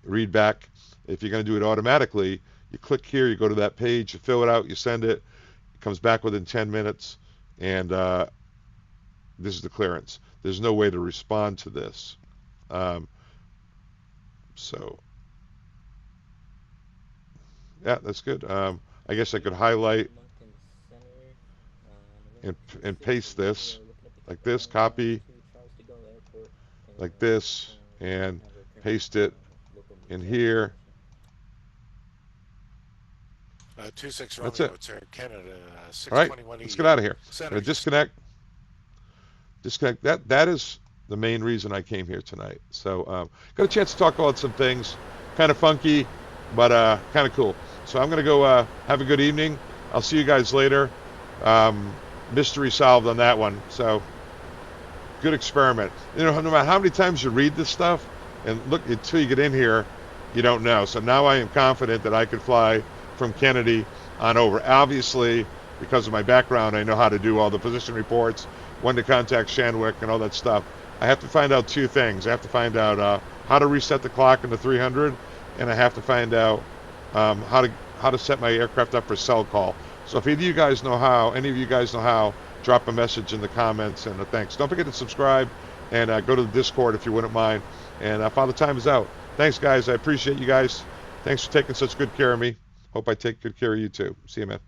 read back. If you're going to do it automatically, you click here, you go to that page, you fill it out, you send it. It comes back within 10 minutes, and this is the clearance. There's no way to respond to this. So, yeah, that's good. I guess I could highlight and paste this like this, copy like this, and paste it in here. 26 That's Romeo, it. it's Air Canada, All right, 621 let's get out of here. I'm Center. gonna disconnect. That is the main reason I came here tonight. So got a chance to talk about some things, kind of funky, but kind of cool. So I'm gonna go have a good evening. I'll see you guys later. Mystery solved on that one. So good experiment. You know, no matter how many times you read this stuff, and look until you get in here, you don't know. So now I am confident that I could fly from Kennedy on over. Obviously, because of my background, I know how to do all the position reports, when to contact Shanwick, and all that stuff. I have to find out two things. I have to find out how to reset the clock into 300, and I have to find out how to set my aircraft up for cell call. So if either of you guys know how, any of you guys know how, drop a message in the comments, and thanks. Don't forget to subscribe, and go to the Discord if you wouldn't mind. And Father Time is out. Thanks, guys. I appreciate you guys. Thanks for taking such good care of me. Hope I take good care of you too. See you, man.